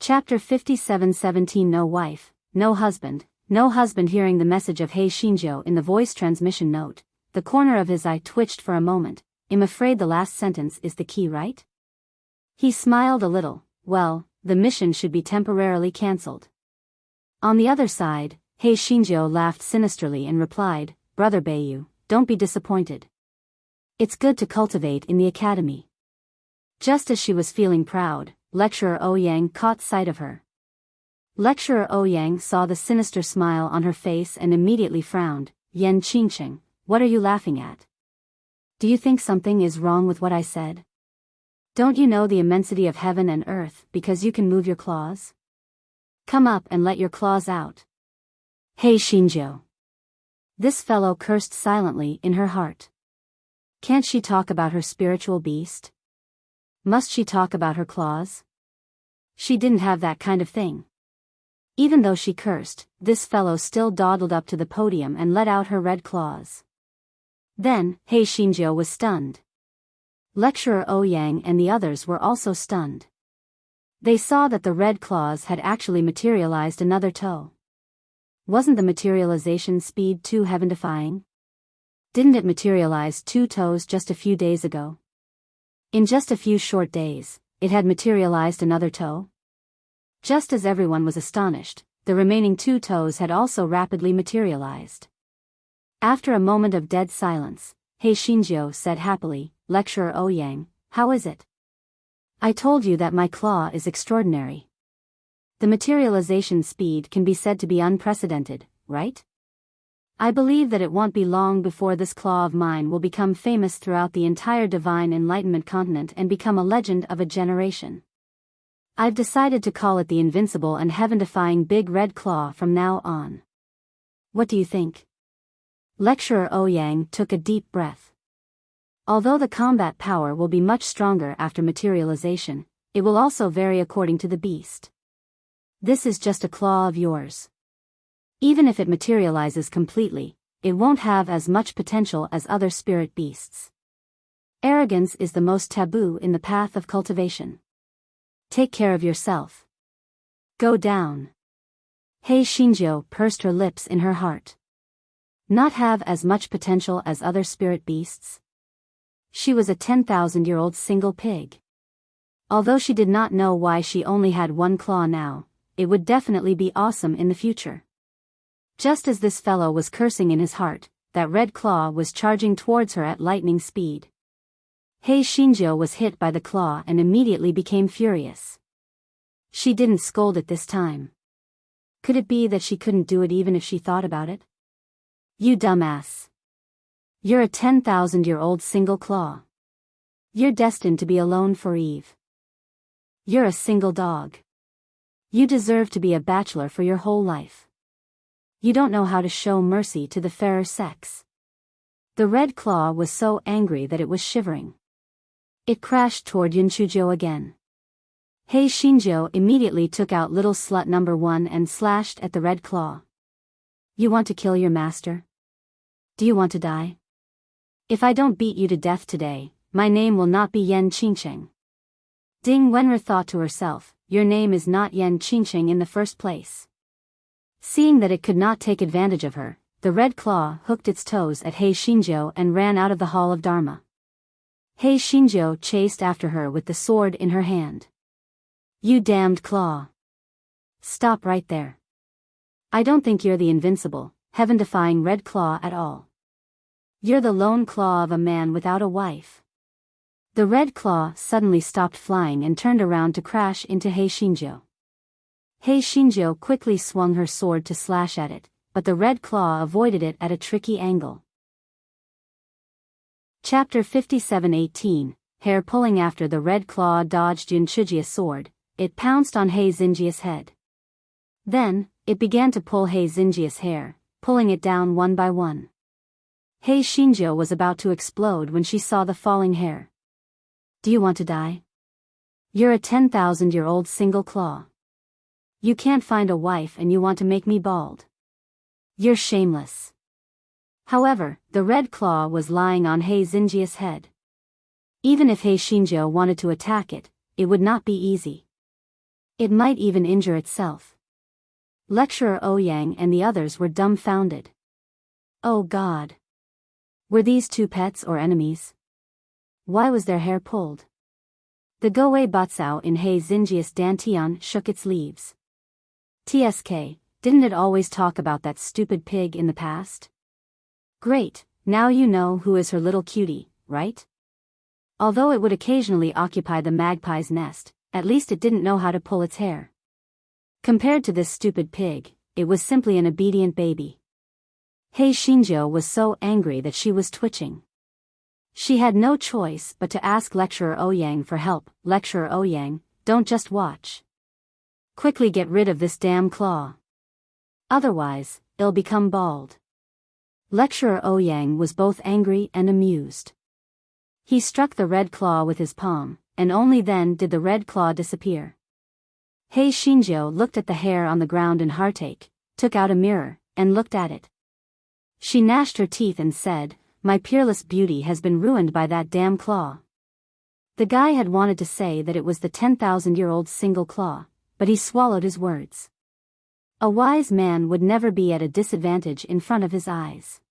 Chapter 57:17 No wife, no husband. No husband. Hearing the message of Hei Shinjo in the voice transmission note, the corner of his eye twitched for a moment. I'm afraid the last sentence is the key, right? He smiled a little. Well, the mission should be temporarily cancelled. On the other side, Hei Shinjo laughed sinisterly and replied, Brother Beiyu, don't be disappointed. It's good to cultivate in the academy. Just as she was feeling proud, Lecturer Ouyang caught sight of her. Lecturer Ouyang saw the sinister smile on her face and immediately frowned. Yan Qingqing, what are you laughing at? Do you think something is wrong with what I said? Don't you know the immensity of heaven and earth because you can move your claws? Come up and let your claws out. Hei Shinjo. This fellow cursed silently in her heart. Can't she talk about her spiritual beast? Must she talk about her claws? She didn't have that kind of thing. Even though she cursed, this fellow still dawdled up to the podium and let out her red claws. Then, Hei Shinjo was stunned. Lecturer Ouyang and the others were also stunned. They saw that the red claws had actually materialized another toe. Wasn't the materialization speed too heaven-defying? Didn't it materialize 2 toes just a few days ago? In just a few short days, it had materialized another toe? Just as everyone was astonished, the remaining 2 toes had also rapidly materialized. After a moment of dead silence, Hei Shinjo said happily, Lecturer Ouyang, how is it? I told you that my claw is extraordinary. The materialization speed can be said to be unprecedented, right? I believe that it won't be long before this claw of mine will become famous throughout the entire Divine Enlightenment continent and become a legend of a generation. I've decided to call it the invincible and heaven-defying Big Red Claw from now on. What do you think? Lecturer Ouyang took a deep breath. Although the combat power will be much stronger after materialization, it will also vary according to the beast. This is just a claw of yours. Even if it materializes completely, it won't have as much potential as other spirit beasts. Arrogance is the most taboo in the path of cultivation. Take care of yourself. Go down. Hei Shinjo pursed her lips in her heart. Not have as much potential as other spirit beasts? She was a 10,000-year-old single pig. Although she did not know why she only had 1 claw now, it would definitely be awesome in the future. Just as this fellow was cursing in his heart, that red claw was charging towards her at lightning speed. Hei Shinjo was hit by the claw and immediately became furious. She didn't scold it this time. Could it be that she couldn't do it even if she thought about it? You dumbass. You're a 10,000-year-old single claw. You're destined to be alone for Eve. You're a single dog. You deserve to be a bachelor for your whole life. You don't know how to show mercy to the fairer sex. The red claw was so angry that it was shivering. It crashed toward Yunchujo again. Hei Shinjo immediately took out little slut number 1 and slashed at the red claw. You want to kill your master? Do you want to die? If I don't beat you to death today, my name will not be Yan Qingqing. Ding Wen'er thought to herself, your name is not Yan Qingqing in the first place. Seeing that it could not take advantage of her, the red claw hooked its toes at Hei Shinjo and ran out of the Hall of Dharma. Hei Shinjo chased after her with the sword in her hand. You damned claw. Stop right there. I don't think you're the invincible, heaven-defying red claw at all. You're the lone claw of a man without a wife. The red claw suddenly stopped flying and turned around to crash into Hei Shinjo. Hei Shinjo quickly swung her sword to slash at it, but the red claw avoided it at a tricky angle. Chapter 57:18 Hair pulling after the red claw dodged Yunchujia's sword, it pounced on Hei Xinjia's head. Then, it began to pull Hei Xinjia's hair, pulling it down one by one. Hei Shinjo was about to explode when she saw the falling hair. Do you want to die? You're a 10,000-year-old single claw. You can't find a wife and you want to make me bald. You're shameless. However, the red claw was lying on Hei Xinjia's head. Even if Hei Shinjo wanted to attack it, it would not be easy. It might even injure itself. Lecturer Ouyang and the others were dumbfounded. Oh God! Were these two pets or enemies? Why was their hair pulled? The Goei Batsao in He Xinjius Dantian shook its leaves. TSK, didn't it always talk about that stupid pig in the past? Great, now you know who is her little cutie, right? Although it would occasionally occupy the magpie's nest, at least it didn't know how to pull its hair. Compared to this stupid pig, it was simply an obedient baby. He Xinjiu was so angry that she was twitching. She had no choice but to ask Lecturer Ouyang for help. Lecturer Ouyang, don't just watch. Quickly get rid of this damn claw. Otherwise, it'll become bald. Lecturer Ouyang was both angry and amused. He struck the red claw with his palm, and only then did the red claw disappear. He Xinjiu looked at the hair on the ground in heartache, took out a mirror, and looked at it. She gnashed her teeth and said, "My peerless beauty has been ruined by that damn claw." The guy had wanted to say that it was the 10,000-year-old single claw, but he swallowed his words. A wise man would never be at a disadvantage in front of his eyes.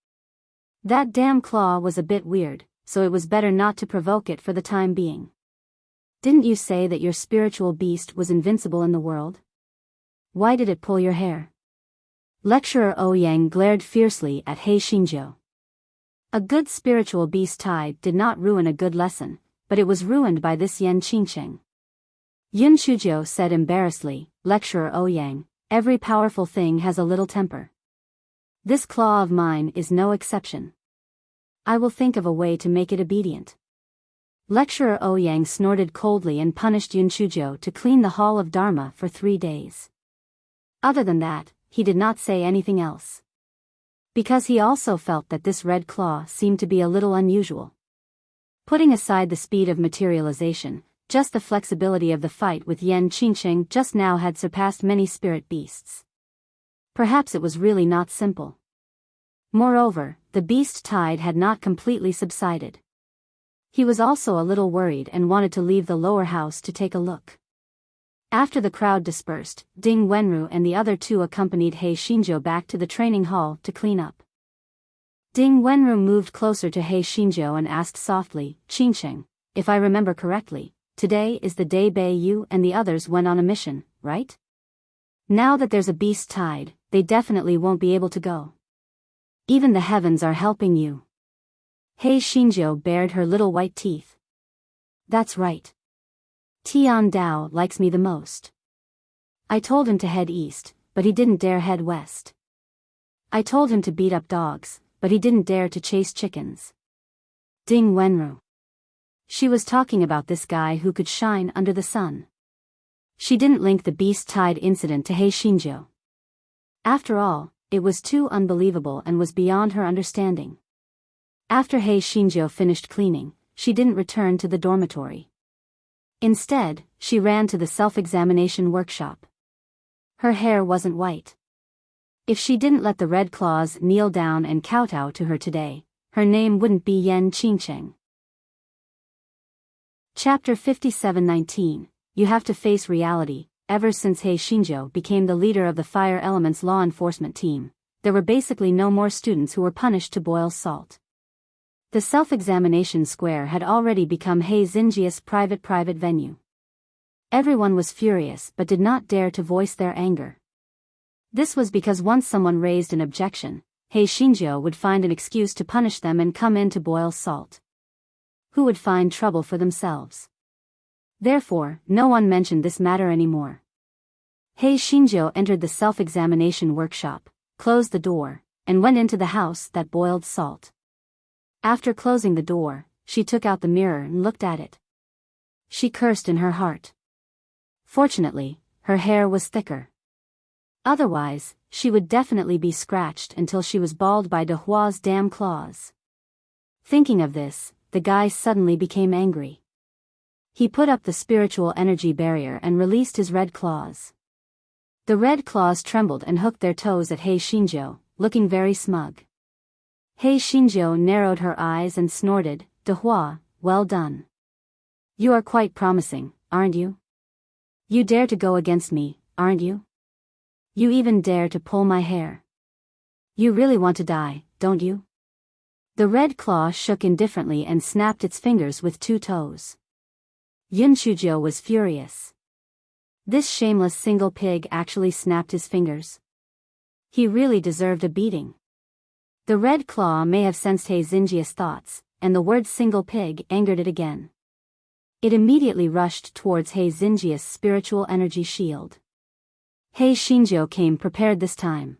That damn claw was a bit weird, so it was better not to provoke it for the time being. Didn't you say that your spiritual beast was invincible in the world? Why did it pull your hair? Lecturer Ouyang glared fiercely at He Xinjiu. A good spiritual beast tide did not ruin a good lesson, but it was ruined by this Yen Qingcheng. Yun Shujiu said embarrassedly, "Lecturer Ouyang, every powerful thing has a little temper. This claw of mine is no exception. I will think of a way to make it obedient." Lecturer Ouyang snorted coldly and punished Yun Shujiu to clean the Hall of Dharma for 3 days. Other than that, he did not say anything else. Because he also felt that this red claw seemed to be a little unusual. Putting aside the speed of materialization, just the flexibility of the fight with Yen Qingcheng just now had surpassed many spirit beasts. Perhaps it was really not simple. Moreover, the beast tide had not completely subsided. He was also a little worried and wanted to leave the lower house to take a look. After the crowd dispersed, Ding Wenru and the other two accompanied He Xinjiu back to the training hall to clean up. Ding Wenru moved closer to He Xinjiu and asked softly, "Qingcheng, if I remember correctly, today is the day Bei Yu and the others went on a mission, right? Now that there's a beast tide, they definitely won't be able to go. Even the heavens are helping you." He Xinjiu bared her little white teeth. "That's right. Tian Dao likes me the most. I told him to head east, but he didn't dare head west. I told him to beat up dogs, but he didn't dare to chase chickens." Ding Wenru. She was talking about this guy who could shine under the sun. She didn't link the beast tide incident to He Xinjiu. After all, it was too unbelievable and was beyond her understanding. After He Xinjiu finished cleaning, she didn't return to the dormitory. Instead, she ran to the self-examination workshop. Her hair wasn't white. If she didn't let the red claws kneel down and kowtow to her today, her name wouldn't be Yen Qingcheng. Chapter 57:19. You have to face reality. Ever since He Xinjiu became the leader of the Fire Element's law enforcement team, there were basically no more students who were punished to boil salt. The self-examination square had already become He Xinjius' private venue. Everyone was furious but did not dare to voice their anger. This was because once someone raised an objection, He Xinjiu would find an excuse to punish them and come in to boil salt. Who would find trouble for themselves? Therefore, no one mentioned this matter anymore. He Xinjiu entered the self-examination workshop, closed the door, and went into the house that boiled salt. After closing the door, she took out the mirror and looked at it. She cursed in her heart. Fortunately, her hair was thicker. Otherwise, she would definitely be scratched until she was bald by De Hua's damn claws. Thinking of this, the guy suddenly became angry. He put up the spiritual energy barrier and released his red claws. The red claws trembled and hooked their toes at He Xinjiu, looking very smug. He Xinjiu narrowed her eyes and snorted, "De Hua, well done. You are quite promising, aren't you?" You dare to go against me, aren't you? You even dare to pull my hair. You really want to die, don't you? The red claw shook indifferently and snapped its fingers with 2 toes. Yunchujo was furious. This shameless single pig actually snapped his fingers. He really deserved a beating. The red claw may have sensed Heizinjia's thoughts, and the word single pig angered it again. It immediately rushed towards Heizinjia's spiritual energy shield. Hei Shinjo came prepared this time.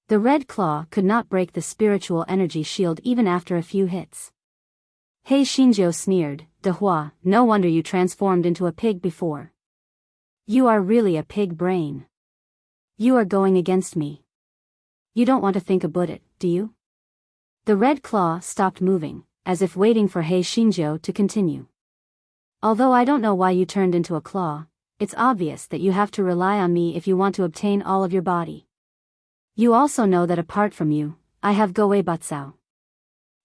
The red claw could not break the spiritual energy shield even after a few hits. Hei Shinjo sneered, "Dehua, no wonder you transformed into a pig before. You are really a pig brain. You are going against me. You don't want to think about it, do you?" The red claw stopped moving, as if waiting for Hei Shinjo to continue. "Although I don't know why you turned into a claw, it's obvious that you have to rely on me if you want to obtain all of your body. You also know that apart from you, I have Goei Batsao.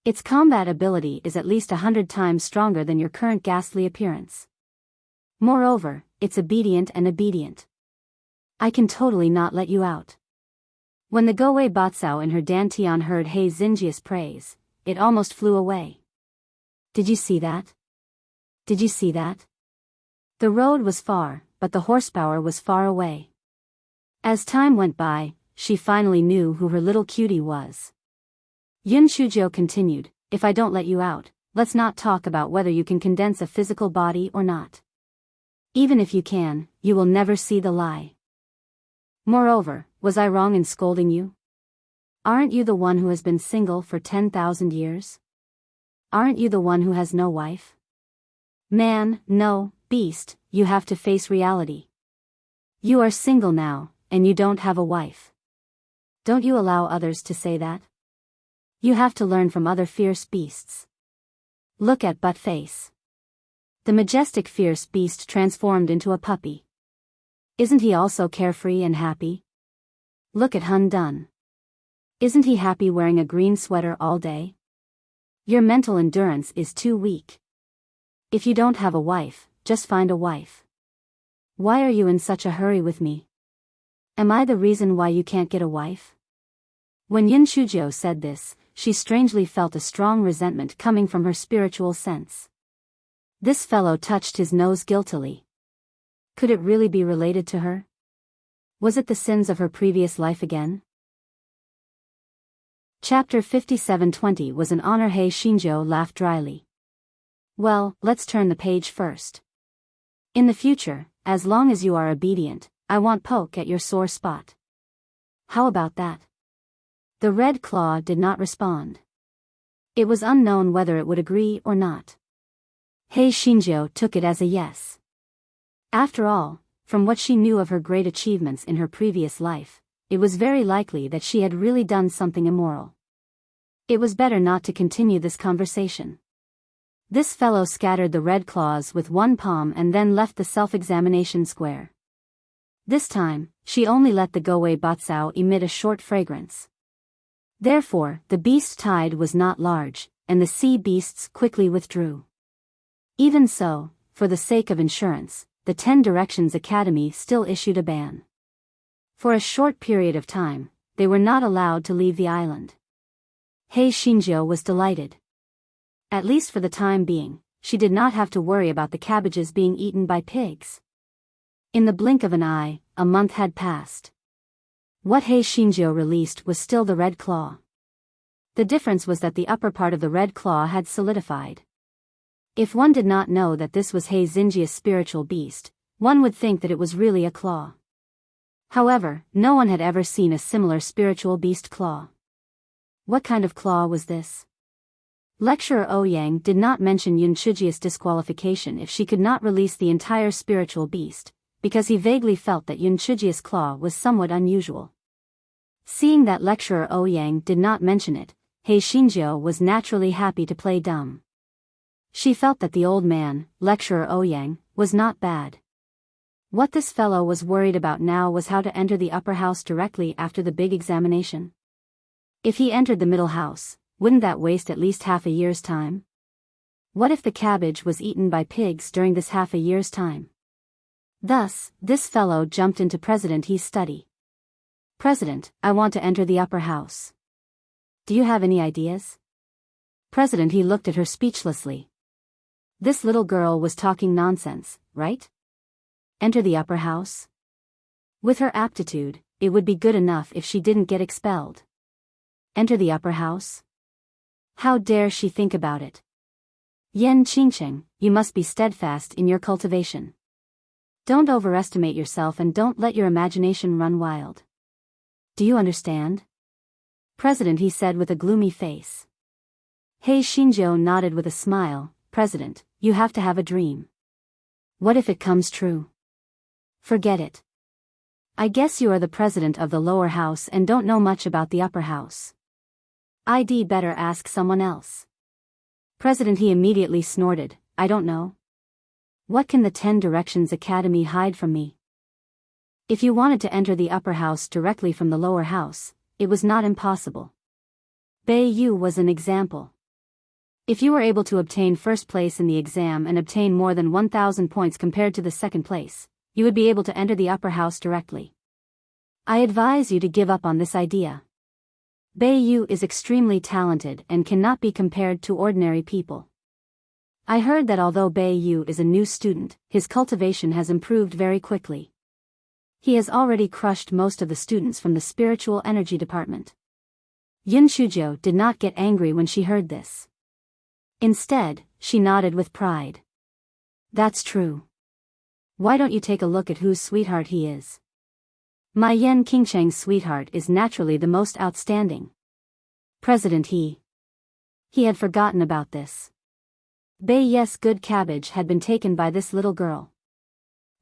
Its combat ability is at least 100 times stronger than your current ghastly appearance. Moreover, it's obedient. I can totally not let you out." When the Goei Batsao in her dantian heard Heizinjia's praise, it almost flew away. Did you see that? Did you see that? The road was far, but the horsepower was far away. As time went by, she finally knew who her little cutie was. Yunchujo continued, "If I don't let you out, let's not talk about whether you can condense a physical body or not. Even if you can, you will never see the lie. Moreover, was I wrong in scolding you? Aren't you the one who has been single for 10,000 years? Aren't you the one who has no wife? Man, no, beast, you have to face reality. You are single now, and you don't have a wife. Don't you allow others to say that? You have to learn from other fierce beasts. Look at Buttface. The majestic fierce beast transformed into a puppy. Isn't he also carefree and happy? Look at Hun Dun. Isn't he happy wearing a green sweater all day? Your mental endurance is too weak. If you don't have a wife, just find a wife. Why are you in such a hurry with me? Am I the reason why you can't get a wife?" When Yunchujo said this, she strangely felt a strong resentment coming from her spiritual sense. This fellow touched his nose guiltily. Could it really be related to her? Was it the sins of her previous life again? Chapter 5720 was an honor. Hei Shinjo laughed dryly. "Well, let's turn the page first. In the future, as long as you are obedient, I want poke at your sore spot. How about that?" The red claw did not respond. It was unknown whether it would agree or not. Hei Shinjo took it as a yes. After all, from what she knew of her great achievements in her previous life, it was very likely that she had really done something immoral. It was better not to continue this conversation. This fellow scattered the red claws with one palm and then left the self-examination square. This time, she only let the Goei Batsao emit a short fragrance. Therefore, the beast tide was not large, and the sea beasts quickly withdrew. Even so, for the sake of insurance, the 10 Directions Academy still issued a ban. For a short period of time, they were not allowed to leave the island. Hei Shinjo was delighted. At least for the time being, she did not have to worry about the cabbages being eaten by pigs. In the blink of an eye, a month had passed. What Hei Shinjo released was still the red claw. The difference was that the upper part of the red claw had solidified. If one did not know that this was Heizinjia's spiritual beast, one would think that it was really a claw. However, no one had ever seen a similar spiritual beast claw. What kind of claw was this? Lecturer Ouyang did not mention Yunchujia's disqualification if she could not release the entire spiritual beast, because he vaguely felt that Yunchujia's claw was somewhat unusual. Seeing that Lecturer Ouyang did not mention it, Hei Shinjo was naturally happy to play dumb. She felt that the old man, Lecturer Ouyang, was not bad. What this fellow was worried about now was how to enter the upper house directly after the big examination. If he entered the middle house, wouldn't that waste at least half a year's time? What if the cabbage was eaten by pigs during this half a year's time? Thus, this fellow jumped into President He's study. President, I want to enter the upper house. Do you have any ideas? President He looked at her speechlessly. This little girl was talking nonsense, right? Enter the upper house? With her aptitude, it would be good enough if she didn't get expelled. Enter the upper house? How dare she think about it? Enchanting, you must be steadfast in your cultivation. Don't overestimate yourself and don't let your imagination run wild. Do you understand? President He said with a gloomy face. Hei Shinjo nodded with a smile. President, you have to have a dream. What if it comes true? Forget it. I guess you are the president of the lower house and don't know much about the upper house. I'd better ask someone else. President He immediately snorted, I don't know. What can the 10 Directions Academy hide from me? If you wanted to enter the upper house directly from the lower house, it was not impossible. Yu was an example. If you were able to obtain first place in the exam and obtain more than 1,000 points compared to the second place, you would be able to enter the upper house directly. I advise you to give up on this idea. Yu is extremely talented and cannot be compared to ordinary people. I heard that although Yu is a new student, his cultivation has improved very quickly. He has already crushed most of the students from the spiritual energy department. Shujo did not get angry when she heard this. Instead, she nodded with pride. That's true. Why don't you take a look at whose sweetheart he is? My Enchanting's sweetheart is naturally the most outstanding. President He had forgotten about this. Yes, good cabbage had been taken by this little girl.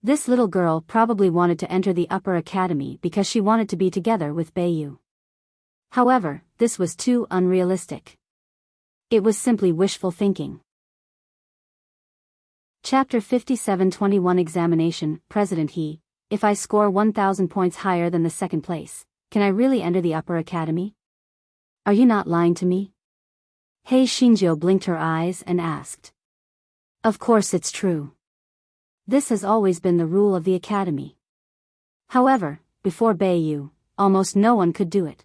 This little girl probably wanted to enter the upper academy because she wanted to be together with Yu. However, this was too unrealistic. It was simply wishful thinking. Chapter 57-21 Examination. President He, if I score 1,000 points higher than the second place, can I really enter the upper academy? Are you not lying to me? Hei Shinjo blinked her eyes and asked. Of course it's true. This has always been the rule of the academy. However, before Yu, almost no one could do it.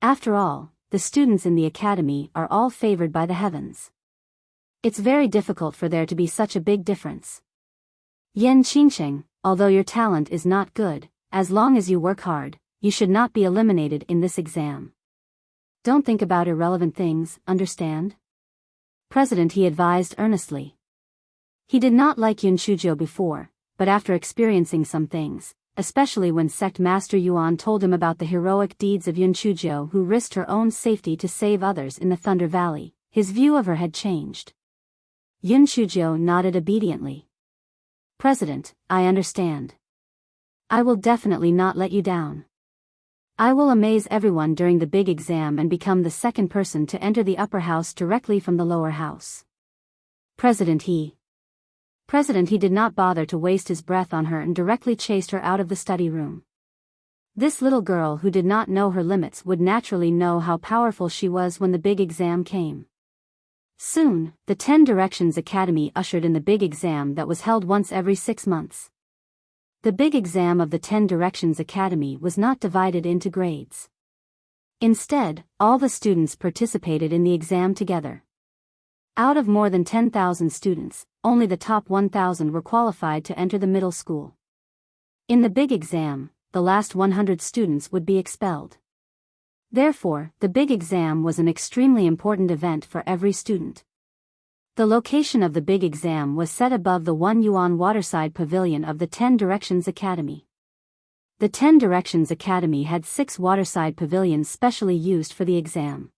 After all, the students in the academy are all favored by the heavens. It's very difficult for there to be such a big difference. Enchanting, although your talent is not good, as long as you work hard, you should not be eliminated in this exam. Don't think about irrelevant things, understand? President He advised earnestly. He did not like Shujo before, but after experiencing some things, especially when Sect Master Yuan told him about the heroic deeds of Shujo who risked her own safety to save others in the Thunder Valley, his view of her had changed. Shujo nodded obediently. President, I understand. I will definitely not let you down. I will amaze everyone during the big exam and become the second person to enter the upper house directly from the lower house. President He did not bother to waste his breath on her and directly chased her out of the study room. This little girl who did not know her limits would naturally know how powerful she was when the big exam came. Soon, the 10 Directions Academy ushered in the big exam that was held once every 6 months. The big exam of the 10 Directions Academy was not divided into grades. Instead, all the students participated in the exam together. Out of more than 10,000 students, only the top 1,000 were qualified to enter the middle school. In the big exam, the last 100 students would be expelled. Therefore, the big exam was an extremely important event for every student. The location of the big exam was set above the 1 Yuan Waterside Pavilion of the 10 Directions Academy. The 10 Directions Academy had 6 waterside pavilions specially used for the exam.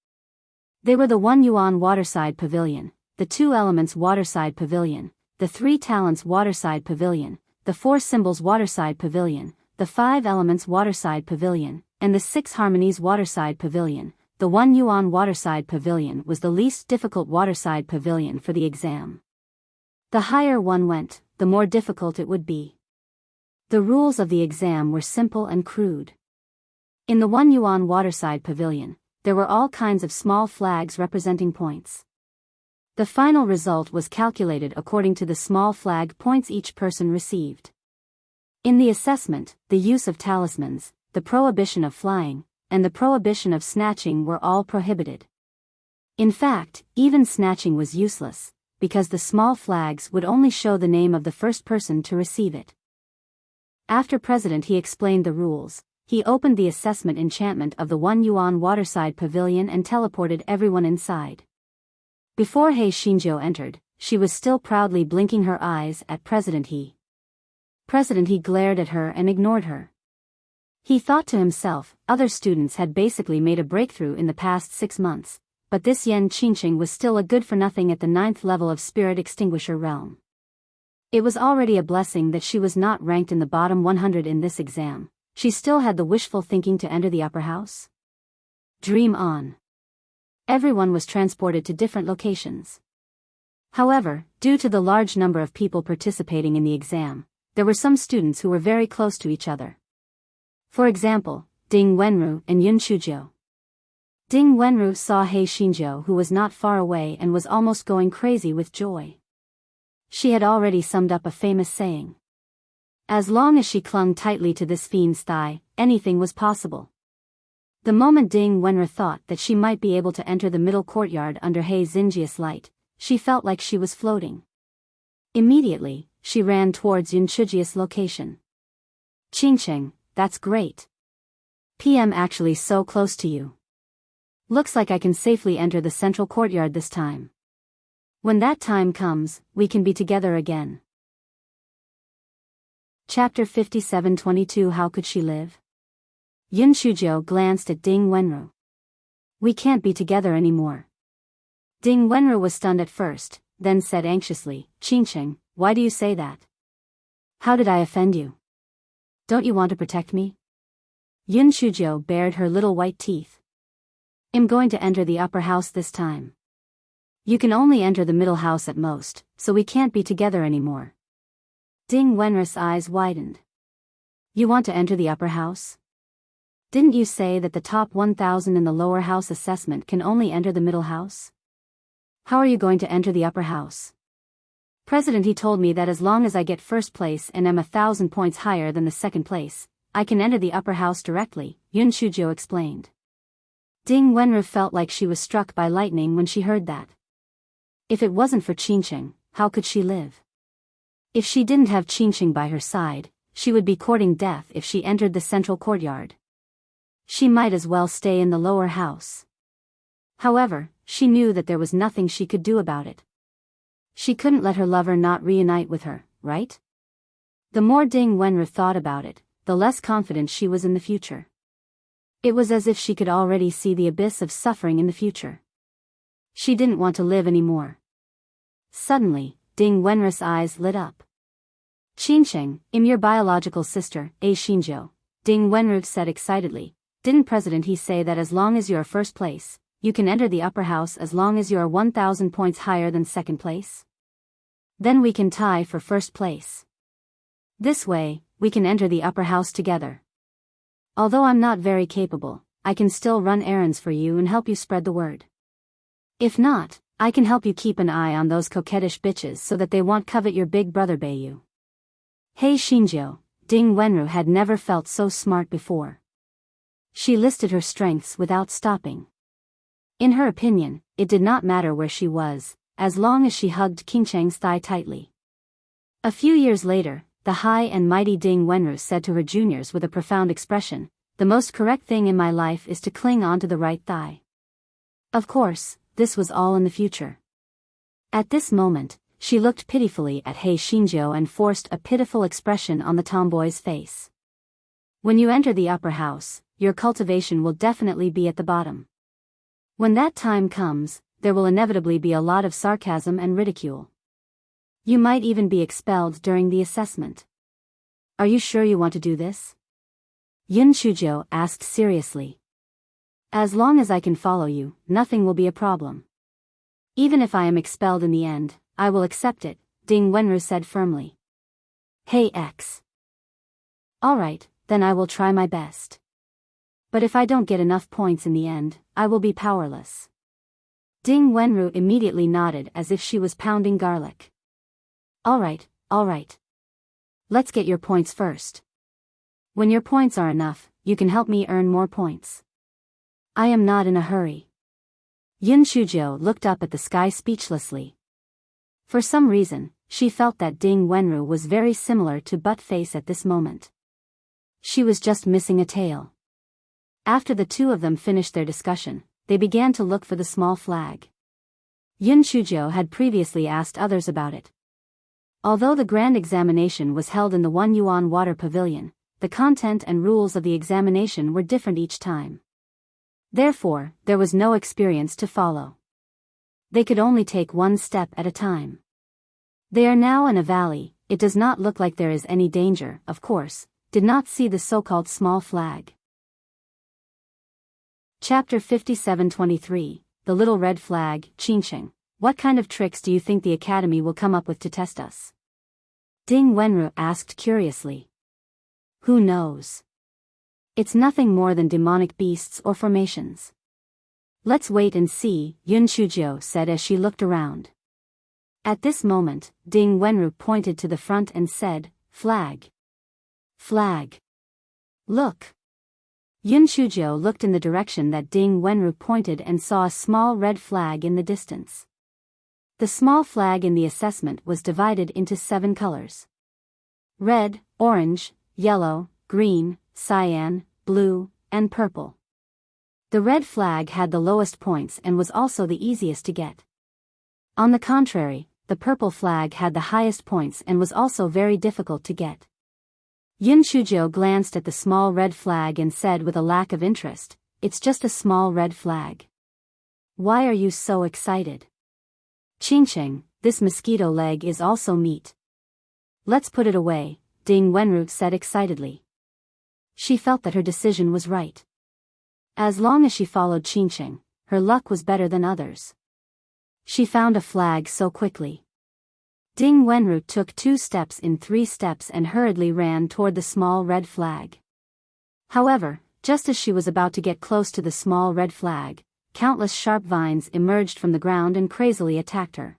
They were the 1 Yuan Waterside Pavilion, the 2 Elements Waterside Pavilion, the 3 Talents Waterside Pavilion, the 4 Symbols Waterside Pavilion, the 5 Elements Waterside Pavilion, and the 6 Harmonies Waterside Pavilion. The 1 Yuan Waterside Pavilion was the least difficult waterside pavilion for the exam. The higher one went, the more difficult it would be. The rules of the exam were simple and crude. In the 1 Yuan Waterside Pavilion, there were all kinds of small flags representing points. The final result was calculated according to the small flag points each person received. In the assessment, the use of talismans, the prohibition of flying, and the prohibition of snatching were all prohibited. In fact, even snatching was useless, because the small flags would only show the name of the first person to receive it. After President He explained the rules, he opened the assessment enchantment of the 1 yuan waterside pavilion and teleported everyone inside. Before He Xinjiu entered, she was still proudly blinking her eyes at President He. President He glared at her and ignored her. He thought to himself, other students had basically made a breakthrough in the past 6 months, but this Yan Qingqing was still a good-for-nothing at the 9th level of Spirit Extinguisher realm. It was already a blessing that she was not ranked in the bottom 100 in this exam. She still had the wishful thinking to enter the upper house. Dream on. Everyone was transported to different locations. However, due to the large number of people participating in the exam, there were some students who were very close to each other. For example, Ding Wenru and Yun Shujiu. Ding Wenru saw He Xinjiu, who was not far away and was almost going crazy with joy. She had already summed up a famous saying. As long as she clung tightly to this fiend's thigh, anything was possible. The moment Ding Wenru thought that she might be able to enter the middle courtyard under He Xinjiu's light, she felt like she was floating. Immediately, she ran towards Yun Shujiu's location. Qingqing, that's great. PM actually so close to you. Looks like I can safely enter the central courtyard this time. When that time comes, we can be together again. Chapter 57:22 How could she live? Yun Shujiu glanced at Ding Wenru. We can't be together anymore. Ding Wenru was stunned at first, then said anxiously, Qingqing, why do you say that? How did I offend you? Don't you want to protect me? Yun Shujiu bared her little white teeth. I'm going to enter the upper house this time. You can only enter the middle house at most, so we can't be together anymore. Ding Wenru's eyes widened. You want to enter the upper house? Didn't you say that the top 1,000 in the lower house assessment can only enter the middle house? How are you going to enter the upper house? President He told me that as long as I get first place and am 1,000 points higher than the second place, I can enter the upper house directly, Yun Shujiu explained. Ding Wenru felt like she was struck by lightning when she heard that. If it wasn't for Qingqing, how could she live? If she didn't have Qingqing by her side, she would be courting death if she entered the central courtyard. She might as well stay in the lower house. However, she knew that there was nothing she could do about it. She couldn't let her lover not reunite with her, right? The more Ding Wenru thought about it, the less confident she was in the future. It was as if she could already see the abyss of suffering in the future. She didn't want to live anymore. Suddenly, Ding Wenru's eyes lit up. Qingqing, I'm your biological sister, He Xinjiu, Ding Wenru said excitedly. Didn't President He say that as long as you're first place, you can enter the upper house as long as you are 1,000 points higher than second place? Then we can tie for first place. This way, we can enter the upper house together. Although I'm not very capable, I can still run errands for you and help you spread the word. If not, I can help you keep an eye on those coquettish bitches so that they won't covet your big brother Beiyu. He Xinjiu, Ding Wenru had never felt so smart before. She listed her strengths without stopping. In her opinion, it did not matter where she was, as long as she hugged Qingqing's thigh tightly. A few years later, the high and mighty Ding Wenru said to her juniors with a profound expression, the most correct thing in my life is to cling on to the right thigh. Of course, this was all in the future. At this moment, she looked pitifully at He Xinjiu and forced a pitiful expression on the tomboy's face. When you enter the upper house, your cultivation will definitely be at the bottom. When that time comes, there will inevitably be a lot of sarcasm and ridicule. You might even be expelled during the assessment. Are you sure you want to do this? Yun Shujiu asked seriously. As long as I can follow you, nothing will be a problem. Even if I am expelled in the end, I will accept it, Ding Wenru said firmly. Hey X. Alright, then I will try my best. But if I don't get enough points in the end, I will be powerless. Ding Wenru immediately nodded as if she was pounding garlic. Alright, alright. Let's get your points first. When your points are enough, you can help me earn more points. I am not in a hurry. Yun Shujo looked up at the sky speechlessly. For some reason, she felt that Ding Wenru was very similar to Buttface at this moment. She was just missing a tail. After the two of them finished their discussion, they began to look for the small flag. Yun Shujo had previously asked others about it. Although the grand examination was held in the 1 Yuan Water Pavilion, the content and rules of the examination were different each time. Therefore, there was no experience to follow. They could only take one step at a time. They are now in a valley. It does not look like there is any danger, of course, did not see the so-called small flag. Chapter 57-23, The Little Red Flag, Qingqing. What kind of tricks do you think the Academy will come up with to test us? Ding Wenru asked curiously. Who knows? It's nothing more than demonic beasts or formations. Let's wait and see, Yun Shujo said as she looked around. At this moment, Ding Wenru pointed to the front and said, Flag. Flag. Look. Yun Shujo looked in the direction that Ding Wenru pointed and saw a small red flag in the distance. The small flag in the assessment was divided into 7 colors. Red, orange, yellow, green, cyan, blue, and purple. The red flag had the lowest points and was also the easiest to get. On the contrary, the purple flag had the highest points and was also very difficult to get. Yun Shujo glanced at the small red flag and said with a lack of interest, It's just a small red flag. Why are you so excited? Qingqing, this mosquito leg is also meat. Let's put it away, Ding Wenru said excitedly. She felt that her decision was right. As long as she followed Qingqing, her luck was better than others. She found a flag so quickly. Ding Wenru took 2 steps in 3 steps and hurriedly ran toward the small red flag. However, just as she was about to get close to the small red flag, countless sharp vines emerged from the ground and crazily attacked her.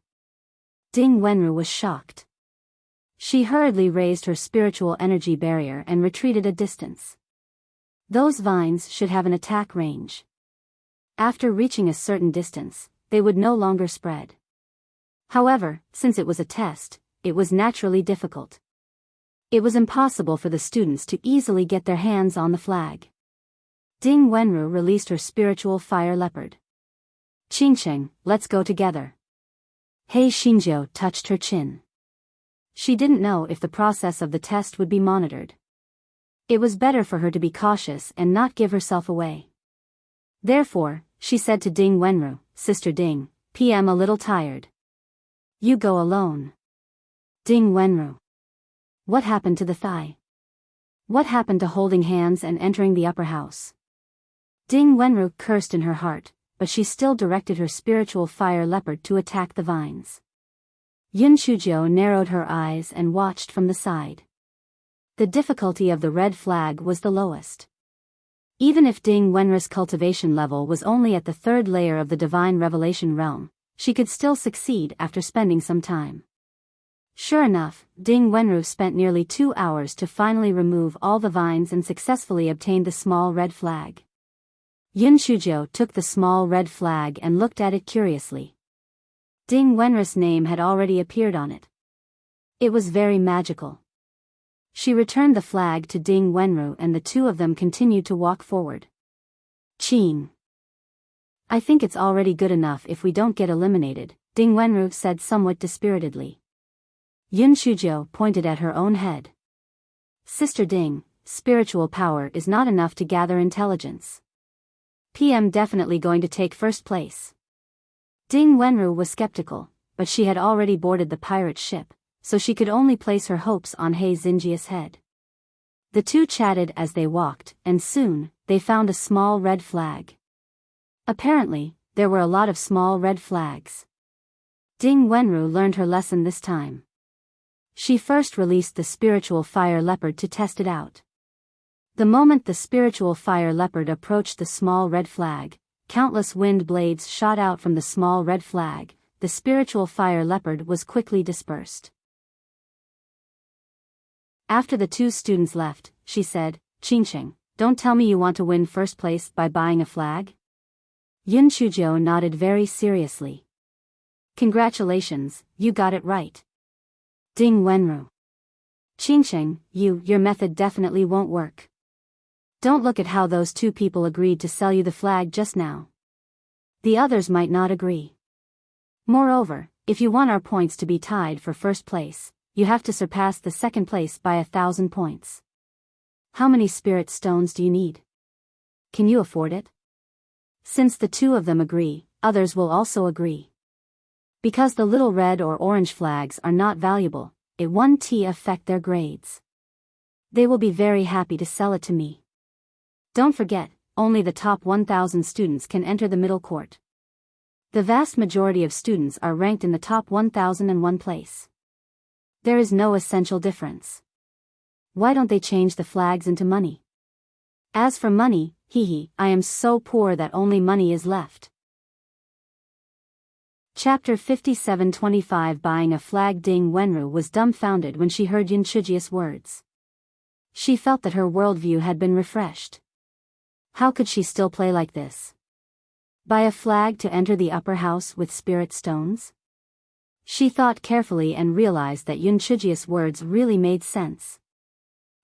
Ding Wenru was shocked. She hurriedly raised her spiritual energy barrier and retreated a distance. Those vines should have an attack range. After reaching a certain distance, they would no longer spread. However, since it was a test, it was naturally difficult. It was impossible for the students to easily get their hands on the flag. Ding Wenru released her spiritual fire leopard. Qingqing, let's go together. Hei Xinjiu touched her chin. She didn't know if the process of the test would be monitored. It was better for her to be cautious and not give herself away. Therefore, she said to Ding Wenru, Sister Ding, PM a little tired. You go alone. Ding Wenru. What happened to the thigh? What happened to holding hands and entering the upper house? Ding Wenru cursed in her heart, but she still directed her spiritual fire leopard to attack the vines. Yun Shujo narrowed her eyes and watched from the side. The difficulty of the red flag was the lowest. Even if Ding Wenru's cultivation level was only at the 3rd layer of the divine revelation realm, she could still succeed after spending some time. Sure enough, Ding Wenru spent nearly 2 hours to finally remove all the vines and successfully obtained the small red flag. Yun Shujo took the small red flag and looked at it curiously. Ding Wenru's name had already appeared on it. It was very magical. She returned the flag to Ding Wenru and the two of them continued to walk forward. Qin. I think it's already good enough if we don't get eliminated, Ding Wenru said somewhat dispiritedly. Yun Shujo pointed at her own head. Sister Ding, spiritual power is not enough to gather intelligence. PM definitely going to take first place. Ding Wenru was skeptical, but she had already boarded the pirate ship, so she could only place her hopes on Hei Xinjia's head. The two chatted as they walked, and soon, they found a small red flag. Apparently, there were a lot of small red flags. Ding Wenru learned her lesson this time. She first released the spiritual fire leopard to test it out. The moment the spiritual fire leopard approached the small red flag, countless wind blades shot out from the small red flag. The spiritual fire leopard was quickly dispersed. After the two students left, she said, "Qingqing, don't tell me you want to win first place by buying a flag?" Yun Shujiao nodded very seriously. "Congratulations, you got it right." Ding Wenru. "Qingqing, your method definitely won't work. Don't look at how those two people agreed to sell you the flag just now. The others might not agree. Moreover, if you want our points to be tied for first place, you have to surpass the second place by 1,000 points. How many spirit stones do you need? Can you afford it?" Since the two of them agree, others will also agree. Because the little red or orange flags are not valuable, it won't affect their grades. They will be very happy to sell it to me. Don't forget, only the top 1,000 students can enter the middle court. The vast majority of students are ranked in the top 1,001 place. There is no essential difference. Why don't they change the flags into money? As for money, I am so poor that only money is left. Chapter 57:25 Buying a flag. Ding Wenru was dumbfounded when she heard Yun Shujia's words. She felt that her worldview had been refreshed. How could she still play like this? Buy a flag to enter the upper house with spirit stones? She thought carefully and realized that Yun Shujia's words really made sense.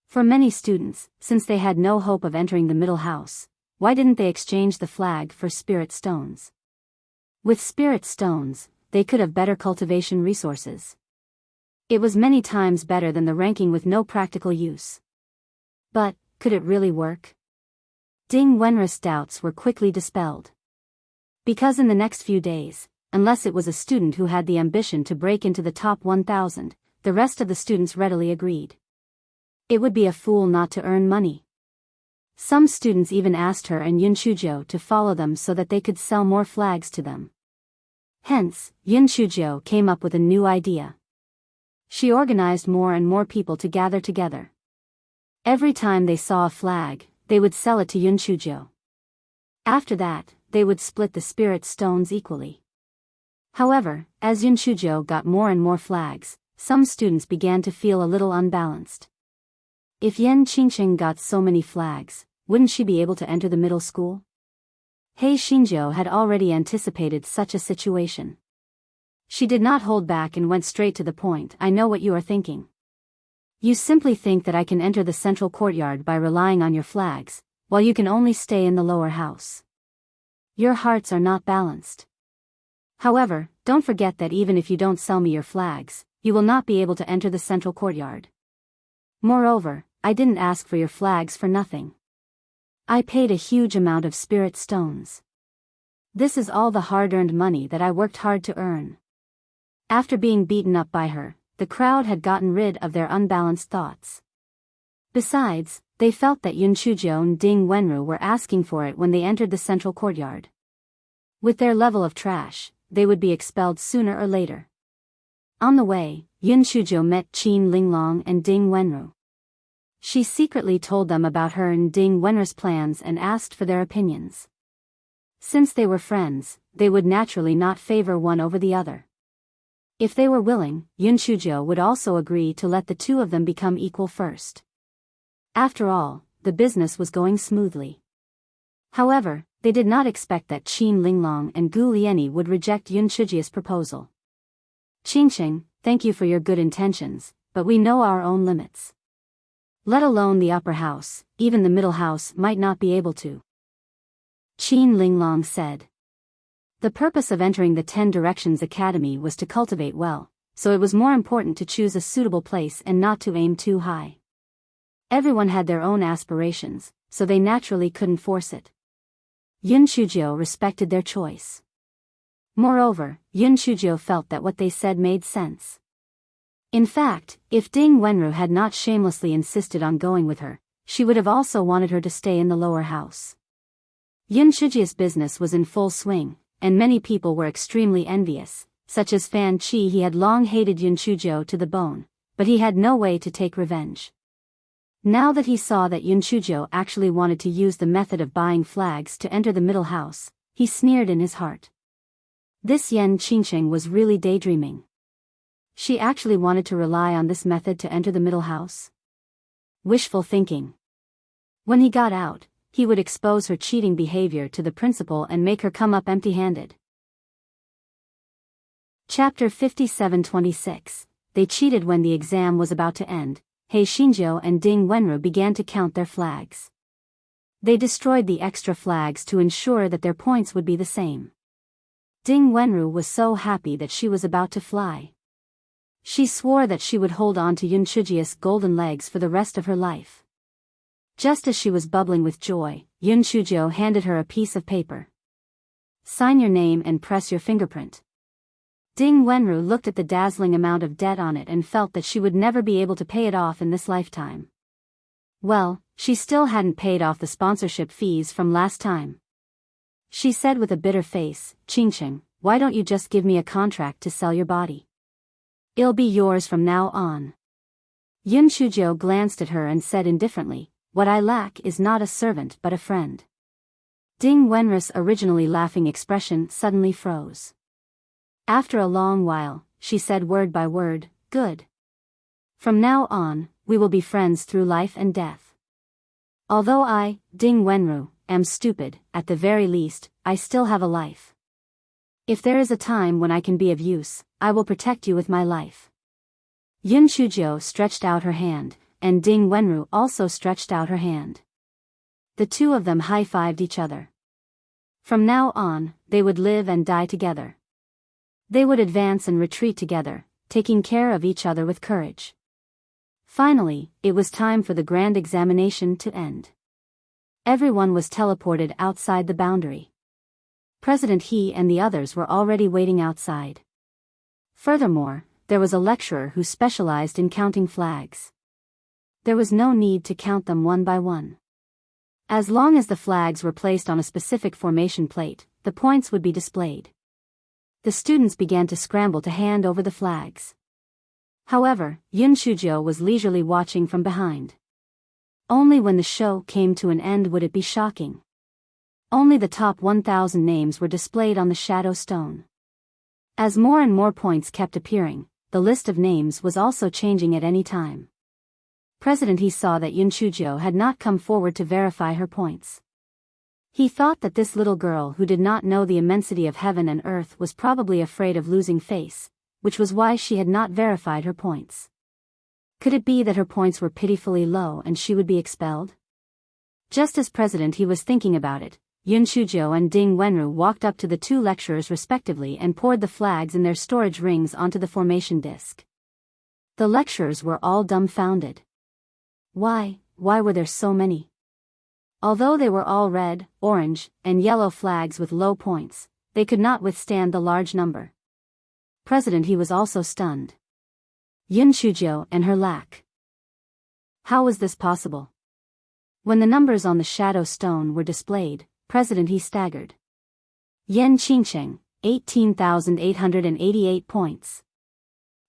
For many students, since they had no hope of entering the middle house, why didn't they exchange the flag for spirit stones? With spirit stones, they could have better cultivation resources. It was many times better than the ranking with no practical use. But, could it really work? Ding Wenru's doubts were quickly dispelled. Because in the next few days, unless it was a student who had the ambition to break into the top 1,000, the rest of the students readily agreed. It would be a fool not to earn money. Some students even asked her and Yun Shujiao to follow them so that they could sell more flags to them. Hence, Yun Shujiao came up with a new idea. She organized more and more people to gather together. Every time they saw a flag, they would sell it to Yun Shujiao. After that, they would split the spirit stones equally. However, as Yun Shujiao got more and more flags, some students began to feel a little unbalanced. If Yan Qingqing got so many flags, wouldn't she be able to enter the middle school? He Xinjiao had already anticipated such a situation. She did not hold back and went straight to the point. "I know what you are thinking. You simply think that I can enter the central courtyard by relying on your flags, while you can only stay in the lower house. Your hearts are not balanced. However, don't forget that even if you don't sell me your flags, you will not be able to enter the central courtyard. Moreover, I didn't ask for your flags for nothing. I paid a huge amount of spirit stones. This is all the hard-earned money that I worked hard to earn." After being beaten up by her, the crowd had gotten rid of their unbalanced thoughts. Besides, they felt that Yun Shujiao and Ding Wenru were asking for it when they entered the central courtyard. With their level of trash, they would be expelled sooner or later. On the way, Yun Shujiao met Qin Linglong and Ding Wenru. She secretly told them about her and Ding Wenru's plans and asked for their opinions. Since they were friends, they would naturally not favor one over the other. If they were willing, Yun Shujiao would also agree to let the two of them become equal first. After all, the business was going smoothly. However, they did not expect that Qin Linglong and Gu Liani would reject Yun Shujia's proposal. "Qingqing, thank you for your good intentions, but we know our own limits. Let alone the upper house, even the middle house might not be able to," Qin Linglong said. The purpose of entering the 10 Directions Academy was to cultivate well, so it was more important to choose a suitable place and not to aim too high. Everyone had their own aspirations, so they naturally couldn't force it. Yun Shujiao respected their choice. Moreover, Yun Shujiao felt that what they said made sense. In fact, if Ding Wenru had not shamelessly insisted on going with her, she would have also wanted her to stay in the lower house. Yun Shujia's business was in full swing, and many people were extremely envious, such as Fan Qi. He had long hated Yun Shujiao to the bone, but he had no way to take revenge. Now that he saw that Yun Shujiao actually wanted to use the method of buying flags to enter the middle house, he sneered in his heart. This Yan Qingqing was really daydreaming. She actually wanted to rely on this method to enter the middle house? Wishful thinking. When he got out, he would expose her cheating behavior to the principal and make her come up empty-handed. Chapter 57:26. They cheated. When the exam was about to end, Hei Shinjo and Ding Wenru began to count their flags. They destroyed the extra flags to ensure that their points would be the same. Ding Wenru was so happy that she was about to fly. She swore that she would hold on to Yun Chujia's golden legs for the rest of her life. Just as she was bubbling with joy, Yun Chujio handed her a piece of paper. Sign your name and press your fingerprint. Ding Wenru looked at the dazzling amount of debt on it and felt that she would never be able to pay it off in this lifetime. Well, she still hadn't paid off the sponsorship fees from last time. She said with a bitter face, "Qingqing, why don't you just give me a contract to sell your body? It'll be yours from now on." Yun Chujio glanced at her and said indifferently, "What I lack is not a servant but a friend." Ding Wenru's originally laughing expression suddenly froze. After a long while, she said word by word, "Good. From now on, we will be friends through life and death. Although I, Ding Wenru, am stupid, at the very least, I still have a life. If there is a time when I can be of use, I will protect you with my life." Yun Chujio stretched out her hand, and Ding Wenru also stretched out her hand. The two of them high-fived each other. From now on, they would live and die together. They would advance and retreat together, taking care of each other with courage. Finally, it was time for the grand examination to end. Everyone was teleported outside the boundary. President He and the others were already waiting outside. Furthermore, there was a lecturer who specialized in counting flags. There was no need to count them one by one. As long as the flags were placed on a specific formation plate, the points would be displayed. The students began to scramble to hand over the flags. However, Yun Chujio was leisurely watching from behind. Only when the show came to an end would it be shocking. Only the top 1,000 names were displayed on the shadow stone. As more and more points kept appearing, the list of names was also changing at any time. President He saw that Yun Chujio had not come forward to verify her points. He thought that this little girl who did not know the immensity of heaven and earth was probably afraid of losing face, which was why she had not verified her points. Could it be that her points were pitifully low and she would be expelled? Just as President He was thinking about it, Yun Chujio and Ding Wenru walked up to the two lecturers respectively and poured the flags in their storage rings onto the formation disc. The lecturers were all dumbfounded. Why were there so many? Although they were all red, orange, and yellow flags with low points, they could not withstand the large number. President He was also stunned. Yun Chujio and her lack. How was this possible? When the numbers on the shadow stone were displayed, President He staggered. Yan Qingqing, 18,888 points.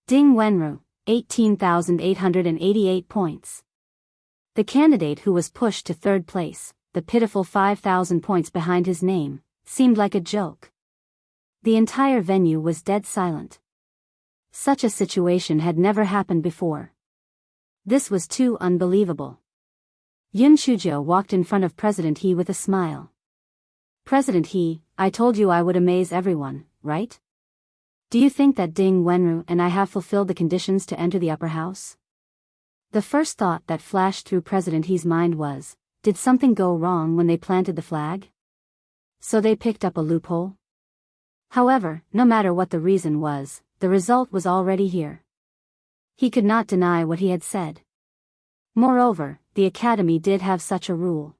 Ding Wenru, 18,888 points. The candidate who was pushed to third place, the pitiful 5,000 points behind his name, seemed like a joke. The entire venue was dead silent. Such a situation had never happened before. This was too unbelievable. Yun Chujio walked in front of President He with a smile. "President He, I told you I would amaze everyone, right? Do you think that Ding Wenru and I have fulfilled the conditions to enter the upper house?" The first thought that flashed through President He's mind was, did something go wrong when they planted the flag? So they picked up a loophole? However, no matter what the reason was, the result was already here. He could not deny what he had said. Moreover, the academy did have such a rule.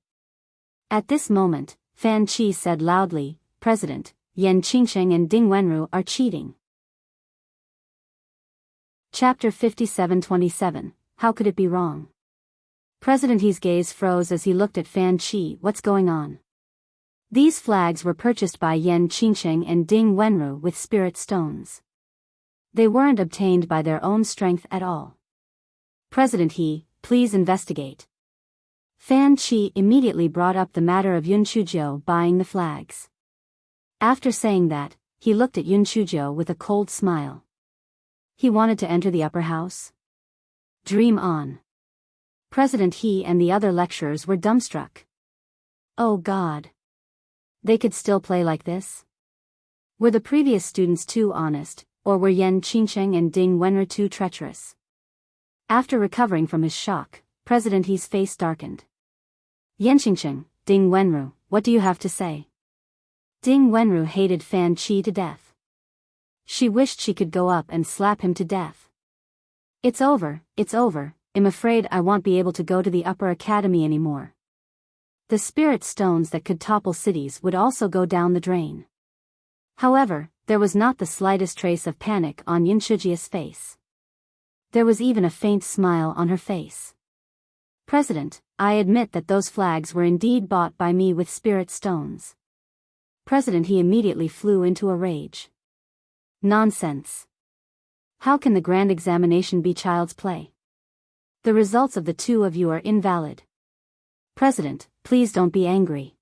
At this moment, Fan Qi said loudly, "President, Yan Qingqing and Ding Wenru are cheating." Chapter 57:27. How could it be wrong? President He's gaze froze as he looked at Fan Qi. What's going on? These flags were purchased by Yan Qingqing and Ding Wenru with spirit stones. They weren't obtained by their own strength at all. President He, please investigate. Fan Qi immediately brought up the matter of Yun Chujio buying the flags. After saying that, he looked at Yun Chujio with a cold smile. He wanted to enter the upper house? Dream on. President He and the other lecturers were dumbstruck. Oh God! They could still play like this? Were the previous students too honest, or were Enchanting and Ding Wenru too treacherous? After recovering from his shock, President He's face darkened. Enchanting, Ding Wenru, what do you have to say? Ding Wenru hated Fan Chi to death. She wished she could go up and slap him to death. It's over, I'm afraid I won't be able to go to the upper academy anymore. The spirit stones that could topple cities would also go down the drain. However, there was not the slightest trace of panic on Yunshujia's face. There was even a faint smile on her face. President, I admit that those flags were indeed bought by me with spirit stones. President He immediately flew into a rage. Nonsense. How can the grand examination be child's play? The results of the two of you are invalid. President, please don't be angry.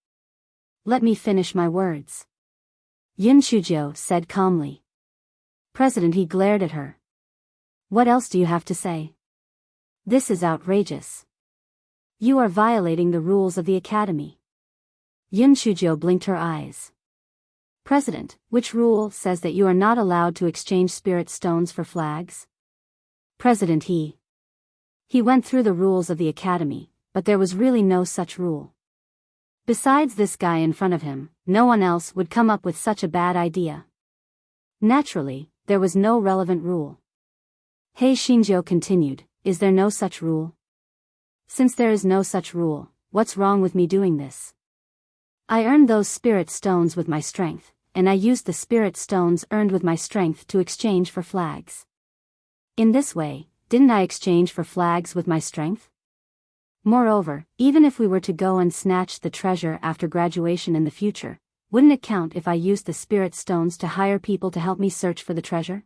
Let me finish my words. Yunshujio said calmly. President He glared at her. What else do you have to say? This is outrageous. You are violating the rules of the academy. Yunshujio blinked her eyes. President, which rule says that you are not allowed to exchange spirit stones for flags? President He went through the rules of the academy, but there was really no such rule. Besides this guy in front of him, no one else would come up with such a bad idea. Naturally, there was no relevant rule. Hei Shinjo continued, is there no such rule? Since there is no such rule, what's wrong with me doing this? I earned those spirit stones with my strength, and I used the spirit stones earned with my strength to exchange for flags. In this way, didn't I exchange for flags with my strength? Moreover, even if we were to go and snatch the treasure after graduation in the future, wouldn't it count if I used the spirit stones to hire people to help me search for the treasure?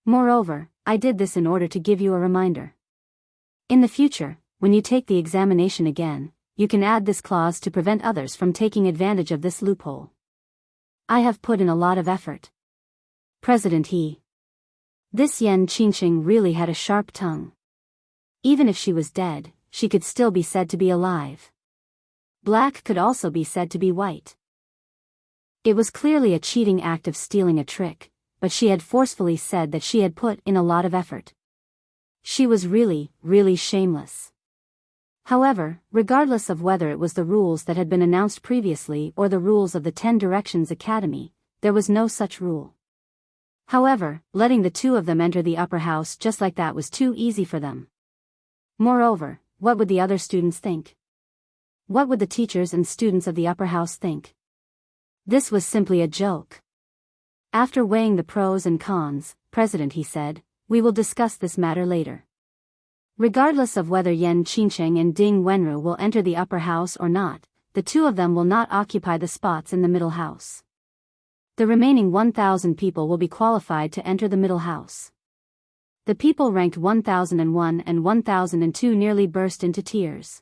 Moreover, I did this in order to give you a reminder. In the future, when you take the examination again, you can add this clause to prevent others from taking advantage of this loophole. I have put in a lot of effort. President He. This Enchanting really had a sharp tongue. Even if she was dead, she could still be said to be alive. Black could also be said to be white. It was clearly a cheating act of stealing a trick, but she had forcefully said that she had put in a lot of effort. She was really shameless. However, regardless of whether it was the rules that had been announced previously or the rules of the 10 Directions Academy, there was no such rule. However, letting the two of them enter the upper house just like that was too easy for them. Moreover, what would the other students think? What would the teachers and students of the upper house think? This was simply a joke. After weighing the pros and cons, President He said, we will discuss this matter later. Regardless of whether Enchanting and Ding Wenru will enter the upper house or not, the two of them will not occupy the spots in the middle house. The remaining 1,000 people will be qualified to enter the middle house. The people ranked 1001 and 1002 nearly burst into tears.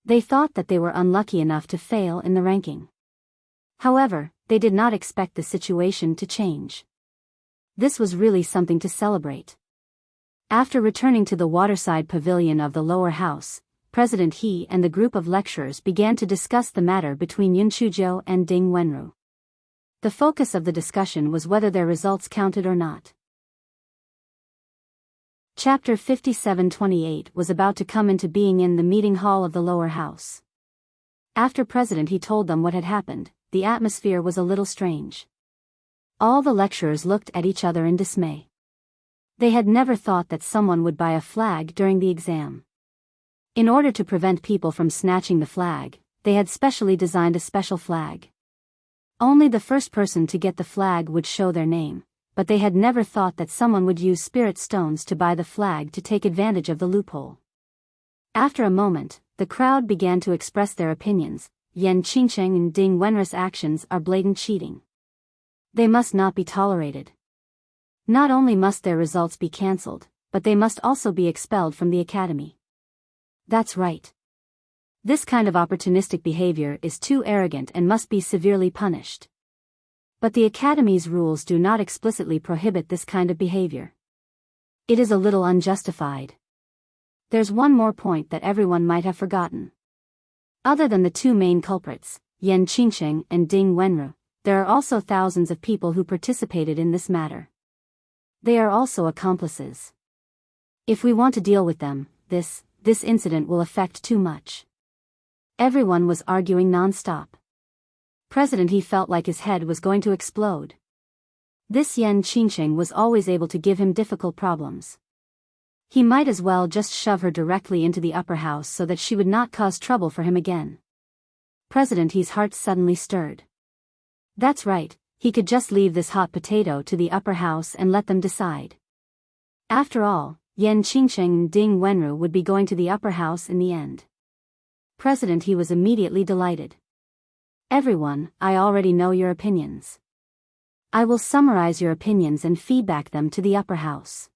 They thought that they were unlucky enough to fail in the ranking. However, they did not expect the situation to change. This was really something to celebrate. After returning to the waterside pavilion of the lower house, President He and the group of lecturers began to discuss the matter between Yunshujio and Ding Wenru. The focus of the discussion was whether their results counted or not. Chapter 5728 was about to come into being in the meeting hall of the lower house. After President He told them what had happened, the atmosphere was a little strange. All the lecturers looked at each other in dismay. They had never thought that someone would buy a flag during the exam. In order to prevent people from snatching the flag, they had specially designed a special flag. Only the first person to get the flag would show their name, but they had never thought that someone would use spirit stones to buy the flag to take advantage of the loophole. After a moment, the crowd began to express their opinions. Enchanting and Ding Wenru's actions are blatant cheating. They must not be tolerated. Not only must their results be cancelled, but they must also be expelled from the academy. That's right. This kind of opportunistic behavior is too arrogant and must be severely punished. But the academy's rules do not explicitly prohibit this kind of behavior. It is a little unjustified. There's one more point that everyone might have forgotten. Other than the two main culprits, Enchanting and Ding Wenru, there are also thousands of people who participated in this matter. They are also accomplices. If we want to deal with them, this incident will affect too much. Everyone was arguing non-stop. President He felt like his head was going to explode. This Enchanting was always able to give him difficult problems. He might as well just shove her directly into the upper house so that she would not cause trouble for him again. President He's heart suddenly stirred. That's right, he could just leave this hot potato to the upper house and let them decide. After all, Enchanting and Ding Wenru would be going to the upper house in the end. President He was immediately delighted. Everyone, I already know your opinions. I will summarize your opinions and feedback them to the upper house.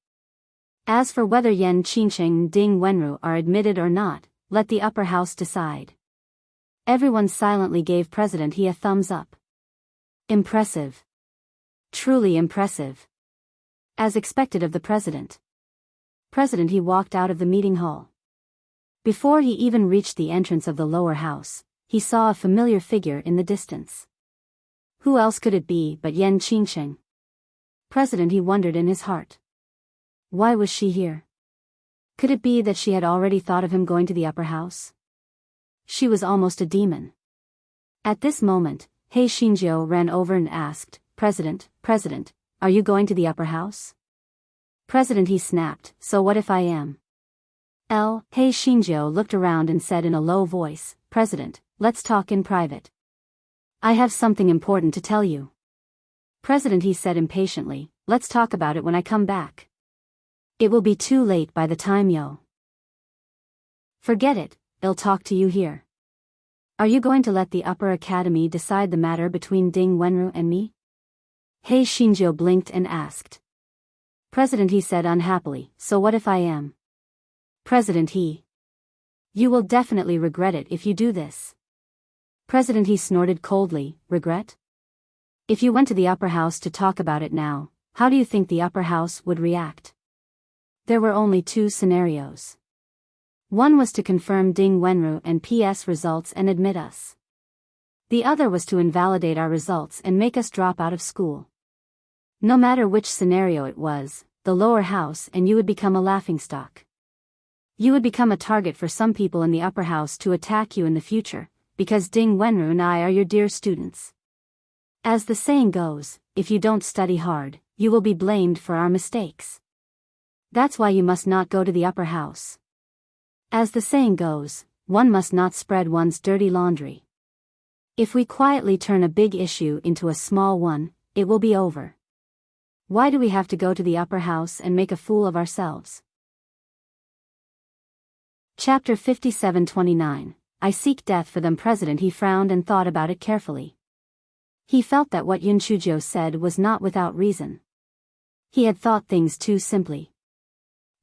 As for whether Enchanting and Ding Wenru are admitted or not, let the upper house decide. Everyone silently gave President He a thumbs up. Impressive. Truly impressive. As expected of the president. President He walked out of the meeting hall. Before he even reached the entrance of the lower house, he saw a familiar figure in the distance. Who else could it be but Enchanting? President He wondered in his heart. Why was she here? Could it be that she had already thought of him going to the upper house? She was almost a demon. At this moment, He Shinjo ran over and asked, President, are you going to the upper house? President He snapped, so what if I am? He Shinjo looked around and said in a low voice, President, let's talk in private. I have something important to tell you. President He said impatiently, let's talk about it when I come back. It will be too late by the time yo. Forget it, I'll talk to you here. Are you going to let the upper academy decide the matter between Ding Wenru and me? He Shinjo blinked and asked. President He said unhappily, so what if I am? President He. You will definitely regret it if you do this. President He snorted coldly, regret? If you went to the upper house to talk about it now, how do you think the upper house would react? There were only two scenarios. One was to confirm Ding Wenru and PS results and admit us. The other was to invalidate our results and make us drop out of school. No matter which scenario it was, the lower house and you would become a laughingstock. You would become a target for some people in the upper house to attack you in the future, because Ding Wenru and I are your dear students. As the saying goes, if you don't study hard, you will be blamed for our mistakes. That's why you must not go to the upper house. As the saying goes, one must not spread one's dirty laundry. If we quietly turn a big issue into a small one, it will be over. Why do we have to go to the upper house and make a fool of ourselves? Chapter 57:29, I seek death for them. President He frowned and thought about it carefully. He felt that what Yunchujo said was not without reason. He had thought things too simply.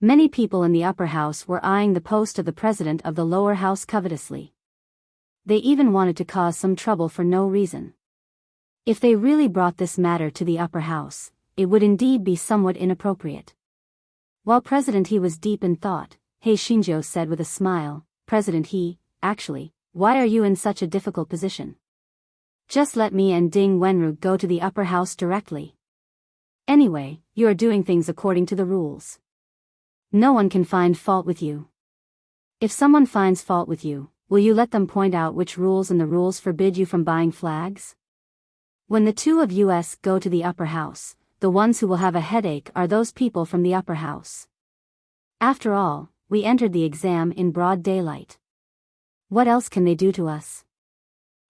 Many people in the upper house were eyeing the post of the president of the lower house covetously. They even wanted to cause some trouble for no reason. If they really brought this matter to the upper house, it would indeed be somewhat inappropriate. While President He was deep in thought, He Shinjo said with a smile, President He, actually, why are you in such a difficult position? Just let me and Ding Wenru go to the upper house directly. Anyway, you are doing things according to the rules. No one can find fault with you. If someone finds fault with you, will you let them point out which rules and the rules forbid you from buying flags? When the two of us go to the upper house, the ones who will have a headache are those people from the upper house. After all, we entered the exam in broad daylight. What else can they do to us?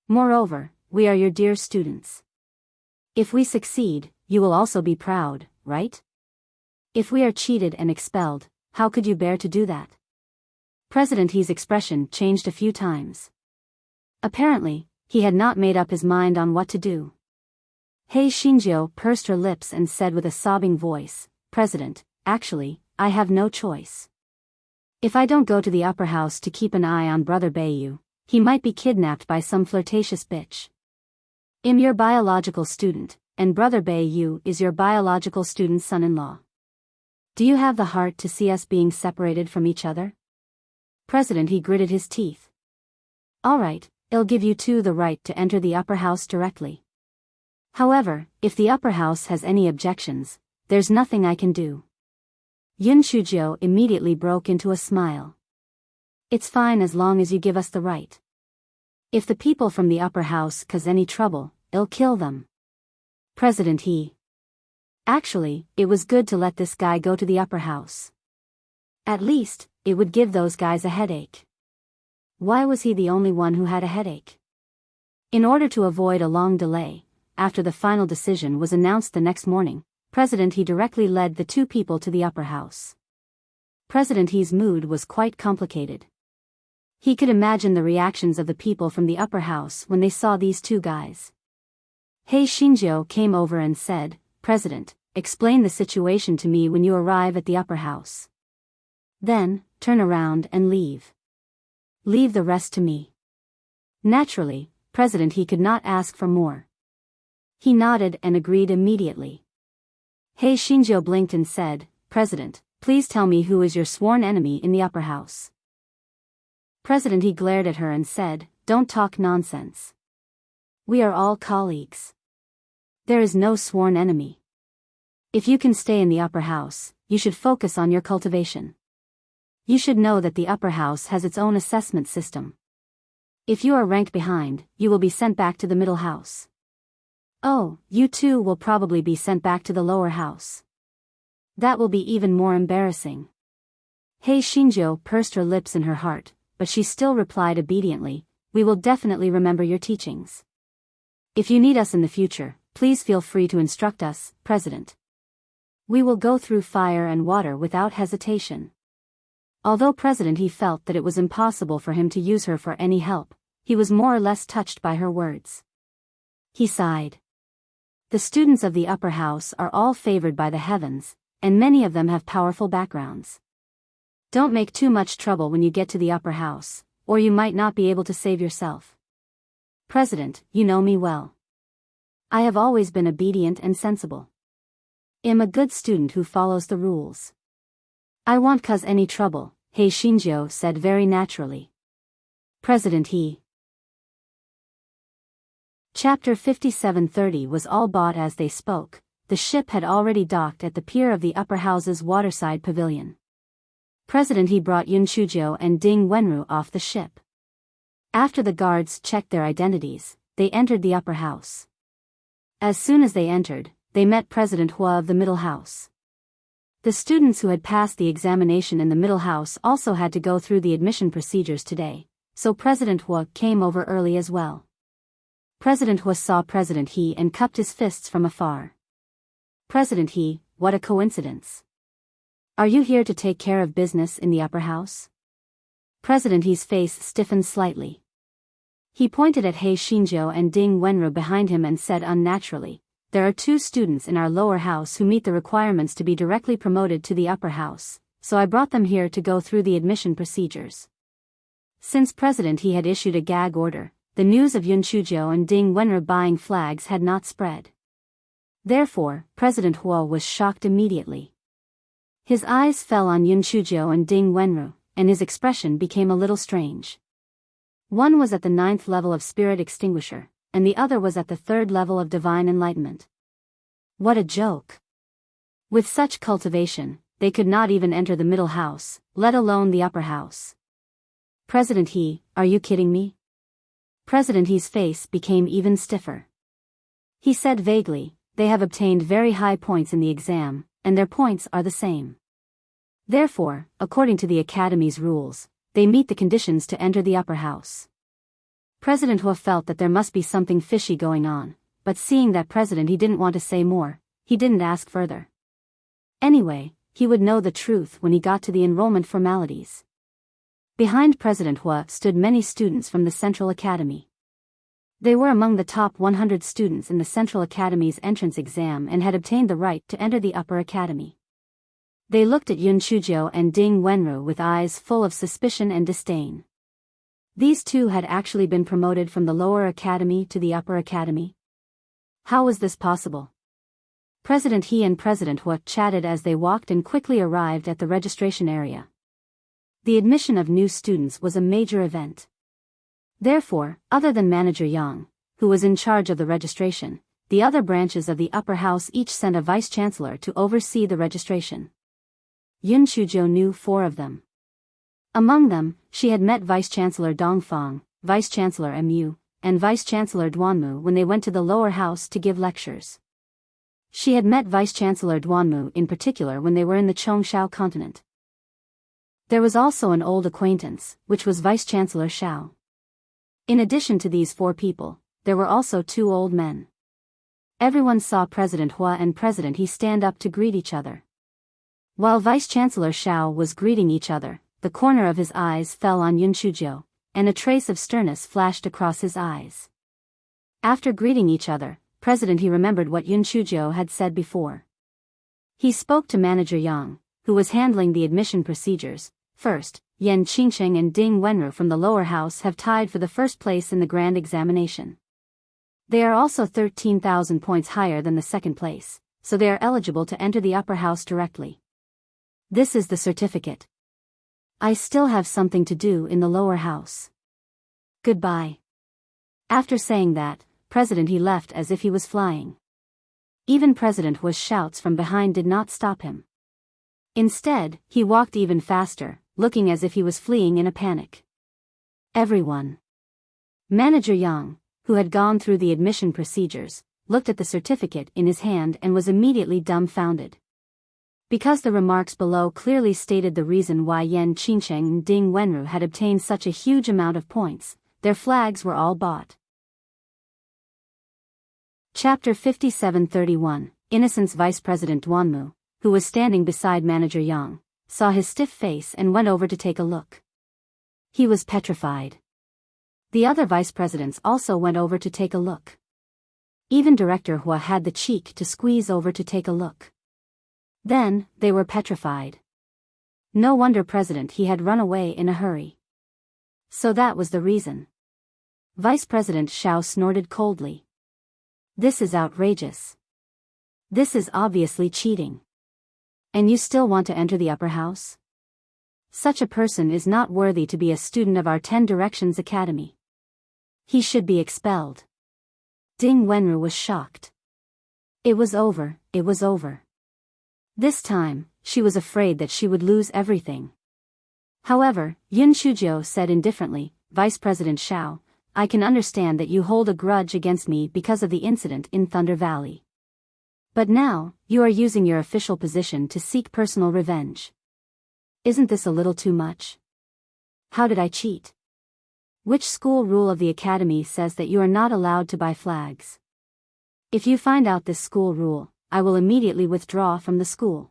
Moreover, we are your dear students. If we succeed, you will also be proud, right? If we are cheated and expelled, how could you bear to do that? President He's expression changed a few times. Apparently, he had not made up his mind on what to do. He Shinjo pursed her lips and said with a sobbing voice, President, actually, I have no choice. If I don't go to the upper house to keep an eye on Brother Bayu, he might be kidnapped by some flirtatious bitch. I'm your biological student, and Brother Bayu is your biological student's son-in-law. Do you have the heart to see us being separated from each other? President He gritted his teeth. Alright, I'll give you two the right to enter the upper house directly. However, if the upper house has any objections, there's nothing I can do. Yun Shujio immediately broke into a smile. It's fine as long as you give us the right. If the people from the upper house cause any trouble, I'll kill them. President He. Actually, it was good to let this guy go to the upper house. At least, it would give those guys a headache. Why was he the only one who had a headache? In order to avoid a long delay, after the final decision was announced the next morning, President He directly led the two people to the upper house. President He's mood was quite complicated. He could imagine the reactions of the people from the upper house when they saw these two guys. Hei Shinjo came over and said, President, explain the situation to me when you arrive at the upper house. Then, turn around and leave. Leave the rest to me. Naturally, President He could not ask for more. He nodded and agreed immediately. Hei Shinjo blinked and said, President, please tell me who is your sworn enemy in the upper house. President He glared at her and said, Don't talk nonsense. We are all colleagues. There is no sworn enemy. If you can stay in the upper house, you should focus on your cultivation. You should know that the upper house has its own assessment system. If you are ranked behind, you will be sent back to the middle house. Oh, you too will probably be sent back to the lower house. That will be even more embarrassing. Hei Shinjo pursed her lips in her heart, but she still replied obediently, We will definitely remember your teachings. If you need us in the future, please feel free to instruct us, President. We will go through fire and water without hesitation. Although President He felt that it was impossible for him to use her for any help, he was more or less touched by her words. He sighed. The students of the upper house are all favored by the heavens, and many of them have powerful backgrounds. Don't make too much trouble when you get to the upper house, or you might not be able to save yourself. President, you know me well. I have always been obedient and sensible. I'm a good student who follows the rules. I won't cause any trouble, Hei Shinjo said very naturally. President He. Chapter 5730 was all bought as they spoke. The ship had already docked at the pier of the upper house's waterside pavilion. President He brought Yun Shujo and Ding Wenru off the ship. After the guards checked their identities, they entered the upper house. As soon as they entered, they met President Hua of the middle house. The students who had passed the examination in the middle house also had to go through the admission procedures today, so President Hua came over early as well. President Hua saw President He and cupped his fists from afar. President He, what a coincidence. Are you here to take care of business in the upper house? President He's face stiffened slightly. He pointed at Hei Shinjo and Ding Wenru behind him and said unnaturally, There are two students in our lower house who meet the requirements to be directly promoted to the upper house, so I brought them here to go through the admission procedures. Since President He had issued a gag order, the news of Yun Shujo and Ding Wenru buying flags had not spread. Therefore, President Hua was shocked immediately. His eyes fell on Yun Shujo and Ding Wenru, and his expression became a little strange. One was at the 9th level of Spirit Extinguisher, and the other was at the 3rd level of Divine Enlightenment. What a joke! With such cultivation, they could not even enter the middle house, let alone the upper house. President He, are you kidding me? President He's face became even stiffer. He said vaguely, They have obtained very high points in the exam, and their points are the same. Therefore, according to the Academy's rules, they meet the conditions to enter the upper house. President Hua felt that there must be something fishy going on, but seeing that President He didn't want to say more, he didn't ask further. Anyway, he would know the truth when he got to the enrollment formalities. Behind President Hua stood many students from the Central Academy. They were among the top 100 students in the Central Academy's entrance exam and had obtained the right to enter the upper academy. They looked at Yun Shujo and Ding Wenru with eyes full of suspicion and disdain. These two had actually been promoted from the lower academy to the upper academy. How was this possible? President He and President Hua chatted as they walked and quickly arrived at the registration area. The admission of new students was a major event. Therefore, other than Manager Yang, who was in charge of the registration, the other branches of the upper house each sent a vice-chancellor to oversee the registration. Yun Chuzhou knew 4 of them. Among them, she had met Vice-Chancellor Dongfang, Vice-Chancellor Mu, and Vice-Chancellor Duanmu when they went to the lower house to give lectures. She had met Vice-Chancellor Duanmu in particular when they were in the Chongshao continent. There was also an old acquaintance, which was Vice-Chancellor Shao. In addition to these 4 people, there were also 2 old men. Everyone saw President Hua and President He stand up to greet each other. While Vice-Chancellor Shao was greeting each other, the corner of his eyes fell on Yun Chuzhou, and a trace of sternness flashed across his eyes. After greeting each other, President He remembered what Yun Chuzhou had said before. He spoke to Manager Yang, who was handling the admission procedures. First, Yan Qingcheng and Ding Wenru from the lower house have tied for the first place in the grand examination. They are also 13,000 points higher than the second place, so they are eligible to enter the upper house directly. This is the certificate. I still have something to do in the lower house. Goodbye. After saying that, President He left as if he was flying. Even President Hua's shouts from behind did not stop him. Instead, he walked even faster, looking as if he was fleeing in a panic. Everyone. Manager Yang, who had gone through the admission procedures, looked at the certificate in his hand and was immediately dumbfounded. Because the remarks below clearly stated the reason why Yan Qingcheng and Ding Wenru had obtained such a huge amount of points, their flags were all bought. Chapter 57:31. Innocence. Vice President Duanmu, who was standing beside Manager Yang, saw his stiff face and went over to take a look. He was petrified. The other vice presidents also went over to take a look. Even Director Hua had the cheek to squeeze over to take a look. Then, they were petrified. No wonder President He had run away in a hurry. So that was the reason. Vice President Shao snorted coldly. This is outrageous. This is obviously cheating. And you still want to enter the upper house? Such a person is not worthy to be a student of our 10 Directions Academy. He should be expelled. Ding Wenru was shocked. It was over, it was over. This time, she was afraid that she would lose everything. However, Yun Chuzhou said indifferently, Vice President Shao, I can understand that you hold a grudge against me because of the incident in Thunder Valley. But now, you are using your official position to seek personal revenge. Isn't this a little too much? How did I cheat? Which school rule of the academy says that you are not allowed to buy flags? If you find out this school rule, I will immediately withdraw from the school.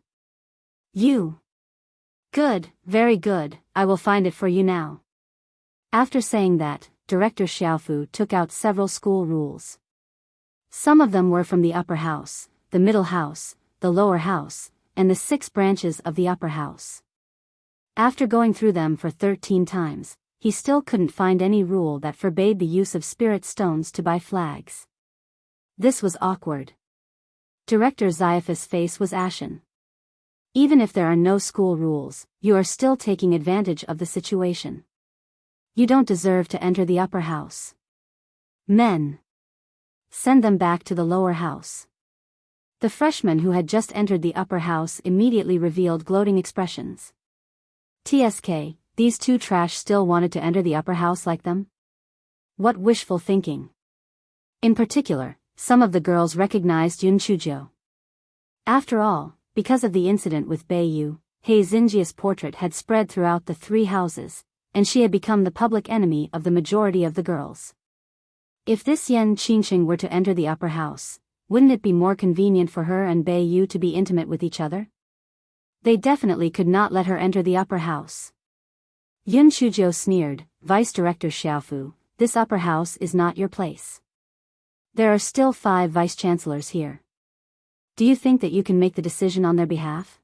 You. Good, very good, I will find it for you now. After saying that, Director Xiaofu took out several school rules. Some of them were from the upper house, the middle house, the lower house, and the 6 branches of the upper house. After going through them for 13 times, he still couldn't find any rule that forbade the use of spirit stones to buy flags. This was awkward. Director Ziafa's face was ashen. Even if there are no school rules, you are still taking advantage of the situation. You don't deserve to enter the upper house. Men. Send them back to the lower house. The freshman who had just entered the upper house immediately revealed gloating expressions. TSK, these 2 trash still wanted to enter the upper house like them? What wishful thinking. In particular, some of the girls recognized Yun Chuzhou. After all, because of the incident with Beiyu, He Xinjia's portrait had spread throughout the 3 houses, and she had become the public enemy of the majority of the girls. If this Yan Qingcheng were to enter the upper house, wouldn't it be more convenient for her and Beiyu to be intimate with each other? They definitely could not let her enter the upper house. Yun Chuzhou sneered, Vice Director Xiaofu, this upper house is not your place. There are still 5 vice-chancellors here. Do you think that you can make the decision on their behalf?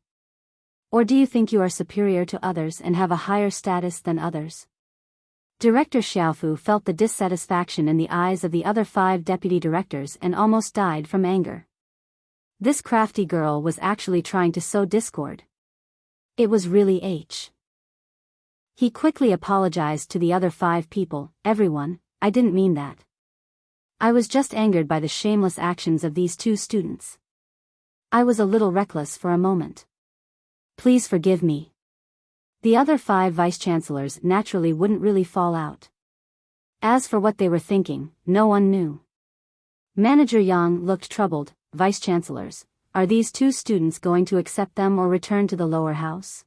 Or do you think you are superior to others and have a higher status than others? Director Xiaofu felt the dissatisfaction in the eyes of the other 5 deputy directors and almost died from anger. This crafty girl was actually trying to sow discord. It was really He quickly apologized to the other 5 people. Everyone, I didn't mean that. I was just angered by the shameless actions of these 2 students. I was a little reckless for a moment. Please forgive me. The other 5 vice-chancellors naturally wouldn't really fall out. As for what they were thinking, no one knew. Manager Yang looked troubled. Vice-chancellors, are these 2 students going to accept them or return to the lower house?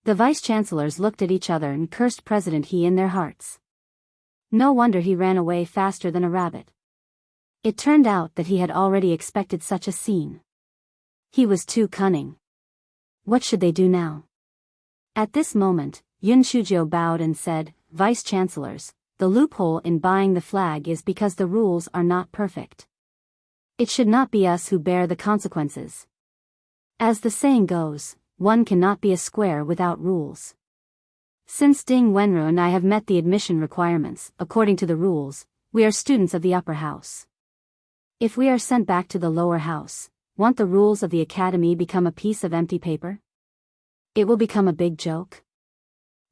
The vice-chancellors looked at each other and cursed President He in their hearts. No wonder he ran away faster than a rabbit. It turned out that he had already expected such a scene. He was too cunning. What should they do now? At this moment, Yun Shuzhou bowed and said, Vice-chancellors, the loophole in buying the flag is because the rules are not perfect. It should not be us who bear the consequences. As the saying goes, one cannot be a square without rules. Since Ding Wenru and I have met the admission requirements, according to the rules, we are students of the upper house. If we are sent back to the lower house, won't the rules of the academy become a piece of empty paper? It will become a big joke.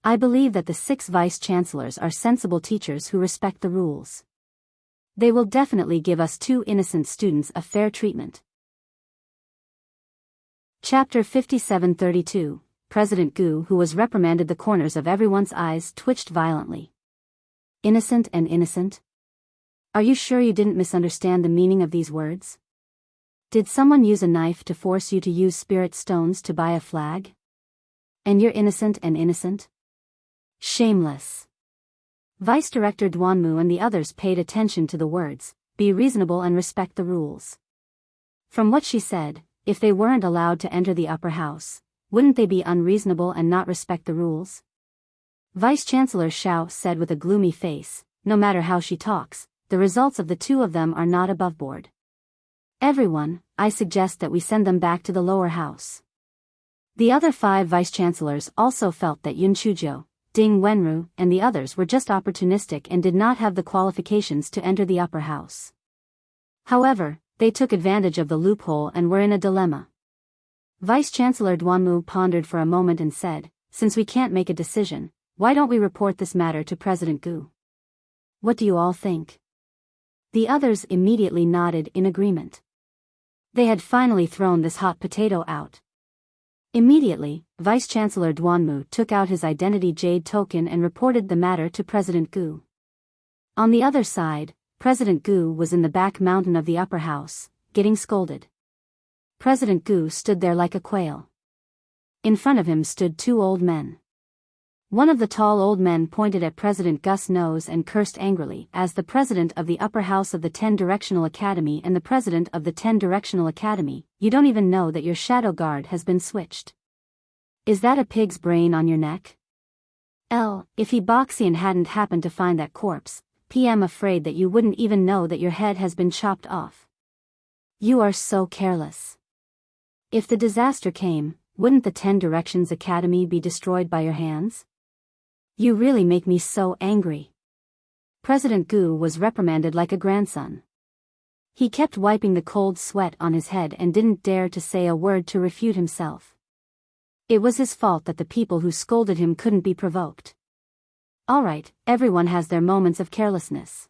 I believe that the 6 vice-chancellors are sensible teachers who respect the rules. They will definitely give us 2 innocent students a fair treatment. Chapter 5732, President Gu, who was reprimanded. The corners of everyone's eyes twitched violently. Innocent and innocent? Are you sure you didn't misunderstand the meaning of these words? Did someone use a knife to force you to use spirit stones to buy a flag? And you're innocent and innocent? Shameless. Vice Director Duanmu and the others paid attention to the words, be reasonable and respect the rules. From what she said, if they weren't allowed to enter the upper house, wouldn't they be unreasonable and not respect the rules? Vice-Chancellor Xiao said with a gloomy face, no matter how she talks, the results of the 2 of them are not above board. Everyone, I suggest that we send them back to the lower house. The other 5 vice-chancellors also felt that Yun Shuzhou, Ding Wenru, and the others were just opportunistic and did not have the qualifications to enter the upper house. However, they took advantage of the loophole and were in a dilemma. Vice-Chancellor Duanmu pondered for a moment and said, since we can't make a decision, why don't we report this matter to President Gu? What do you all think? The others immediately nodded in agreement. They had finally thrown this hot potato out. Immediately, Vice-Chancellor Duanmu took out his identity jade token and reported the matter to President Gu. On the other side, President Gu was in the back mountain of the upper house, getting scolded. President Gu stood there like a quail. In front of him stood 2 old men. One of the tall old men pointed at President Gu's nose and cursed angrily, as the president of the upper house of the 10 Directional Academy and the president of the 10 Directional Academy, you don't even know that your shadow guard has been switched. Is that a pig's brain on your neck? If he Boxian hadn't happened to find that corpse, I'm afraid that you wouldn't even know that your head has been chopped off. You are so careless. If the disaster came, wouldn't the 10 Directions Academy be destroyed by your hands? You really make me so angry. President Gu was reprimanded like a grandson. He kept wiping the cold sweat on his head and didn't dare to say a word to refute himself. It was his fault that the people who scolded him couldn't be provoked. Alright, everyone has their moments of carelessness.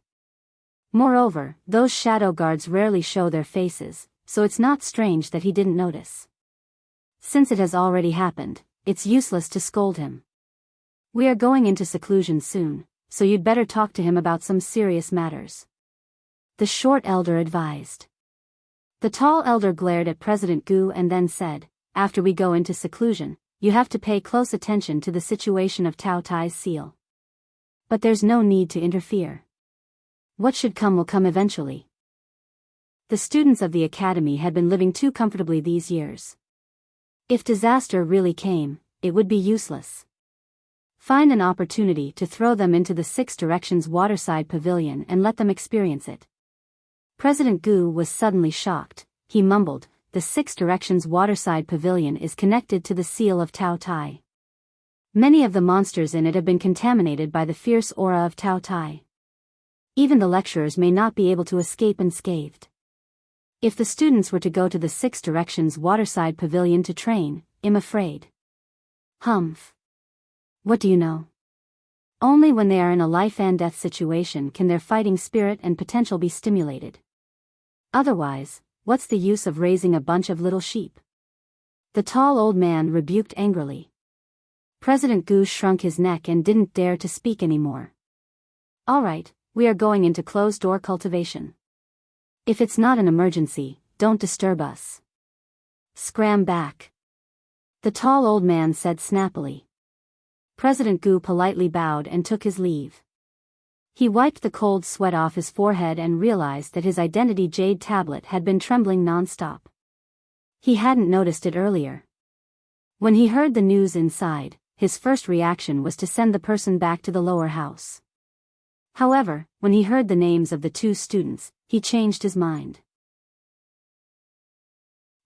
Moreover, those shadow guards rarely show their faces, so it's not strange that he didn't notice. Since it has already happened, it's useless to scold him. We are going into seclusion soon, so you'd better talk to him about some serious matters. The short elder advised. The tall elder glared at President Gu and then said, after we go into seclusion, you have to pay close attention to the situation of Tao Tai's seal. But there's no need to interfere. What should come will come eventually. The students of the academy had been living too comfortably these years. If disaster really came, it would be useless. Find an opportunity to throw them into the 6 Directions Waterside Pavilion and let them experience it. President Gu was suddenly shocked. He mumbled, the 6 Directions Waterside Pavilion is connected to the seal of Tao Tai. Many of the monsters in it have been contaminated by the fierce aura of Tao Tai. Even the lecturers may not be able to escape unscathed. If the students were to go to the 6 Directions Waterside Pavilion to train, I'm afraid. Humph. What do you know? Only when they are in a life and death situation can their fighting spirit and potential be stimulated. Otherwise, what's the use of raising a bunch of little sheep? The tall old man rebuked angrily. President Gu shrunk his neck and didn't dare to speak anymore. All right, we are going into closed-door cultivation. If it's not an emergency, don't disturb us. Scram back. The tall old man said snappily. President Gu politely bowed and took his leave. He wiped the cold sweat off his forehead and realized that his identity jade tablet had been trembling non-stop. He hadn't noticed it earlier. When he heard the news inside, his first reaction was to send the person back to the lower house. However, when he heard the names of the two students, he changed his mind.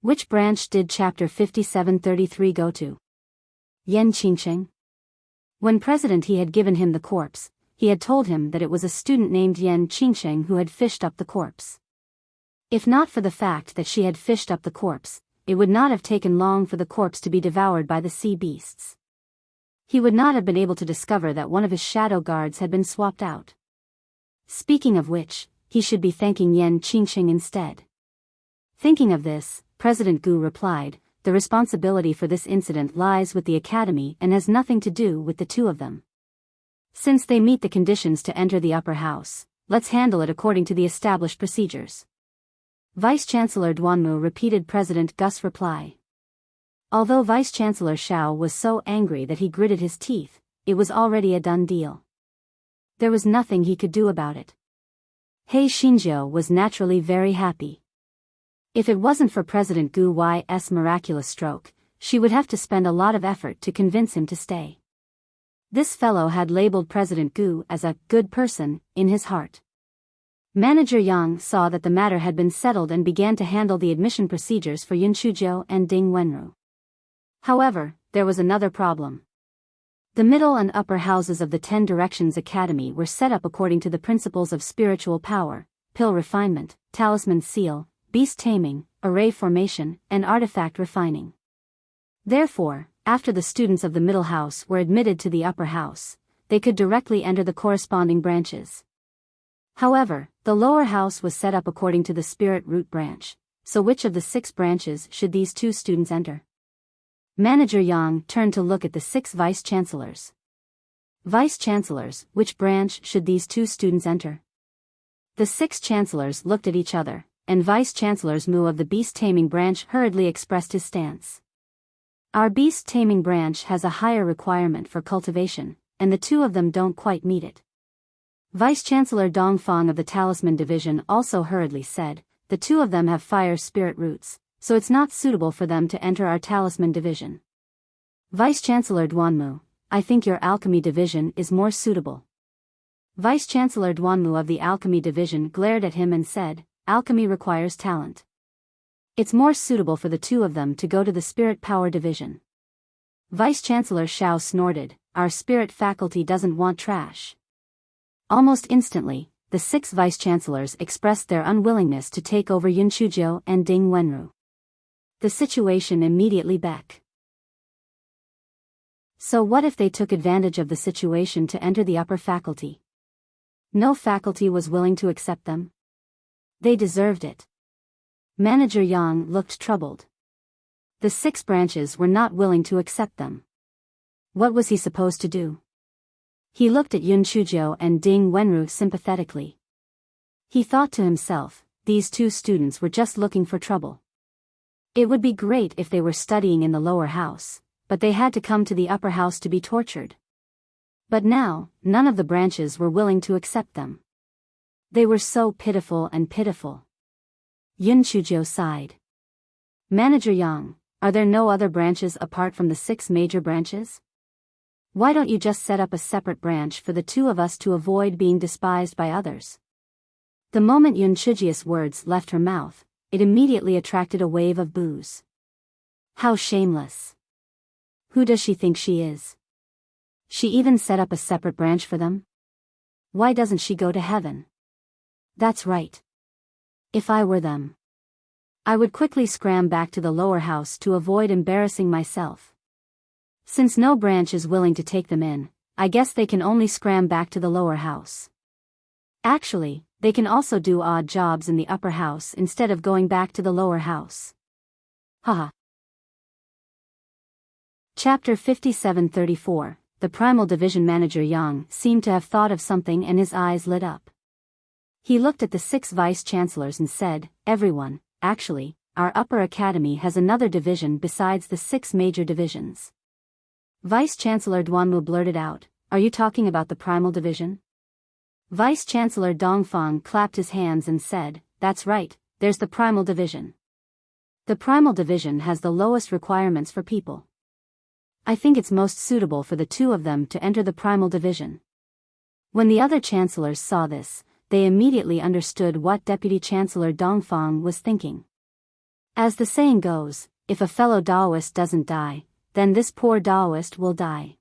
Which branch did Chapter 5733 go to? Enchanting. When President He had given him the corpse, he had told him that it was a student named Enchanting who had fished up the corpse. If not for the fact that she had fished up the corpse, it would not have taken long for the corpse to be devoured by the sea beasts. He would not have been able to discover that one of his shadow guards had been swapped out. Speaking of which, he should be thanking Enchanting instead. Thinking of this, President Gu replied, the responsibility for this incident lies with the academy and has nothing to do with the two of them. Since they meet the conditions to enter the upper house, let's handle it according to the established procedures. Vice-Chancellor Duanmu repeated President Gus' reply. Although Vice-Chancellor Xiao was so angry that he gritted his teeth, it was already a done deal. There was nothing he could do about it. He Xinjiu was naturally very happy. If it wasn't for President Gu Y's miraculous stroke, she would have to spend a lot of effort to convince him to stay. This fellow had labeled President Gu as a good person in his heart. Manager Yang saw that the matter had been settled and began to handle the admission procedures for Yun Chuzhou and Ding Wenru. However, there was another problem. The middle and upper houses of the 10 Directions Academy were set up according to the principles of spiritual power, pill refinement, talisman seal, beast taming, array formation, and artifact refining. Therefore, after the students of the middle house were admitted to the upper house, they could directly enter the corresponding branches. However, the lower house was set up according to the spirit root branch, so which of the 6 branches should these two students enter? Manager Yang turned to look at the 6 vice-chancellors. Vice-chancellors, which branch should these two students enter? The 6 chancellors looked at each other, and Vice-Chancellor's Mu of the beast-taming branch hurriedly expressed his stance. Our beast-taming branch has a higher requirement for cultivation, and the two of them don't quite meet it. Vice-Chancellor Dongfang of the Talisman Division also hurriedly said, the two of them have fire spirit roots, so it's not suitable for them to enter our Talisman Division. Vice-Chancellor Duanmu, I think your Alchemy Division is more suitable. Vice-Chancellor Duanmu of the Alchemy Division glared at him and said, Alchemy requires talent. It's more suitable for the two of them to go to the Spirit Power Division. Vice-Chancellor Xiao snorted, our spirit faculty doesn't want trash. Almost instantly, the 6 vice-chancellors expressed their unwillingness to take over Yun Chuzhou and Ding Wenru. The situation immediately beck. So what if they took advantage of the situation to enter the upper faculty? No faculty was willing to accept them. They deserved it. Manager Yang looked troubled. The 6 branches were not willing to accept them. What was he supposed to do? He looked at Yun Chuzhou and Ding Wenru sympathetically. He thought to himself, these two students were just looking for trouble. It would be great if they were studying in the lower house, but they had to come to the upper house to be tortured. But now, none of the branches were willing to accept them. They were so pitiful and pitiful. Yun Chuzhou sighed. Manager Yang, are there no other branches apart from the 6 major branches? Why don't you just set up a separate branch for the two of us to avoid being despised by others? The moment Yun Chuzhou's words left her mouth, it immediately attracted a wave of boos. How shameless. Who does she think she is? She even set up a separate branch for them? Why doesn't she go to heaven? That's right. If I were them, I would quickly scram back to the lower house to avoid embarrassing myself. Since no branch is willing to take them in, I guess they can only scram back to the lower house. Actually, they can also do odd jobs in the upper house instead of going back to the lower house. Haha. Chapter 57:34. The Primal Division Manager Yang seemed to have thought of something and his eyes lit up. He looked at the 6 vice-chancellors and said, "Everyone, actually, our upper academy has another division besides the 6 major divisions." Vice-Chancellor Duanmu blurted out, "Are you talking about the Primal Division?" Vice-Chancellor Dongfang clapped his hands and said, "That's right, there's the Primal Division. The Primal Division has the lowest requirements for people. I think it's most suitable for the 2 of them to enter the Primal Division." When the other chancellors saw this, they immediately understood what Deputy Chancellor Dongfang was thinking. As the saying goes, if a fellow Daoist doesn't die, then this poor Daoist will die.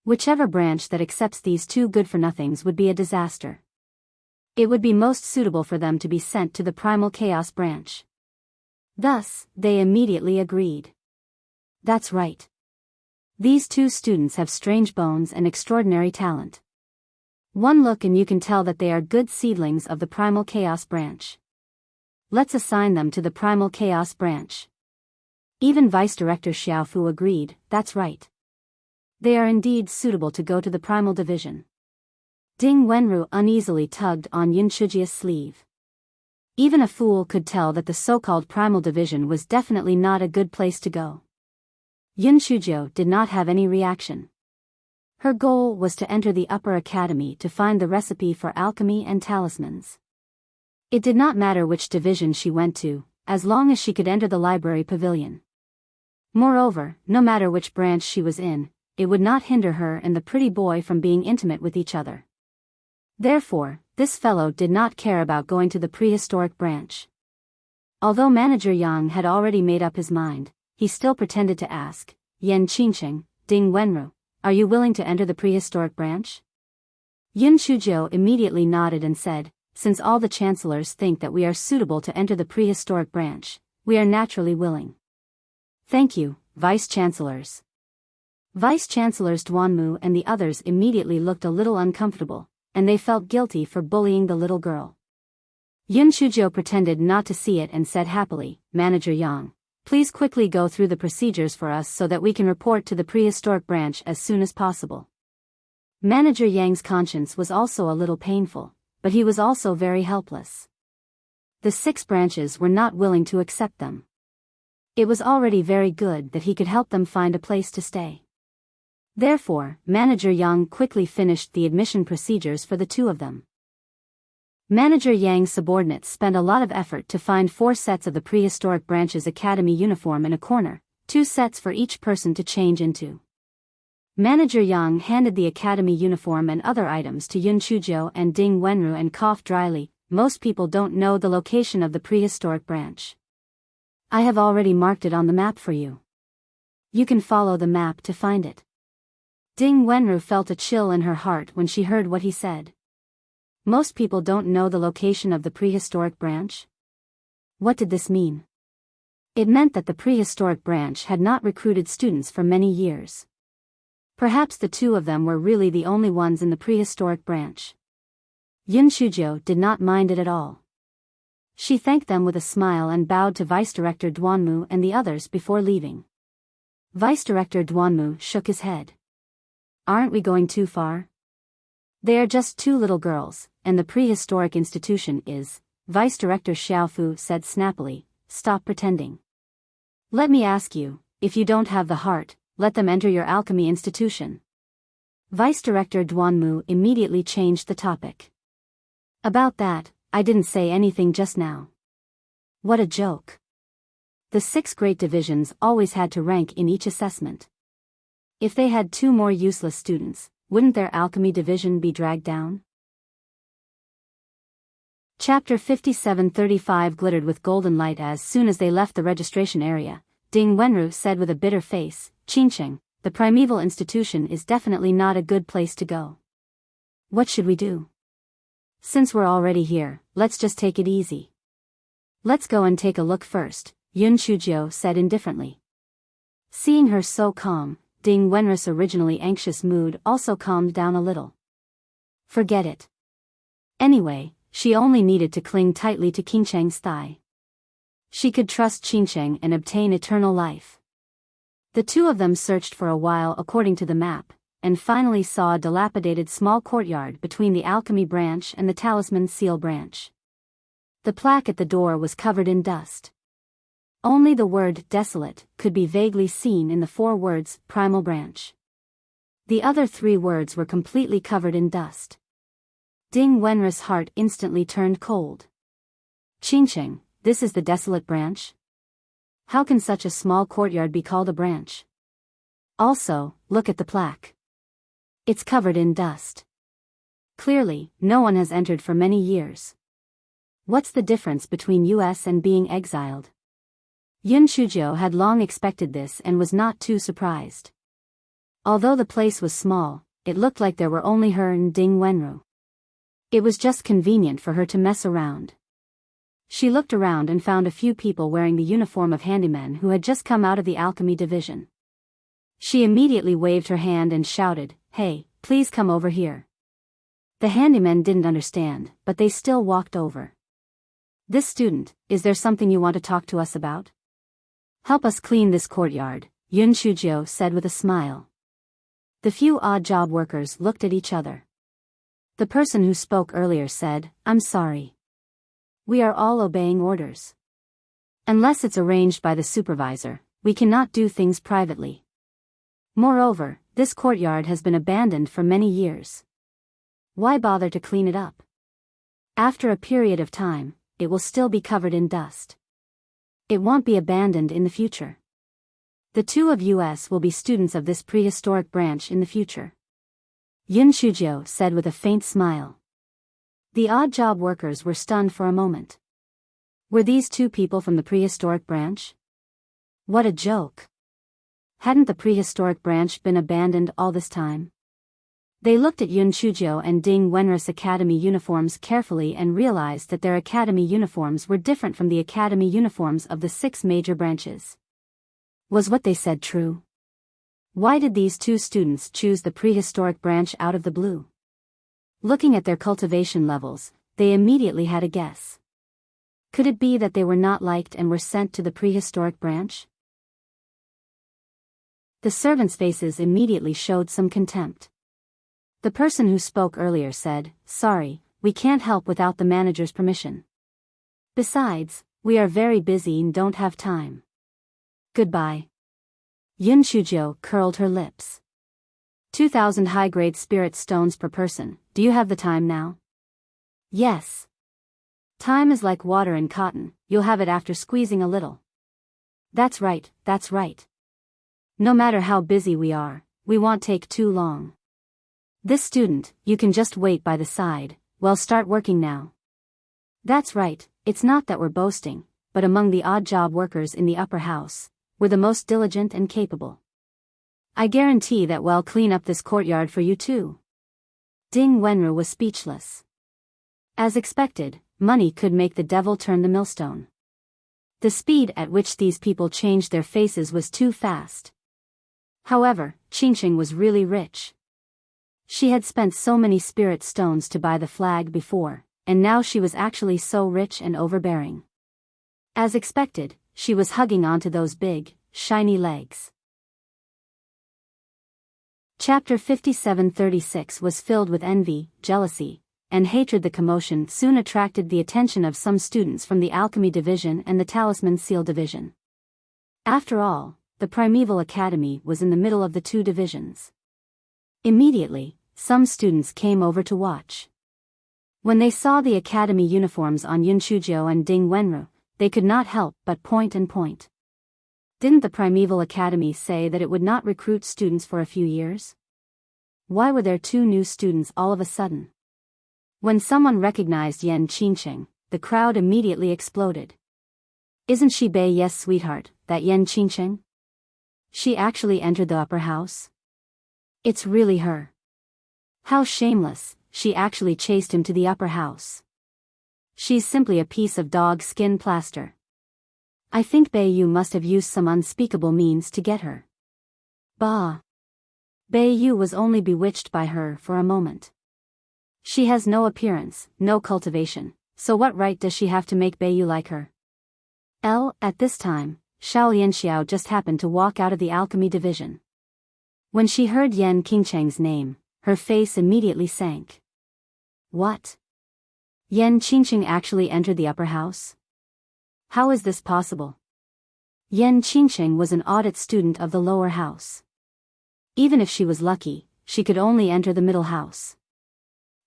Whichever branch that accepts these 2 good-for-nothings would be a disaster. It would be most suitable for them to be sent to the Primal Chaos branch. Thus, they immediately agreed. That's right. These 2 students have strange bones and extraordinary talent. One look and you can tell that they are good seedlings of the Primal Chaos branch. Let's assign them to the Primal Chaos branch. Even Vice Director Xiaofu agreed, that's right. They are indeed suitable to go to the Primal Division. Ding Wenru uneasily tugged on Yin Shujia's sleeve. Even a fool could tell that the so-called Primal Division was definitely not a good place to go. Yin Shujio did not have any reaction. Her goal was to enter the upper academy to find the recipe for alchemy and talismans. It did not matter which division she went to, as long as she could enter the library pavilion. Moreover, no matter which branch she was in, it would not hinder her and the pretty boy from being intimate with each other. Therefore, this fellow did not care about going to the prehistoric branch. Although Manager Yang had already made up his mind, he still pretended to ask, "Yan Qingqing, Ding Wenru, are you willing to enter the prehistoric branch?" Yin Shujio immediately nodded and said, "Since all the chancellors think that we are suitable to enter the prehistoric branch, we are naturally willing." "Thank you, vice-chancellors." Vice-chancellors Duanmu and the others immediately looked a little uncomfortable, and they felt guilty for bullying the little girl. Yin Shujio pretended not to see it and said happily, "Manager Yang, please quickly go through the procedures for us so that we can report to the prehistoric branch as soon as possible." Manager Yang's conscience was also a little painful, but he was also very helpless. The 6 branches were not willing to accept them. It was already very good that he could help them find a place to stay. Therefore, Manager Yang quickly finished the admission procedures for the 2 of them. Manager Yang's subordinates spent a lot of effort to find 4 sets of the prehistoric branch's academy uniform in a corner, 2 sets for each person to change into. Manager Yang handed the academy uniform and other items to Yun Shujio and Ding Wenru and coughed dryly. "Most people don't know the location of the prehistoric branch. I have already marked it on the map for you. You can follow the map to find it." Ding Wenru felt a chill in her heart when she heard what he said. Most people don't know the location of the prehistoric branch? What did this mean? It meant that the prehistoric branch had not recruited students for many years. Perhaps the 2 of them were really the only ones in the prehistoric branch. Yin Shujio did not mind it at all. She thanked them with a smile and bowed to Vice Director Duanmu and the others before leaving. Vice Director Duanmu shook his head. "Aren't we going too far? They are just 2 little girls, and the prehistoric institution is," Vice Director Xiaofu said snappily, "Stop pretending. Let me ask you, if you don't have the heart, let them enter your alchemy institution." Vice Director Duanmu immediately changed the topic. "About that, I didn't say anything just now." What a joke. The 6 great divisions always had to rank in each assessment. If they had 2 more useless students, wouldn't their alchemy division be dragged down? Chapter 57:35 glittered with golden light. As soon as they left the registration area, Ding Wenru said with a bitter face, "Qingqing, the primeval institution is definitely not a good place to go. What should we do? Since we're already here, let's just take it easy." "Let's go and take a look first," Yun Shujio said indifferently. Seeing her so calm, Ding Wenru's originally anxious mood also calmed down a little. Forget it. Anyway, she only needed to cling tightly to Qingcheng's thigh. She could trust Qingcheng and obtain eternal life. The two of them searched for a while according to the map, and finally saw a dilapidated small courtyard between the alchemy branch and the talisman seal branch. The plaque at the door was covered in dust. Only the word desolate could be vaguely seen in the 4 words primal branch. The other 3 words were completely covered in dust. Ding Wenru's heart instantly turned cold. Qingcheng, this is the desolate branch? How can such a small courtyard be called a branch? Also, look at the plaque. It's covered in dust. Clearly, no one has entered for many years. What's the difference between us and being exiled? Yun Shujiu had long expected this and was not too surprised. Although the place was small, it looked like there were only her and Ding Wenru. It was just convenient for her to mess around. She looked around and found a few people wearing the uniform of handymen who had just come out of the alchemy division. She immediately waved her hand and shouted, "Hey, please come over here." The handymen didn't understand, but they still walked over. "This student, is there something you want to talk to us about?" "Help us clean this courtyard," Yun Shujiu said with a smile. The few odd job workers looked at each other. The person who spoke earlier said, "I'm sorry. We are all obeying orders. Unless it's arranged by the supervisor, we cannot do things privately. Moreover, this courtyard has been abandoned for many years. Why bother to clean it up? After a period of time, it will still be covered in dust. It won't be abandoned in the future. The 2 of us will be students of this prehistoric branch in the future," Yun Shujiu said with a faint smile. The odd job workers were stunned for a moment. Were these 2 people from the prehistoric branch? What a joke. Hadn't the prehistoric branch been abandoned all this time? They looked at Yun Shujiu and Ding Wenru's academy uniforms carefully and realized that their academy uniforms were different from the academy uniforms of the 6 major branches. Was what they said true? Why did these 2 students choose the prehistoric branch out of the blue? Looking at their cultivation levels, they immediately had a guess. Could it be that they were not liked and were sent to the prehistoric branch? The servants' faces immediately showed some contempt. The person who spoke earlier said, "Sorry, we can't help without the manager's permission. Besides, we are very busy and don't have time. Goodbye." Yun Shujiu curled her lips. 2,000 high-grade spirit stones per person, do you have the time now? Yes. Time is like water in cotton, you'll have it after squeezing a little. That's right, that's right. No matter how busy we are, we won't take too long. This student, you can just wait by the side, well start working now. That's right, it's not that we're boasting, but among the odd job workers in the upper house, we're the most diligent and capable. I guarantee that we'll clean up this courtyard for you too. Ding Wenru was speechless. As expected, money could make the devil turn the millstone. The speed at which these people changed their faces was too fast. However, Qingcheng was really rich. She had spent so many spirit stones to buy the flag before, and now she was actually so rich and overbearing. As expected, she was hugging onto those big, shiny legs. Chapter 5736 was filled with envy, jealousy, and hatred. The commotion soon attracted the attention of some students from the Alchemy Division and the Talisman Seal Division. After all, the Primeval Academy was in the middle of the 2 divisions. Immediately, some students came over to watch. When they saw the academy uniforms on Yun Shujiu and Ding Wenru, they could not help but point and point. Didn't the Primeval Academy say that it would not recruit students for a few years? Why were there 2 new students all of a sudden? When someone recognized Yan Qingcheng, the crowd immediately exploded. Isn't she Bei Yes sweetheart, that Yan Qingcheng? She actually entered the upper house? It's really her. How shameless, she actually chased him to the upper house. She's simply a piece of dog skin plaster. I think Bei Yu must have used some unspeakable means to get her. Bah! Bei Yu was only bewitched by her for a moment. She has no appearance, no cultivation, so what right does she have to make Bei Yu like her? At this time, Xiao Lianxiao just happened to walk out of the alchemy division. When she heard Yan Qingcheng's name, her face immediately sank. What? Yan Qingcheng actually entered the upper house? How is this possible? Yan Qingcheng was an audit student of the lower house. Even if she was lucky, she could only enter the middle house.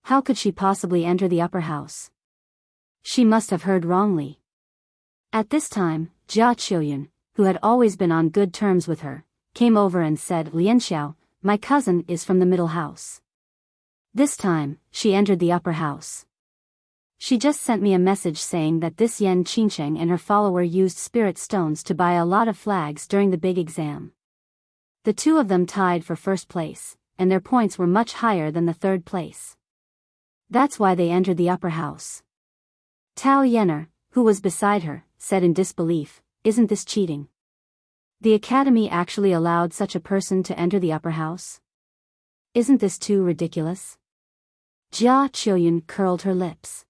How could she possibly enter the upper house? She must have heard wrongly. At this time, Jia Qiuyun, who had always been on good terms with her, came over and said, Lianxiao, my cousin is from the middle house. This time, she entered the upper house. She just sent me a message saying that this Yan Qingcheng and her follower used spirit stones to buy a lot of flags during the big exam. The two of them tied for first place, and their points were much higher than the third place. That's why they entered the upper house. Tao Yenner, who was beside her, said in disbelief, isn't this cheating? The academy actually allowed such a person to enter the upper house? Isn't this too ridiculous? Jia Qiuyun curled her lips.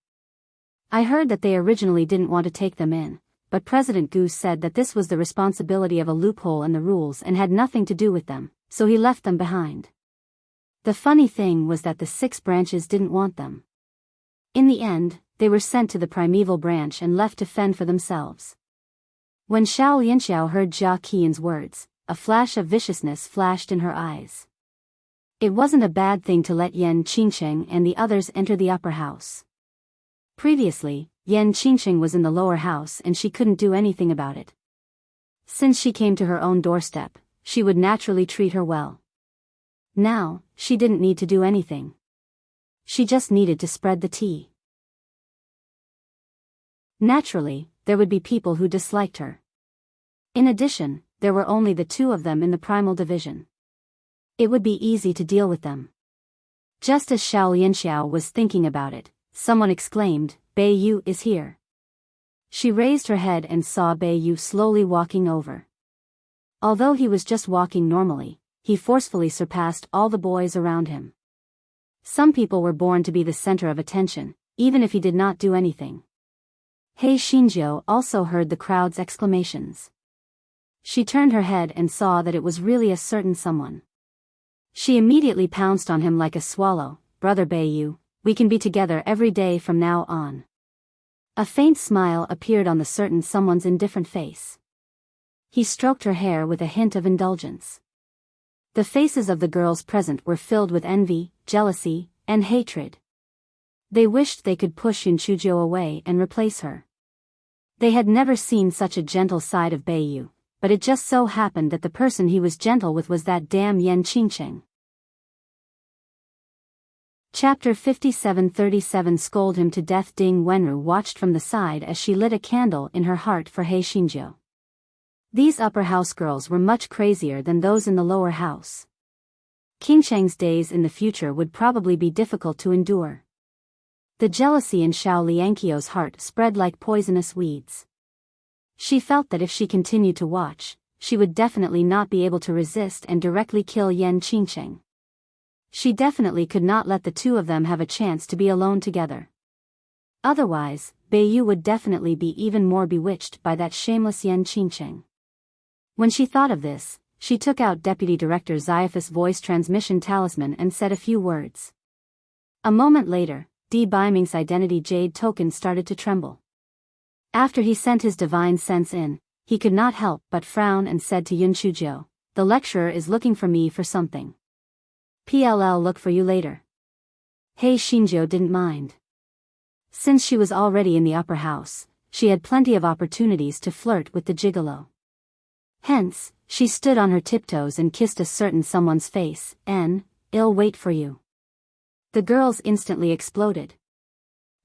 I heard that they originally didn't want to take them in, but President Gu said that this was the responsibility of a loophole in the rules and had nothing to do with them, so he left them behind. The funny thing was that the 6 branches didn't want them. In the end, they were sent to the primeval branch and left to fend for themselves. When Xiao Lianxiao heard Jia Qian's words, a flash of viciousness flashed in her eyes. It wasn't a bad thing to let Yan Qingcheng and the others enter the upper house. Previously, Yan Qingcheng was in the lower house and she couldn't do anything about it. Since she came to her own doorstep, she would naturally treat her well. Now, she didn't need to do anything. She just needed to spread the tea. Naturally, there would be people who disliked her. In addition, there were only the 2 of them in the primal division. It would be easy to deal with them. Just as Xiao Lianxiao was thinking about it, someone exclaimed, Bei Yu is here. She raised her head and saw Bei Yu slowly walking over. Although he was just walking normally, he forcefully surpassed all the boys around him. Some people were born to be the center of attention, even if he did not do anything. He Xinjiu also heard the crowd's exclamations. She turned her head and saw that it was really a certain someone. She immediately pounced on him like a swallow. Brother Bei Yu, we can be together every day from now on. A faint smile appeared on the certain someone's indifferent face. He stroked her hair with a hint of indulgence. The faces of the girls present were filled with envy, jealousy, and hatred. They wished they could push Yun Chuzhou away and replace her. They had never seen such a gentle side of Bei Yu, but it just so happened that the person he was gentle with was that damn Yan Qingcheng. Chapter 57:37 Scold him to death. Ding Wenru watched from the side as she lit a candle in her heart for He Xinjiu. These upper house girls were much crazier than those in the lower house. Qingcheng's days in the future would probably be difficult to endure. The jealousy in Xiao Lianqiu's heart spread like poisonous weeds. She felt that if she continued to watch, she would definitely not be able to resist and directly kill Yan Qingcheng. She definitely could not let the 2 of them have a chance to be alone together. Otherwise, Bei Yu would definitely be even more bewitched by that shameless Yan Qingcheng. When she thought of this, she took out Deputy Director Ziaphus' voice transmission talisman and said a few words. A moment later, Di Baiming's identity jade token started to tremble. After he sent his divine sense in, he could not help but frown and said to Yun Chuzhou, the lecturer is looking for me for something. PLL look for you later. He Xinjiu didn't mind. Since she was already in the upper house, she had plenty of opportunities to flirt with the gigolo. Hence, she stood on her tiptoes and kissed a certain someone's face, I'll wait for you. The girls instantly exploded.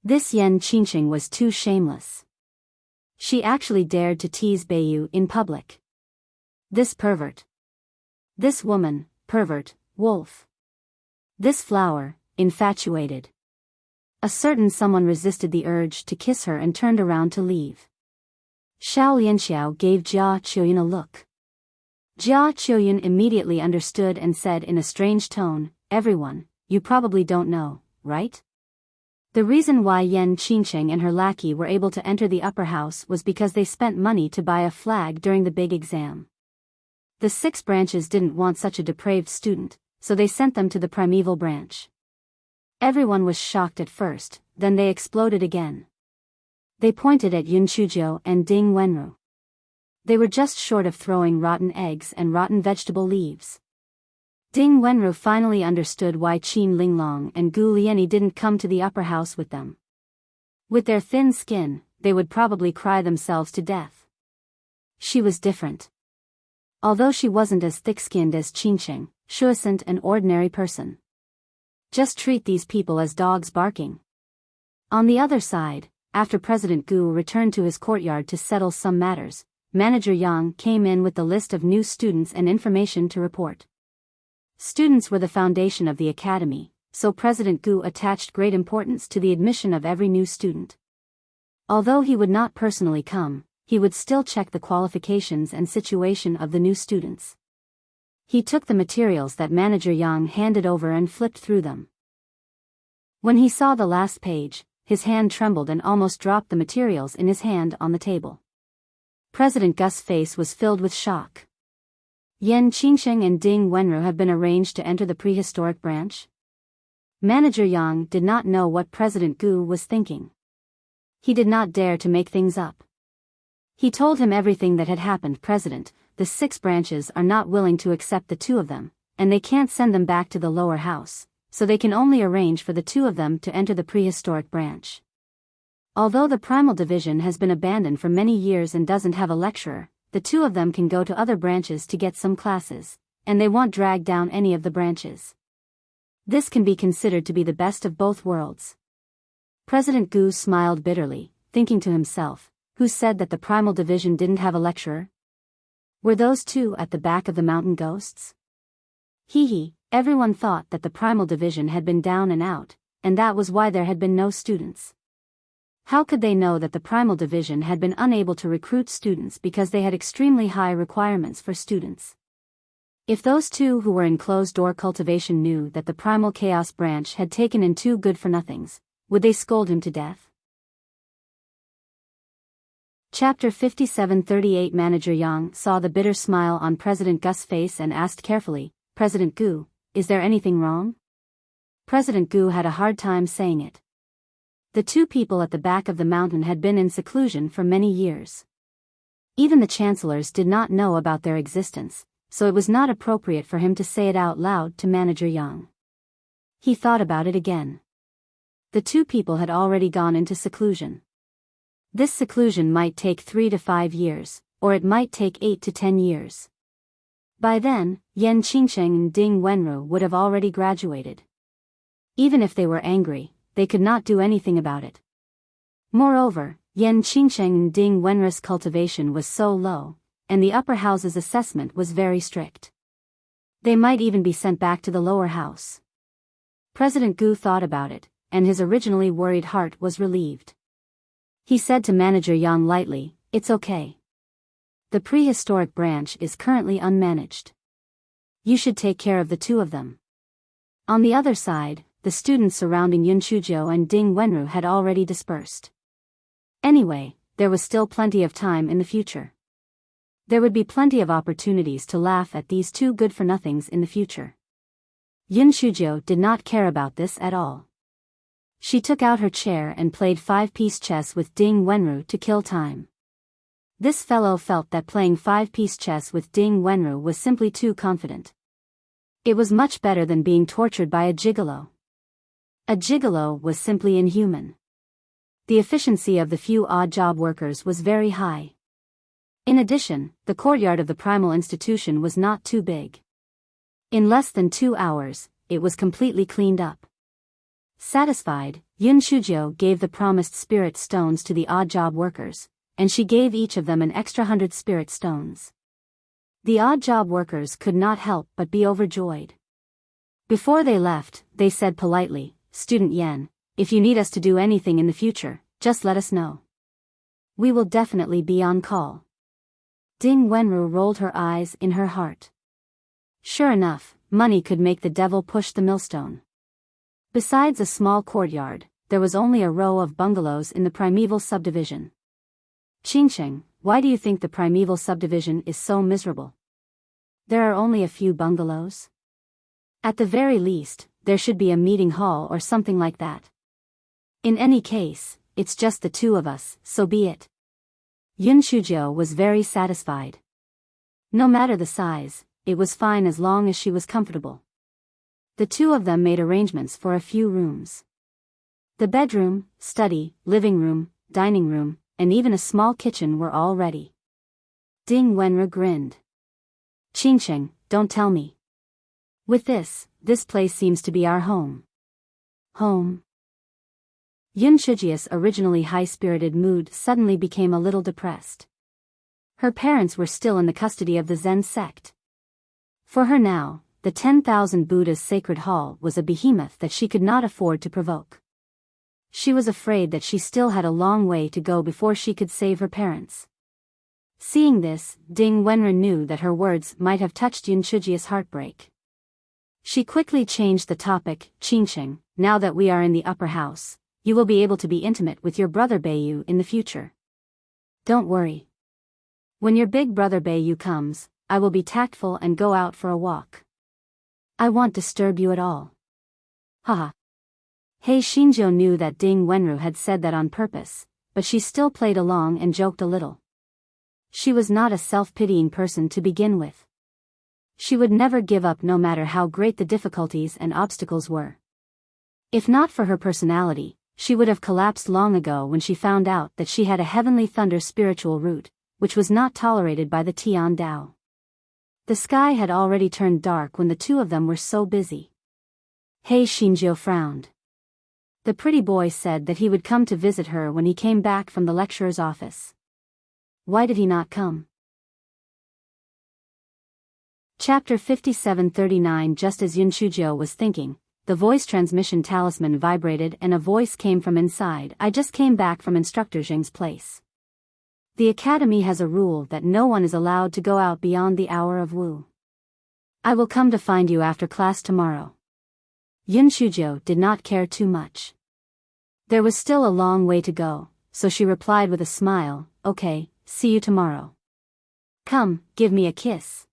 This Yan Qingcheng was too shameless. She actually dared to tease Bei Yu in public. This pervert. This woman, pervert, wolf. This flower, infatuated. A certain someone resisted the urge to kiss her and turned around to leave. Xiao Lianxiao gave Jia Qiuyun a look. Jia Qiuyun immediately understood and said in a strange tone, "Everyone, you probably don't know, right? The reason why Yan Qingcheng and her lackey were able to enter the upper house was because they spent money to buy a flag during the big exam. The 6 branches didn't want such a depraved student, so they sent them to the primeval branch." Everyone was shocked at first, then they exploded again. They pointed at Yun Chuzhou and Ding Wenru. They were just short of throwing rotten eggs and rotten vegetable leaves. Ding Wenru finally understood why Qin Linglong and Gu Liani didn't come to the upper house with them. With their thin skin, they would probably cry themselves to death. She was different. Although she wasn't as thick-skinned as Qingcheng, she wasn't an ordinary person. Just treat these people as dogs barking. On the other side, after President Gu returned to his courtyard to settle some matters, Manager Yang came in with the list of new students and information to report. Students were the foundation of the academy, so President Gu attached great importance to the admission of every new student. Although he would not personally come, he would still check the qualifications and situation of the new students. He took the materials that Manager Yang handed over and flipped through them. When he saw the last page, his hand trembled and almost dropped the materials in his hand on the table. President Gus's face was filled with shock. Yan Qingcheng and Ding Wenru have been arranged to enter the prehistoric branch? Manager Yang did not know what President Gu was thinking. He did not dare to make things up. He told him everything that had happened. "President, the 6 branches are not willing to accept the 2 of them, and they can't send them back to the lower house, so they can only arrange for the 2 of them to enter the prehistoric branch. Although the primal division has been abandoned for many years and doesn't have a lecturer, the 2 of them can go to other branches to get some classes, and they won't drag down any of the branches. This can be considered to be the best of both worlds." President Gu smiled bitterly, thinking to himself, who said that the primal division didn't have a lecturer? Were those 2 at the back of the mountain ghosts? Everyone thought that the primal division had been down and out, and that was why there had been no students. How could they know that the primal division had been unable to recruit students because they had extremely high requirements for students? If those 2 who were in closed-door cultivation knew that the primal chaos branch had taken in 2 good-for-nothings, would they scold him to death? Chapter 57:38 Manager Yang saw the bitter smile on President Gus's face and asked carefully, "President Gu, is there anything wrong?" President Gu had a hard time saying it. The 2 people at the back of the mountain had been in seclusion for many years. Even the chancellors did not know about their existence, so it was not appropriate for him to say it out loud to Manager Yang. He thought about it again. The 2 people had already gone into seclusion. This seclusion might take 3 to 5 years, or it might take 8 to 10 years. By then, Yan Qingcheng and Ding Wenru would have already graduated. Even if they were angry, they could not do anything about it. Moreover, Yan Qingcheng and Ding Wenru's cultivation was so low, and the upper house's assessment was very strict. They might even be sent back to the lower house. President Gu thought about it, and his originally worried heart was relieved. He said to Manager Yang lightly, "It's okay. The prehistoric branch is currently unmanaged. You should take care of the 2 of them." On the other side, the students surrounding Yun Chuzhou and Ding Wenru had already dispersed. Anyway, there was still plenty of time in the future. There would be plenty of opportunities to laugh at these 2 good-for-nothings in the future. Yun Chuzhou did not care about this at all. She took out her chair and played 5-piece chess with Ding Wenru to kill time. This fellow felt that playing 5-piece chess with Ding Wenru was simply too confident. It was much better than being tortured by a gigolo. A gigolo was simply inhuman. The efficiency of the few odd job workers was very high. In addition, the courtyard of the primal institution was not too big. In less than 2 hours, it was completely cleaned up. Satisfied, Yun Chuzhou gave the promised spirit stones to the odd job workers, and she gave each of them an extra 100 spirit stones. The odd job workers could not help but be overjoyed. Before they left, they said politely, "Student Yan, if you need us to do anything in the future, just let us know. We will definitely be on call." Ding Wenru rolled her eyes in her heart. Sure enough, money could make the devil push the millstone. Besides a small courtyard, there was only a row of bungalows in the primeval subdivision. Qingsheng, why do you think the primeval subdivision is so miserable? There are only a few bungalows? At the very least, there should be a meeting hall or something like that. In any case, it's just the two of us, so be it. Yun Shujiao was very satisfied. No matter the size, it was fine as long as she was comfortable. The two of them made arrangements for a few rooms. The bedroom, study, living room, dining room, and even a small kitchen were all ready. Ding Wenru grinned. Qingsheng, don't tell me. With this place seems to be our home. Home? Yun Shujia's originally high-spirited mood suddenly became a little depressed. Her parents were still in the custody of the Zen sect. For her now, the 10,000 Buddha's sacred hall was a behemoth that she could not afford to provoke. She was afraid that she still had a long way to go before she could save her parents. Seeing this, Ding Wenru knew that her words might have touched Yun Shujia's heartbreak. She quickly changed the topic. Qingsheng, now that we are in the upper house, you will be able to be intimate with your brother Beiyu in the future. Don't worry. When your big brother Beiyu comes, I will be tactful and go out for a walk. I won't disturb you at all. Haha. He Xinjiu knew that Ding Wenru had said that on purpose, but she still played along and joked a little. She was not a self-pitying person to begin with. She would never give up no matter how great the difficulties and obstacles were. If not for her personality, she would have collapsed long ago when she found out that she had a heavenly thunder spiritual root, which was not tolerated by the Tian Dao. The sky had already turned dark when the two of them were so busy. He Xinjiu frowned. The pretty boy said that he would come to visit her when he came back from the lecturer's office. Why did he not come? Chapter 5739. Just as Yun Shujiao was thinking, the voice transmission talisman vibrated and a voice came from inside. I just came back from Instructor Zheng's place. The academy has a rule that no one is allowed to go out beyond the hour of Wu. I will come to find you after class tomorrow. Yun Shujiao did not care too much. There was still a long way to go, so she replied with a smile, okay, see you tomorrow. Come, give me a kiss.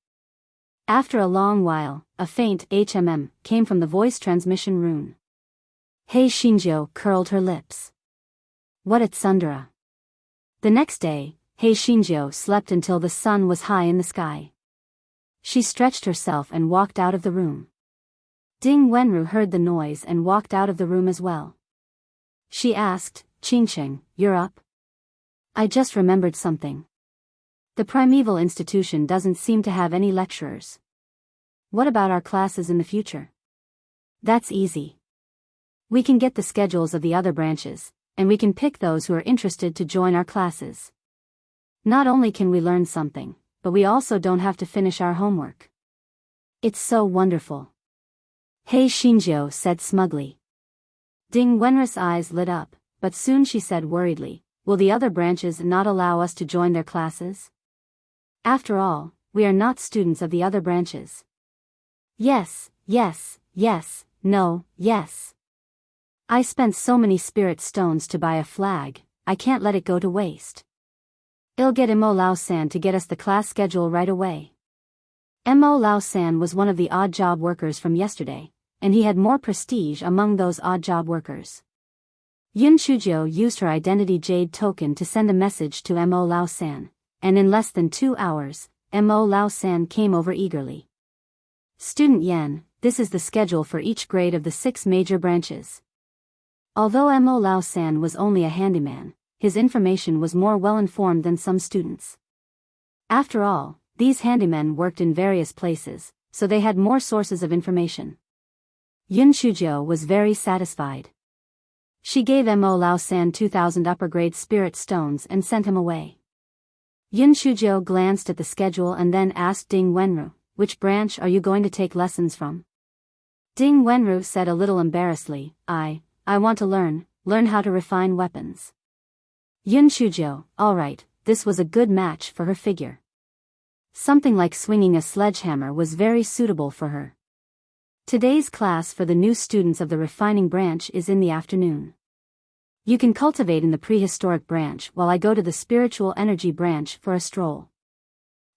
After a long while, a faint HMM came from the voice transmission rune. He Xinjiu curled her lips. What a tsundere. The next day, He Xinjiu slept until the sun was high in the sky. She stretched herself and walked out of the room. Ding Wenru heard the noise and walked out of the room as well. She asked, Qingsheng, you're up? I just remembered something. The primeval institution doesn't seem to have any lecturers. What about our classes in the future? That's easy. We can get the schedules of the other branches, and we can pick those who are interested to join our classes. Not only can we learn something, but we also don't have to finish our homework. It's so wonderful. He Xinjiu said smugly. Ding Wenru's eyes lit up, but soon she said worriedly, will the other branches not allow us to join their classes? After all, we are not students of the other branches. Yes, yes, yes, no, yes. I spent so many spirit stones to buy a flag, I can't let it go to waste. I'll get Mo Lao-san to get us the class schedule right away. Mo Lao-san was one of the odd job workers from yesterday, and he had more prestige among those odd job workers. Yun Shujiao used her identity jade token to send a message to Mo Lao-san, and in less than 2 hours, Mo Lao-san came over eagerly. Student Yen, this is the schedule for each grade of the 6 major branches. Although Mo Lao-san was only a handyman, his information was more well-informed than some students. After all, these handymen worked in various places, so they had more sources of information. Yun Shujiao was very satisfied. She gave Mo Lao-san 2,000 upper-grade spirit stones and sent him away. Yun Shujiao glanced at the schedule and then asked Ding Wenru, which branch are you going to take lessons from? Ding Wenru said a little embarrassedly, I want to learn how to refine weapons. Yun Shujiao, alright, this was a good match for her figure. Something like swinging a sledgehammer was very suitable for her. Today's class for the new students of the refining branch is in the afternoon. You can cultivate in the prehistoric branch while I go to the spiritual energy branch for a stroll.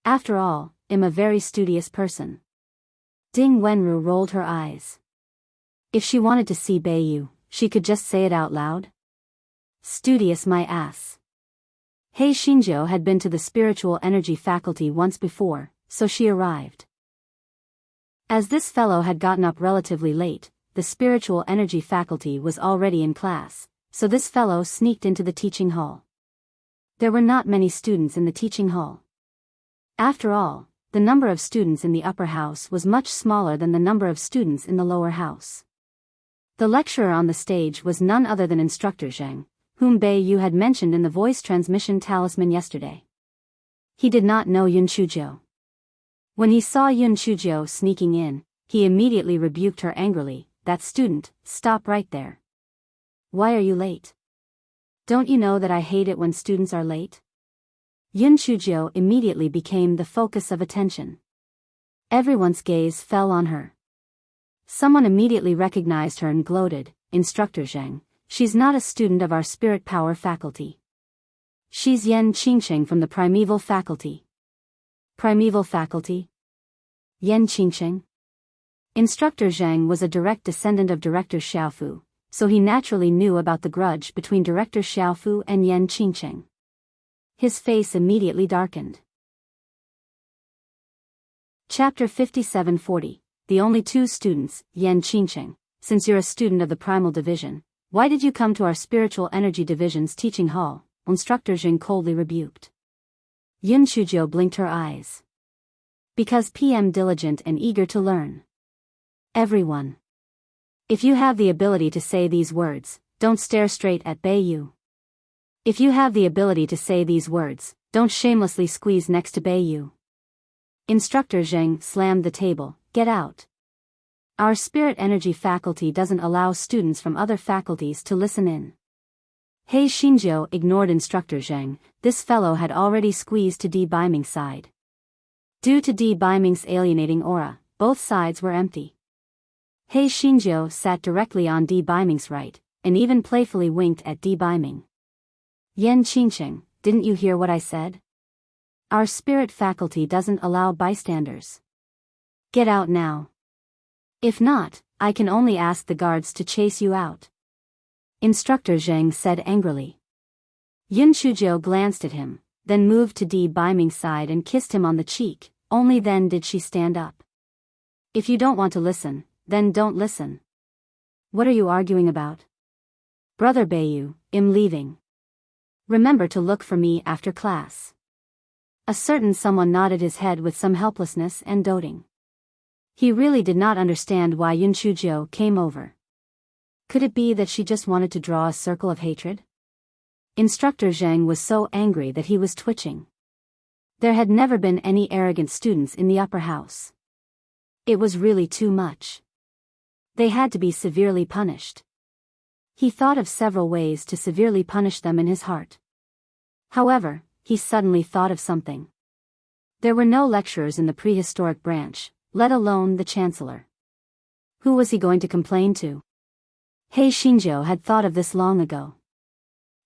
After all, I'm a very studious person. Ding Wenru rolled her eyes. If she wanted to see Beiyu, she could just say it out loud. Studious my ass. Hei Shinjo had been to the spiritual energy faculty once before, so she arrived. As this fellow had gotten up relatively late, the spiritual energy faculty was already in class, so this fellow sneaked into the teaching hall. There were not many students in the teaching hall. After all, the number of students in the upper house was much smaller than the number of students in the lower house. The lecturer on the stage was none other than Instructor Zhang, whom Beiyu had mentioned in the voice transmission talisman yesterday. He did not know Yun Chuzhou. When he saw Yun Chuzhou sneaking in, he immediately rebuked her angrily. That student, stop right there. Why are you late? Don't you know that I hate it when students are late? Yun Chuzhou immediately became the focus of attention. Everyone's gaze fell on her. Someone immediately recognized her and gloated, Instructor Zhang, she's not a student of our spirit power faculty. She's Yan Qingsheng from the primeval faculty. Primeval faculty? Yan Qingsheng? Instructor Zhang was a direct descendant of Director Xiaofu, so he naturally knew about the grudge between Director Xiaofu and Yan Qingsheng. His face immediately darkened. Chapter 5740. The only two students, Yan Qingsheng. Since you're a student of the Primal Division, why did you come to our Spiritual Energy Division's teaching hall? Instructor Zhang coldly rebuked. Yun Chuzhou blinked her eyes. Because PM diligent and eager to learn. Everyone. If you have the ability to say these words, don't stare straight at Beiyu. If you have the ability to say these words, don't shamelessly squeeze next to Beiyu. Instructor Zhang slammed the table. Get out. Our spirit energy faculty doesn't allow students from other faculties to listen in. Hei Shinjo ignored Instructor Zhang. This fellow had already squeezed to Di Baiming's side. Due to Di Baiming's alienating aura, both sides were empty. Hei Shinjo sat directly on Di Baiming's right, and even playfully winked at Di Baiming. Yan Qingsheng, didn't you hear what I said? Our spirit faculty doesn't allow bystanders. Get out now. If not, I can only ask the guards to chase you out. Instructor Zhang said angrily. Yun Chuzhou glanced at him, then moved to Di Baiming's side and kissed him on the cheek. Only then did she stand up. If you don't want to listen, then don't listen. What are you arguing about? Brother Beiyu, I'm leaving. Remember to look for me after class. A certain someone nodded his head with some helplessness and doting. He really did not understand why Yun Chuzhou came over. Could it be that she just wanted to draw a circle of hatred? Instructor Zhang was so angry that he was twitching. There had never been any arrogant students in the upper house. It was really too much. They had to be severely punished. He thought of several ways to severely punish them in his heart. However, he suddenly thought of something. There were no lecturers in the prehistoric branch, let alone the chancellor. Who was he going to complain to? Hei Shinjo had thought of this long ago.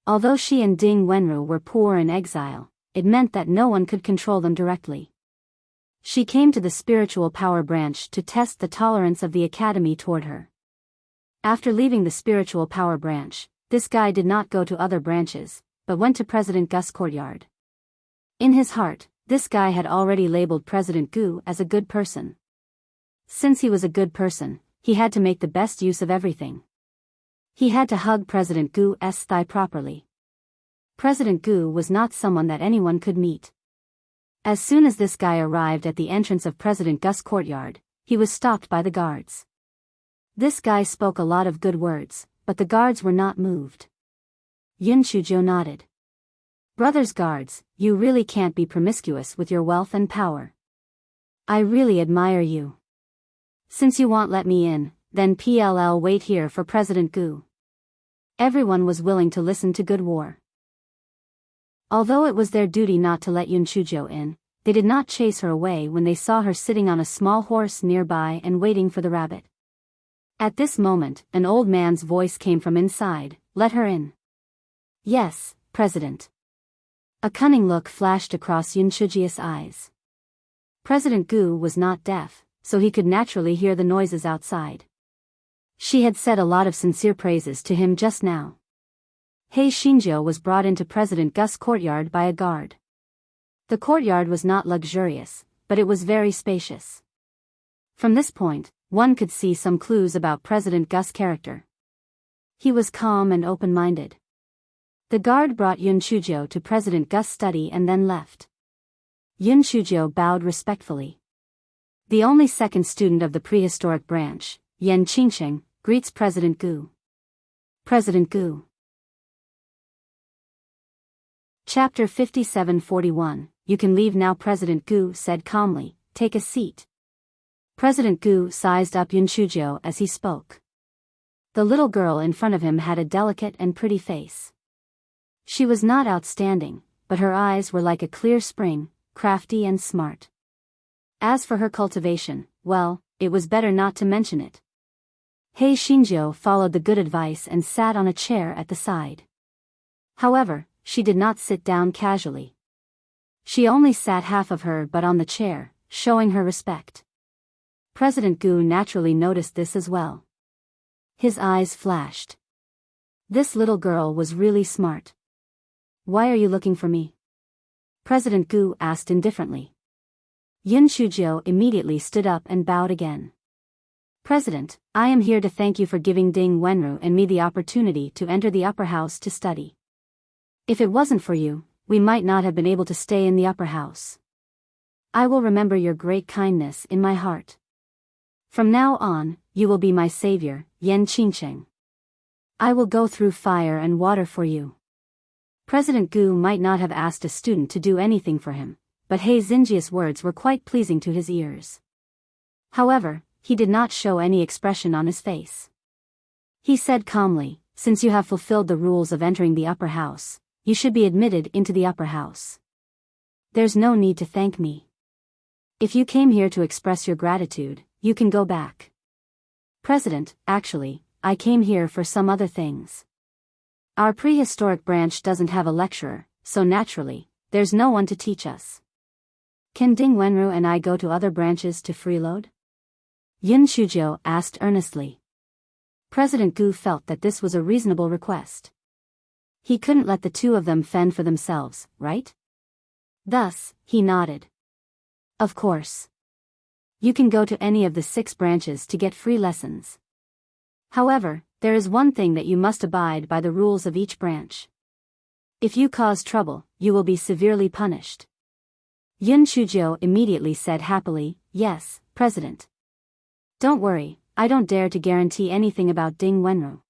Although she and Ding Wenru were poor in exile, it meant that no one could control them directly. She came to the spiritual power branch to test the tolerance of the academy toward her. After leaving the spiritual power branch, this guy did not go to other branches, but went to President Gu's courtyard. In his heart, this guy had already labeled President Gu as a good person. Since he was a good person, he had to make the best use of everything. He had to hug President Gu's thigh properly. President Gu was not someone that anyone could meet. As soon as this guy arrived at the entrance of President Gu's courtyard, he was stopped by the guards. This guy spoke a lot of good words, but the guards were not moved. Yun Chuzhou nodded. Brothers guards, you really can't be promiscuous with your wealth and power. I really admire you. Since you won't let me in, then PLL wait here for President Gu. Everyone was willing to listen to good war. Although it was their duty not to let Yun Chuzhou in, they did not chase her away when they saw her sitting on a small horse nearby and waiting for the rabbit. At this moment, an old man's voice came from inside, "Let her in." "Yes, President." A cunning look flashed across Yunchuji's eyes. President Gu was not deaf, so he could naturally hear the noises outside. She had said a lot of sincere praises to him just now. Hei Shinjo was brought into President Gu's courtyard by a guard. The courtyard was not luxurious, but it was very spacious. From this point, one could see some clues about President Gu's character. He was calm and open-minded. The guard brought Yun Chujo to President Gu's study and then left. Yun Chujo bowed respectfully. The only second student of the prehistoric branch, Yen Qingsheng, greets President Gu. President Gu. Chapter 57-41, "You can leave now." President Gu said calmly, "Take a seat." President Gu sized up Yun Chujo as he spoke. The little girl in front of him had a delicate and pretty face. She was not outstanding, but her eyes were like a clear spring, crafty and smart. As for her cultivation, well, it was better not to mention it. Hei Shinjo followed the good advice and sat on a chair at the side. However, she did not sit down casually. She only sat half of her butt on the chair, showing her respect. President Gu naturally noticed this as well. His eyes flashed. This little girl was really smart. "Why are you looking for me?" President Gu asked indifferently. Yun Chujo immediately stood up and bowed again. "President, I am here to thank you for giving Ding Wenru and me the opportunity to enter the upper house to study. If it wasn't for you, we might not have been able to stay in the upper house. I will remember your great kindness in my heart. From now on, you will be my savior, Yen Qingsheng. I will go through fire and water for you." President Gu might not have asked a student to do anything for him, but Hei Xinjia's words were quite pleasing to his ears. However, he did not show any expression on his face. He said calmly, "Since you have fulfilled the rules of entering the upper house, you should be admitted into the upper house. There's no need to thank me. If you came here to express your gratitude, you can go back." "President, actually, I came here for some other things. Our prehistoric branch doesn't have a lecturer, so naturally, there's no one to teach us. Can Ding Wenru and I go to other branches to freeload?" Yun Chujo asked earnestly. President Gu felt that this was a reasonable request. He couldn't let the two of them fend for themselves, right? Thus, he nodded. "Of course. You can go to any of the 6 branches to get free lessons. However, there is one thing that you must abide by the rules of each branch. If you cause trouble, you will be severely punished." Yun Chujo immediately said happily, "Yes, President. Don't worry, I don't dare to guarantee anything about Ding Wenru.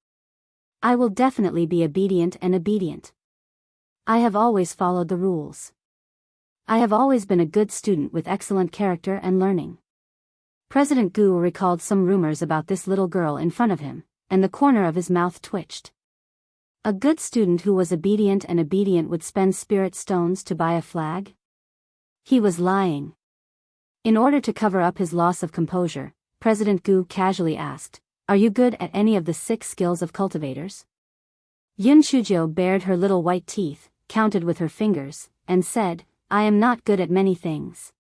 I will definitely be obedient. I have always followed the rules. I have always been a good student with excellent character and learning." President Gu recalled some rumors about this little girl in front of him, and the corner of his mouth twitched. A good student who was obedient would spend spirit stones to buy a flag? He was lying. In order to cover up his loss of composure, President Gu casually asked, "Are you good at any of the 6 skills of cultivators?" Yun Chujo bared her little white teeth, counted with her fingers, and said, "I am not good at many things.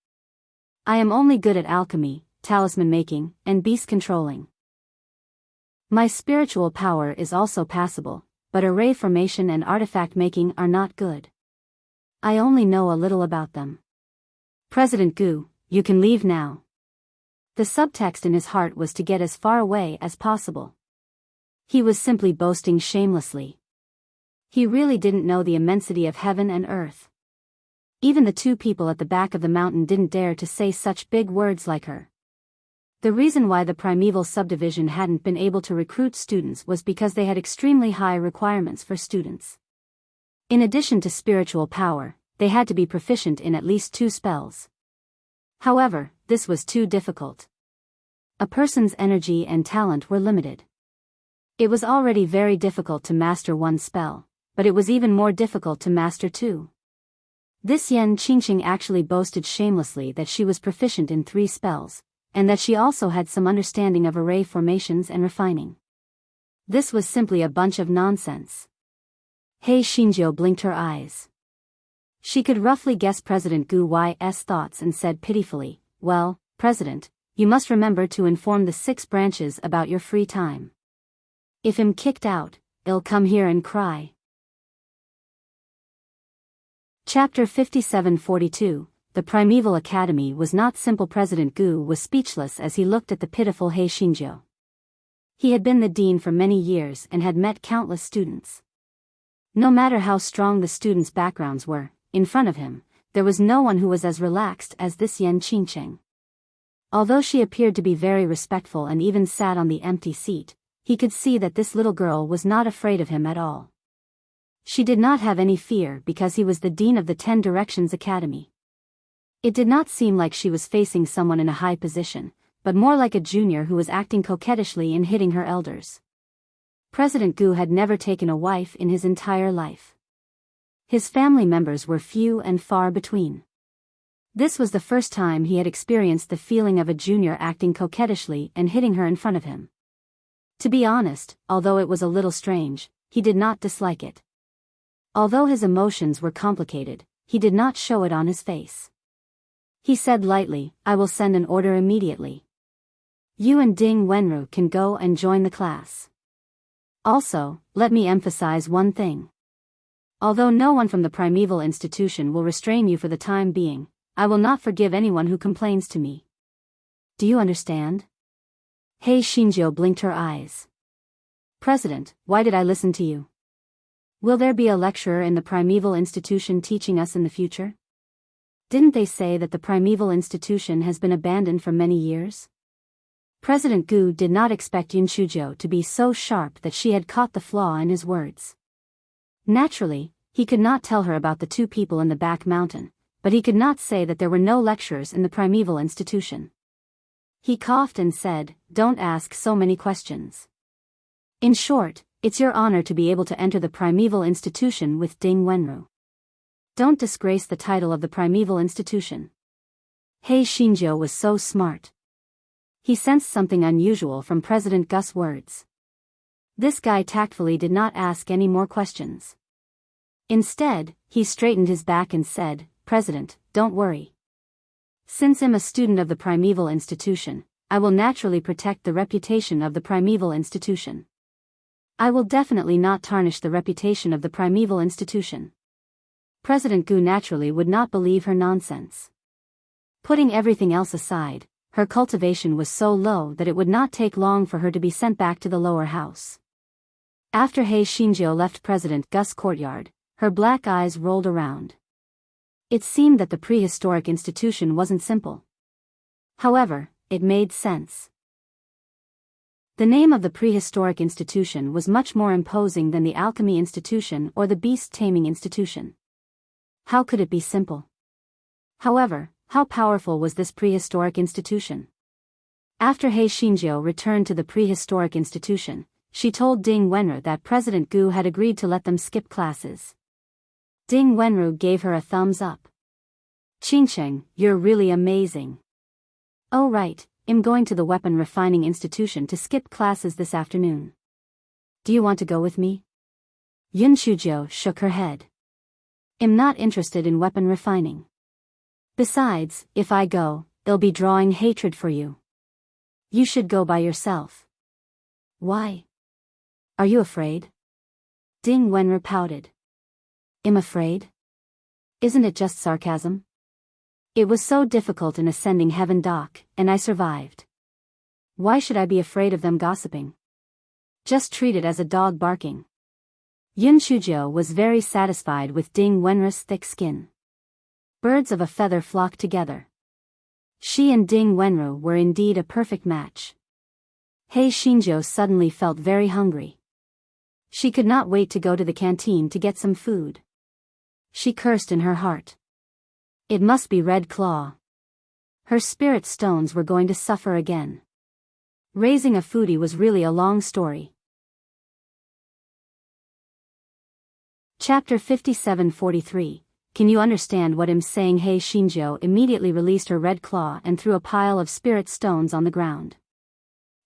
I am only good at alchemy, talisman making, and beast controlling. My spiritual power is also passable, but array formation and artifact making are not good. I only know a little about them." "President Gu, you can leave now." The subtext in his heart was to get as far away as possible. He was simply boasting shamelessly. He really didn't know the immensity of heaven and earth. Even the 2 people at the back of the mountain didn't dare to say such big words like her. The reason why the primeval subdivision hadn't been able to recruit students was because they had extremely high requirements for students. In addition to spiritual power, they had to be proficient in at least 2 spells. However, this was too difficult. A person's energy and talent were limited. It was already very difficult to master 1 spell, but it was even more difficult to master 2. This Yan Qingqing actually boasted shamelessly that she was proficient in 3 spells, and that she also had some understanding of array formations and refining. This was simply a bunch of nonsense. He Xinjiu blinked her eyes. She could roughly guess President Gu Y's thoughts and said pitifully, "Well, President, you must remember to inform the 6 branches about your free time. If I'm kicked out, I'll come here and cry." Chapter 5742. The Primeval Academy was not simple. President Gu was speechless as he looked at the pitiful He Xinjiu. He had been the dean for many years and had met countless students. No matter how strong the students' backgrounds were, in front of him, there was no one who was as relaxed as this Yan Qingqing. Although she appeared to be very respectful and even sat on the empty seat, he could see that this little girl was not afraid of him at all. She did not have any fear because he was the dean of the 10 Directions Academy. It did not seem like she was facing someone in a high position, but more like a junior who was acting coquettishly and hitting her elders. President Gu had never taken a wife in his entire life. His family members were few and far between. This was the first time he had experienced the feeling of a junior acting coquettishly and hitting her in front of him. To be honest, although it was a little strange, he did not dislike it. Although his emotions were complicated, he did not show it on his face. He said lightly, "I will send an order immediately. You and Ding Wenru can go and join the class. Also, let me emphasize one thing. Although no one from the Primeval Institution will restrain you for the time being, I will not forgive anyone who complains to me. Do you understand?" He Xinjiu blinked her eyes. "President, why did I listen to you? Will there be a lecturer in the Primeval Institution teaching us in the future? Didn't they say that the Primeval Institution has been abandoned for many years?" President Gu did not expect Yun Shujiu to be so sharp that she had caught the flaw in his words. Naturally, he could not tell her about the 2 people in the back mountain, but he could not say that there were no lecturers in the Primeval Institution. He coughed and said, "Don't ask so many questions. In short, it's your honor to be able to enter the Primeval Institution with Ding Wenru. Don't disgrace the title of the Primeval Institution." He Xinjiu was so smart. He sensed something unusual from President Gu's words. This guy tactfully did not ask any more questions. Instead, he straightened his back and said, "President, don't worry. Since I'm a student of the Primeval Institution, I will naturally protect the reputation of the Primeval Institution. I will definitely not tarnish the reputation of the Primeval Institution." President Gu naturally would not believe her nonsense. Putting everything else aside, her cultivation was so low that it would not take long for her to be sent back to the lower house. After He Xinjiu left President Gu's courtyard, her black eyes rolled around. It seemed that the prehistoric institution wasn't simple. However, it made sense. The name of the prehistoric institution was much more imposing than the alchemy institution or the beast taming institution. How could it be simple? However, how powerful was this prehistoric institution? After He Xinjiu returned to the prehistoric institution, she told Ding Wenru that President Gu had agreed to let them skip classes. Ding Wenru gave her a thumbs up. "Qingqing, you're really amazing. Oh right, I'm going to the Weapon Refining Institution to skip classes this afternoon. Do you want to go with me?" Yun Shujiu shook her head. "I'm not interested in weapon refining. Besides, if I go, they'll be drawing hatred for you. You should go by yourself." "Why? Are you afraid?" Ding Wenru pouted. "I'm afraid? Isn't it just sarcasm? It was so difficult in ascending Heaven Dock, and I survived. Why should I be afraid of them gossiping? Just treat it as a dog barking." Yun Shujiu was very satisfied with Ding Wenru's thick skin. Birds of a feather flocked together. She and Ding Wenru were indeed a perfect match. He Xinjiu suddenly felt very hungry. She could not wait to go to the canteen to get some food. She cursed in her heart. It must be Red Claw. Her spirit stones were going to suffer again. Raising a foodie was really a long story. Chapter 5743. can you understand what I'm saying? Hei Shinjo immediately released her red claw and threw a pile of spirit stones on the ground.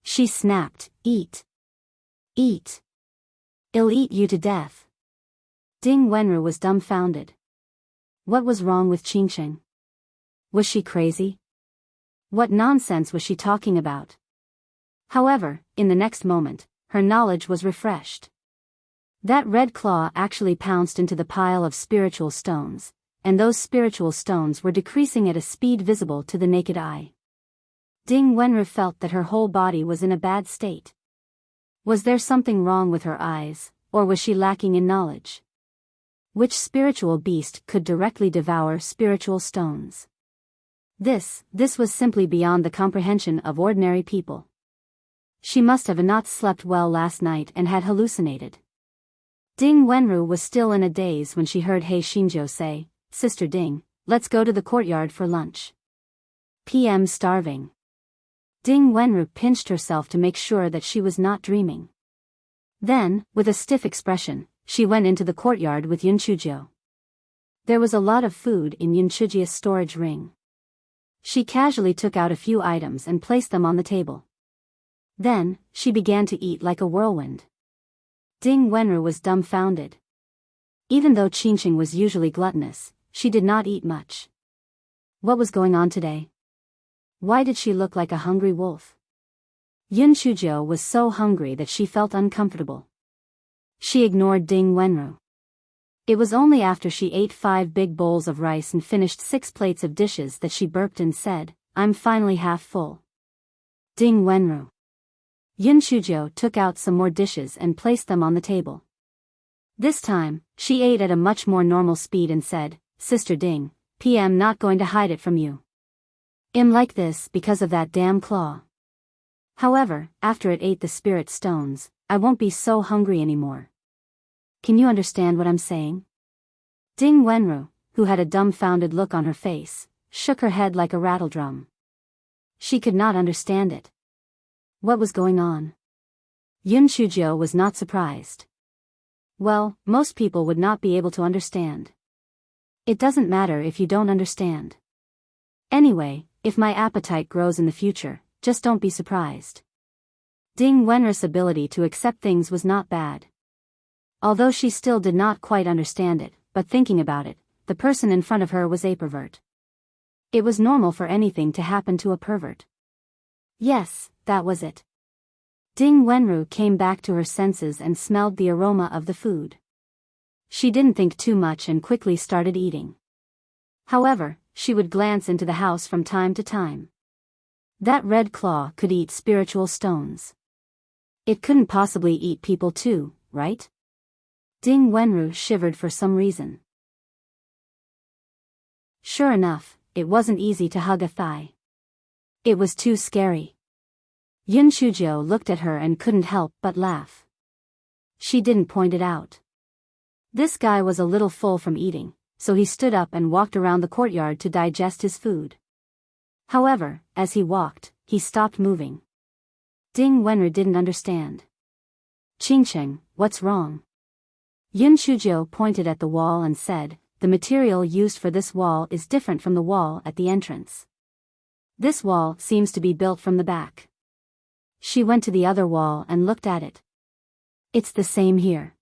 She snapped, "Eat! Eat! I'll eat you to death." Ding Wenru was dumbfounded. What was wrong with Qingqing? Was she crazy? What nonsense was she talking about? However, in the next moment, her knowledge was refreshed. That red claw actually pounced into the pile of spiritual stones, and those spiritual stones were decreasing at a speed visible to the naked eye. Ding Wenru felt that her whole body was in a bad state. Was there something wrong with her eyes, or was she lacking in knowledge? Which spiritual beast could directly devour spiritual stones? This was simply beyond the comprehension of ordinary people. She must have not slept well last night and had hallucinated. Ding Wenru was still in a daze when she heard Hei Shinjo say, "Sister Ding, let's go to the courtyard for lunch. I'm starving." Ding Wenru pinched herself to make sure that she was not dreaming. Then, with a stiff expression, she went into the courtyard with Yunchujo. There was a lot of food in Yunchujia's storage ring. She casually took out a few items and placed them on the table. Then, she began to eat like a whirlwind. Ding Wenru was dumbfounded. Even though Qingqing was usually gluttonous, she did not eat much. What was going on today? Why did she look like a hungry wolf? Yunchujo was so hungry that she felt uncomfortable. She ignored Ding Wenru. It was only after she ate 5 big bowls of rice and finished 6 plates of dishes that she burped and said, "I'm finally half full." Ding Wenru. Yunchujo took out some more dishes and placed them on the table. This time, she ate at a much more normal speed and said, "Sister Ding, I'm not going to hide it from you. I'm like this because of that damn claw. However, after it ate the spirit stones, I won't be so hungry anymore. Can you understand what I'm saying?" Ding Wenru, who had a dumbfounded look on her face, shook her head like a rattledrum. She could not understand it. What was going on? Yunchujo was not surprised. Well, most people would not be able to understand. It doesn't matter if you don't understand. Anyway, if my appetite grows in the future, just don't be surprised. Ding Wenru's ability to accept things was not bad. Although she still did not quite understand it, but thinking about it, the person in front of her was a pervert. It was normal for anything to happen to a pervert. Yes, that was it. Ding Wenru came back to her senses and smelled the aroma of the food. She didn't think too much and quickly started eating. However, she would glance into the house from time to time. That red claw could eat spiritual stones. It couldn't possibly eat people too, right? Ding Wenru shivered for some reason. Sure enough, it wasn't easy to hug a thigh. It was too scary. Yunchujo looked at her and couldn't help but laugh. She didn't point it out. This guy was a little full from eating, so he stood up and walked around the courtyard to digest his food. However, as he walked, he stopped moving. Ding Wenru didn't understand. "Qingqing, what's wrong?" Yunchujo pointed at the wall and said, "The material used for this wall is different from the wall at the entrance. This wall seems to be built from the back." She went to the other wall and looked at it. It's the same here.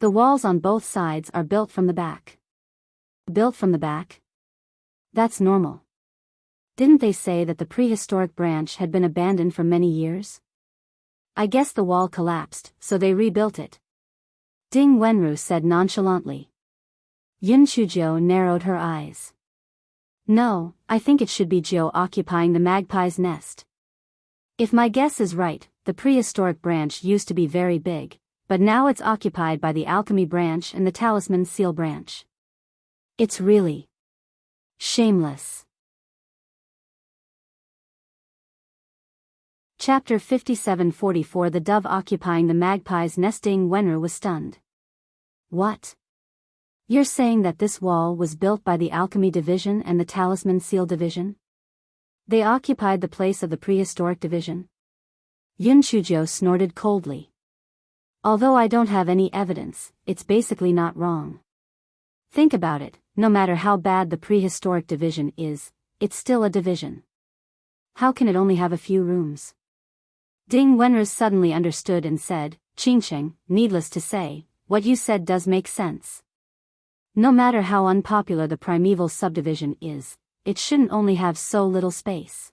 The walls on both sides are built from the back. Built from the back? That's normal. Didn't they say that the prehistoric branch had been abandoned for many years? I guess the wall collapsed, so they rebuilt it. Ding Wenru said nonchalantly. Yunchujo narrowed her eyes. No, I think it should be Joe occupying the magpie's nest. If my guess is right, the prehistoric branch used to be very big, but now it's occupied by the alchemy branch and the talisman seal branch. It's really shameless. Chapter 57-44 The dove occupying the magpie's nest. Ding Wenru was stunned. What? You're saying that this wall was built by the alchemy division and the talisman seal division? They occupied the place of the prehistoric division? Yunchujo snorted coldly. Although I don't have any evidence, it's basically not wrong. Think about it, no matter how bad the prehistoric division is, it's still a division. How can it only have a few rooms? Ding Wenru suddenly understood and said, Qingqing, needless to say, what you said does make sense. No matter how unpopular the primeval subdivision is, it shouldn't only have so little space.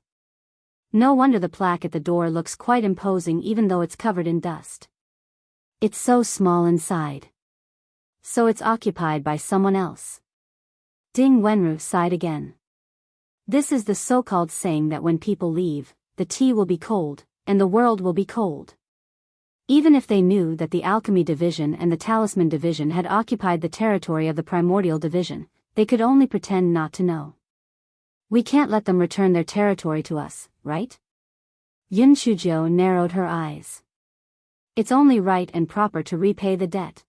No wonder the plaque at the door looks quite imposing even though it's covered in dust. It's so small inside. So it's occupied by someone else. Ding Wenru sighed again. This is the so-called saying that when people leave, the tea will be cold, and the world will be cold. Even if they knew that the Alchemy Division and the Talisman Division had occupied the territory of the Primordial Division, they could only pretend not to know. We can't let them return their territory to us, right? Yun Shujiu narrowed her eyes. It's only right and proper to repay the debt.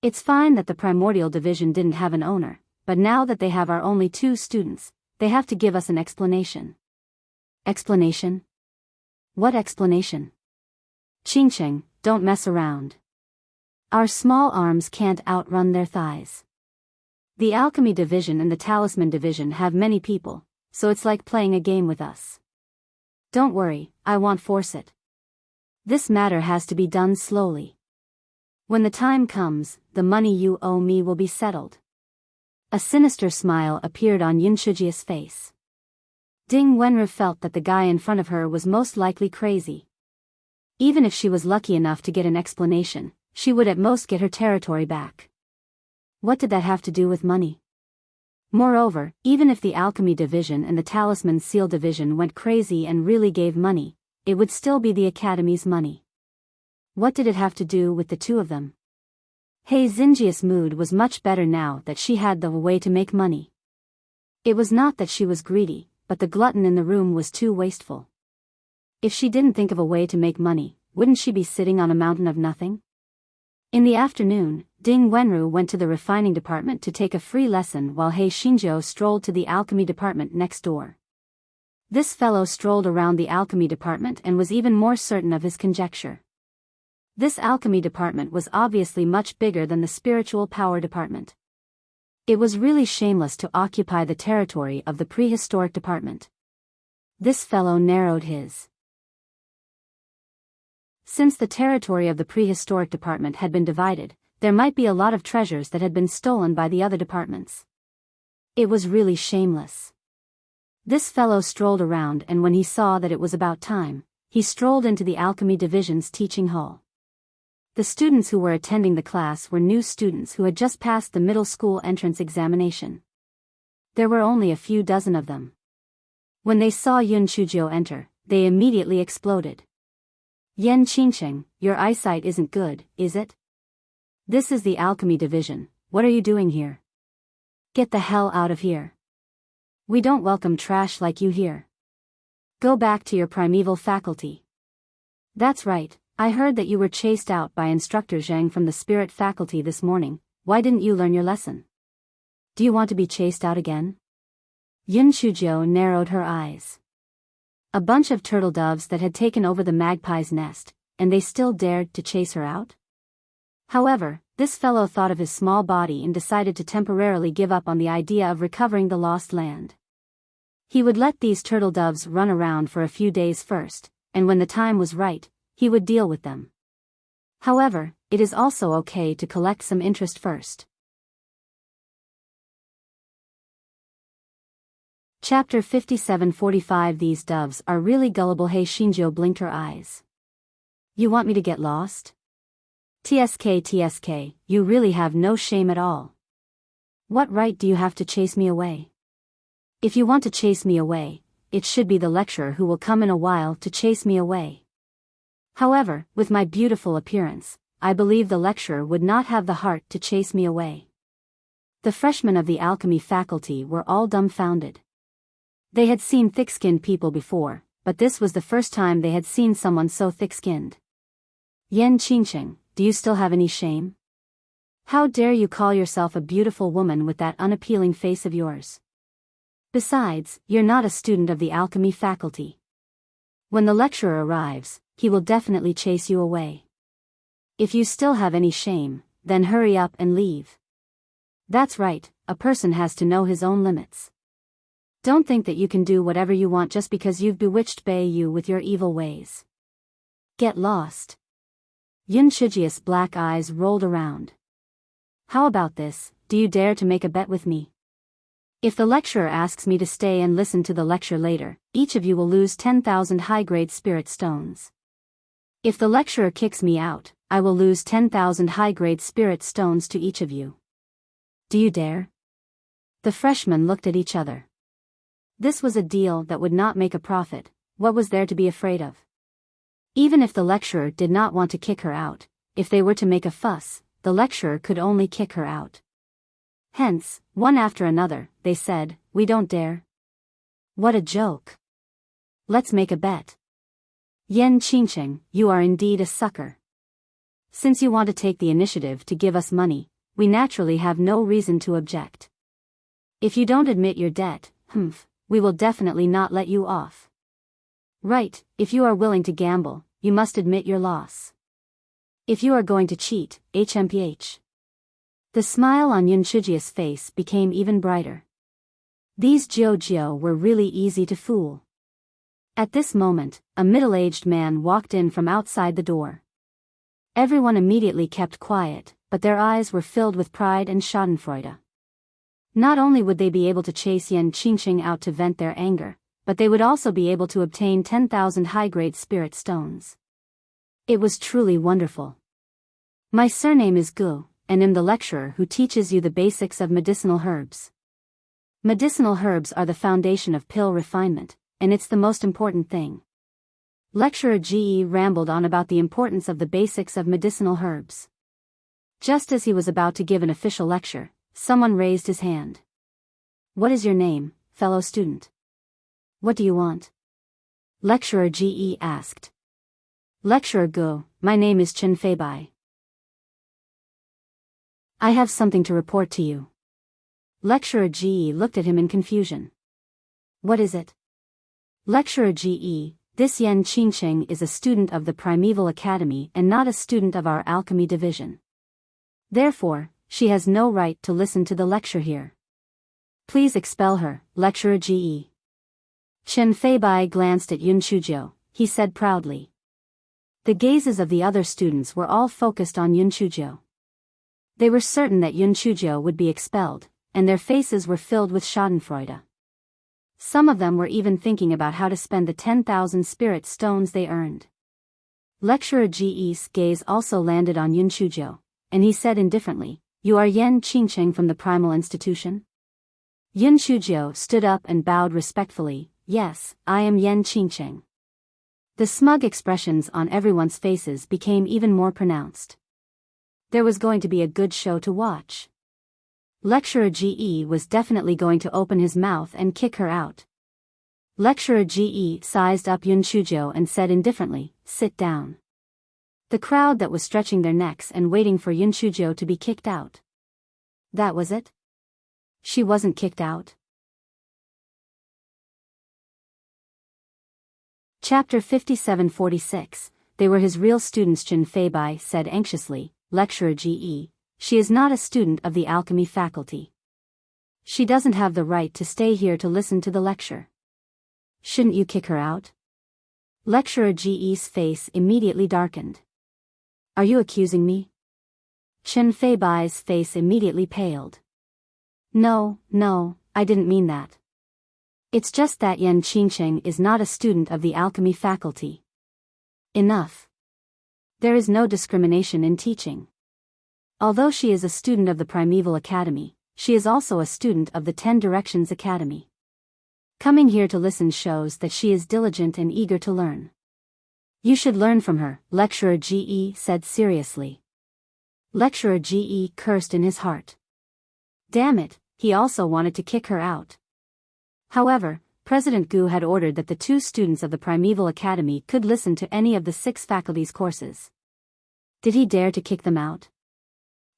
It's fine that the Primordial Division didn't have an owner, but now that they have our only 2 students, they have to give us an explanation. Explanation? What explanation? Qingqing, don't mess around. Our small arms can't outrun their thighs. The Alchemy Division and the Talisman Division have many people, so it's like playing a game with us. Don't worry, I won't force it. This matter has to be done slowly. When the time comes, the money you owe me will be settled. A sinister smile appeared on Yun Shuji's face. Ding Wenru felt that the guy in front of her was most likely crazy. Even if she was lucky enough to get an explanation, she would at most get her territory back. What did that have to do with money? Moreover, even if the Alchemy Division and the Talisman Seal Division went crazy and really gave money, it would still be the Academy's money. What did it have to do with the 2 of them? He Xinjia's mood was much better now that she had the way to make money. It was not that she was greedy, but the glutton in the room was too wasteful. If she didn't think of a way to make money, wouldn't she be sitting on a mountain of nothing? In the afternoon, Ding Wenru went to the refining department to take a free lesson while He Xinjiu strolled to the alchemy department next door. This fellow strolled around the alchemy department and was even more certain of his conjecture. This alchemy department was obviously much bigger than the spiritual power department. It was really shameless to occupy the territory of the prehistoric department. This fellow narrowed his. Since the territory of the prehistoric department had been divided, there might be a lot of treasures that had been stolen by the other departments. It was really shameless. This fellow strolled around, and when he saw that it was about time, he strolled into the Alchemy Division's teaching hall. The students who were attending the class were new students who had just passed the middle school entrance examination. There were only a few dozen of them. When they saw Yun Shujiu enter, they immediately exploded. Yan Qingqing, your eyesight isn't good, is it? This is the Alchemy Division, what are you doing here? Get the hell out of here. We don't welcome trash like you here. Go back to your primeval faculty. That's right, I heard that you were chased out by Instructor Zhang from the Spirit faculty this morning. Why didn't you learn your lesson? Do you want to be chased out again? Yun Shujiu narrowed her eyes. A bunch of turtle doves that had taken over the magpie's nest, and they still dared to chase her out? However, this fellow thought of his small body and decided to temporarily give up on the idea of recovering the lost land. He would let these turtle doves run around for a few days first, and when the time was right, he would deal with them. However, it is also okay to collect some interest first. Chapter 57:45 These doves are really gullible. He Xinjiu blinked her eyes. You want me to get lost? TSK, you really have no shame at all. What right do you have to chase me away? If you want to chase me away, it should be the lecturer who will come in a while to chase me away. However, with my beautiful appearance, I believe the lecturer would not have the heart to chase me away. The freshmen of the alchemy faculty were all dumbfounded. They had seen thick-skinned people before, but this was the first time they had seen someone so thick-skinned. Yan Qingqing, do you still have any shame? How dare you call yourself a beautiful woman with that unappealing face of yours? Besides, you're not a student of the alchemy faculty. When the lecturer arrives, he will definitely chase you away. If you still have any shame, then hurry up and leave. That's right, a person has to know his own limits. Don't think that you can do whatever you want just because you've bewitched Bei Yu with your evil ways. Get lost. Yun Shijia's black eyes rolled around. How about this, do you dare to make a bet with me? If the lecturer asks me to stay and listen to the lecture later, each of you will lose 10,000 high-grade spirit stones. If the lecturer kicks me out, I will lose 10,000 high-grade spirit stones to each of you. Do you dare? The freshmen looked at each other. This was a deal that would not make a profit. What was there to be afraid of? Even if the lecturer did not want to kick her out, if they were to make a fuss, the lecturer could only kick her out. Hence, one after another, they said, "We don't dare." What a joke. Let's make a bet. Yen Qingqing, you are indeed a sucker. Since you want to take the initiative to give us money, we naturally have no reason to object. If you don't admit your debt, we will definitely not let you off. Right, if you are willing to gamble, you must admit your loss. If you are going to cheat, HMPH. The smile on Yun Shijia's face became even brighter. These Jiao were really easy to fool. At this moment, a middle-aged man walked in from outside the door. Everyone immediately kept quiet, but their eyes were filled with pride and schadenfreude. Not only would they be able to chase Yen Qingqing out to vent their anger, but they would also be able to obtain 10,000 high-grade spirit stones. It was truly wonderful. My surname is Gu, and am the lecturer who teaches you the basics of medicinal herbs. Medicinal herbs are the foundation of pill refinement, and it's the most important thing. Lecturer Ge rambled on about the importance of the basics of medicinal herbs. Just as he was about to give an official lecture, someone raised his hand. What is your name, fellow student? What do you want? Lecturer Ge asked. Lecturer Gu, my name is Chen Feibai. I have something to report to you. Lecturer Ge looked at him in confusion. What is it? Lecturer Ge, this Yen Qingqing is a student of the Primeval Academy and not a student of our alchemy division. Therefore, she has no right to listen to the lecture here. Please expel her, Lecturer Ge. Chen Feibai glanced at Yun Shujio. He said proudly. The gazes of the other students were all focused on Yun Shujio. They were certain that Yun Shujio would be expelled, and their faces were filled with schadenfreude. Some of them were even thinking about how to spend the 10,000 spirit stones they earned. Lecturer Ge's gaze also landed on Yun Shujio, and he said indifferently, You are Yen Qingqing from the Primal Institution? Yun Shujio stood up and bowed respectfully. Yes, I am Yen Qingqing. The smug expressions on everyone's faces became even more pronounced. There was going to be a good show to watch. Lecturer Ge was definitely going to open his mouth and kick her out. Lecturer Ge sized up Yun Shujio and said indifferently, Sit down. The crowd that was stretching their necks and waiting for Yun Shujio to be kicked out. That was it? She wasn't kicked out? Chapter 57-46, They were his real students. Chen Feibai said anxiously, Lecturer Ge, she is not a student of the alchemy faculty. She doesn't have the right to stay here to listen to the lecture. Shouldn't you kick her out? Lecturer Ge's face immediately darkened. Are you accusing me? Chen Feibai's face immediately paled. No, I didn't mean that. It's just that Yen Qingqing is not a student of the alchemy faculty. Enough. There is no discrimination in teaching. Although she is a student of the Primeval Academy, she is also a student of the 10 Directions Academy. Coming here to listen shows that she is diligent and eager to learn. You should learn from her, Lecturer Ge said seriously. Lecturer Ge cursed in his heart. Damn it, he also wanted to kick her out. However, President Gu had ordered that the 2 students of the Primeval Academy could listen to any of the 6 faculties' courses. Did he dare to kick them out?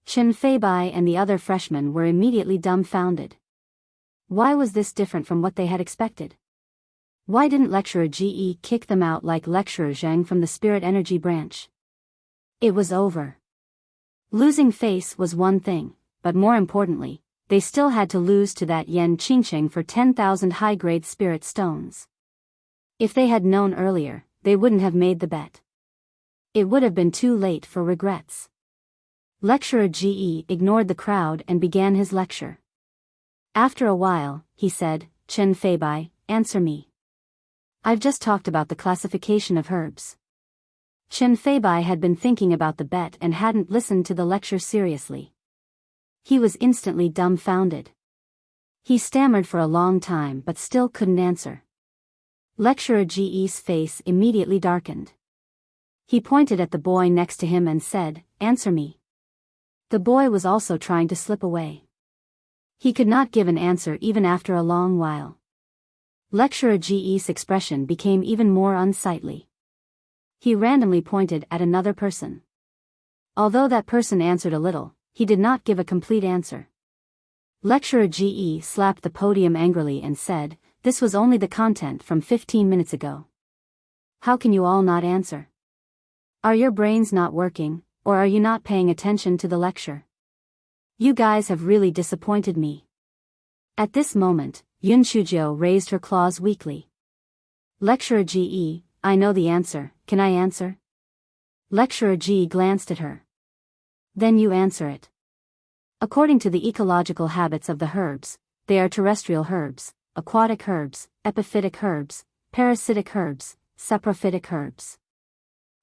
Chen Feibai and the other freshmen were immediately dumbfounded. Why was this different from what they had expected? Why didn't Lecturer Ge kick them out like Lecturer Zhang from the Spirit Energy branch? It was over. Losing face was one thing, but more importantly, they still had to lose to that Enchanting for 10,000 high-grade spirit stones. If they had known earlier, they wouldn't have made the bet. It would have been too late for regrets. Lecturer Ge ignored the crowd and began his lecture. After a while, he said, "Chen Feibai, answer me. I've just talked about the classification of herbs." Chen Feibai had been thinking about the bet and hadn't listened to the lecture seriously. He was instantly dumbfounded. He stammered for a long time but still couldn't answer. Lecturer Ge's face immediately darkened. He pointed at the boy next to him and said, "Answer me." The boy was also trying to slip away. He could not give an answer even after a long while. Lecturer Ge's expression became even more unsightly. He randomly pointed at another person. Although that person answered a little, he did not give a complete answer. Lecturer Ge slapped the podium angrily and said, "This was only the content from 15 minutes ago. How can you all not answer? Are your brains not working, or are you not paying attention to the lecture? You guys have really disappointed me." At this moment, Yun Shujiu raised her claws weakly. "Lecturer Ge, I know the answer, can I answer?" Lecturer Ge glanced at her. "Then you answer it." According to the ecological habits of the herbs, they are terrestrial herbs, aquatic herbs, epiphytic herbs, parasitic herbs, saprophytic herbs.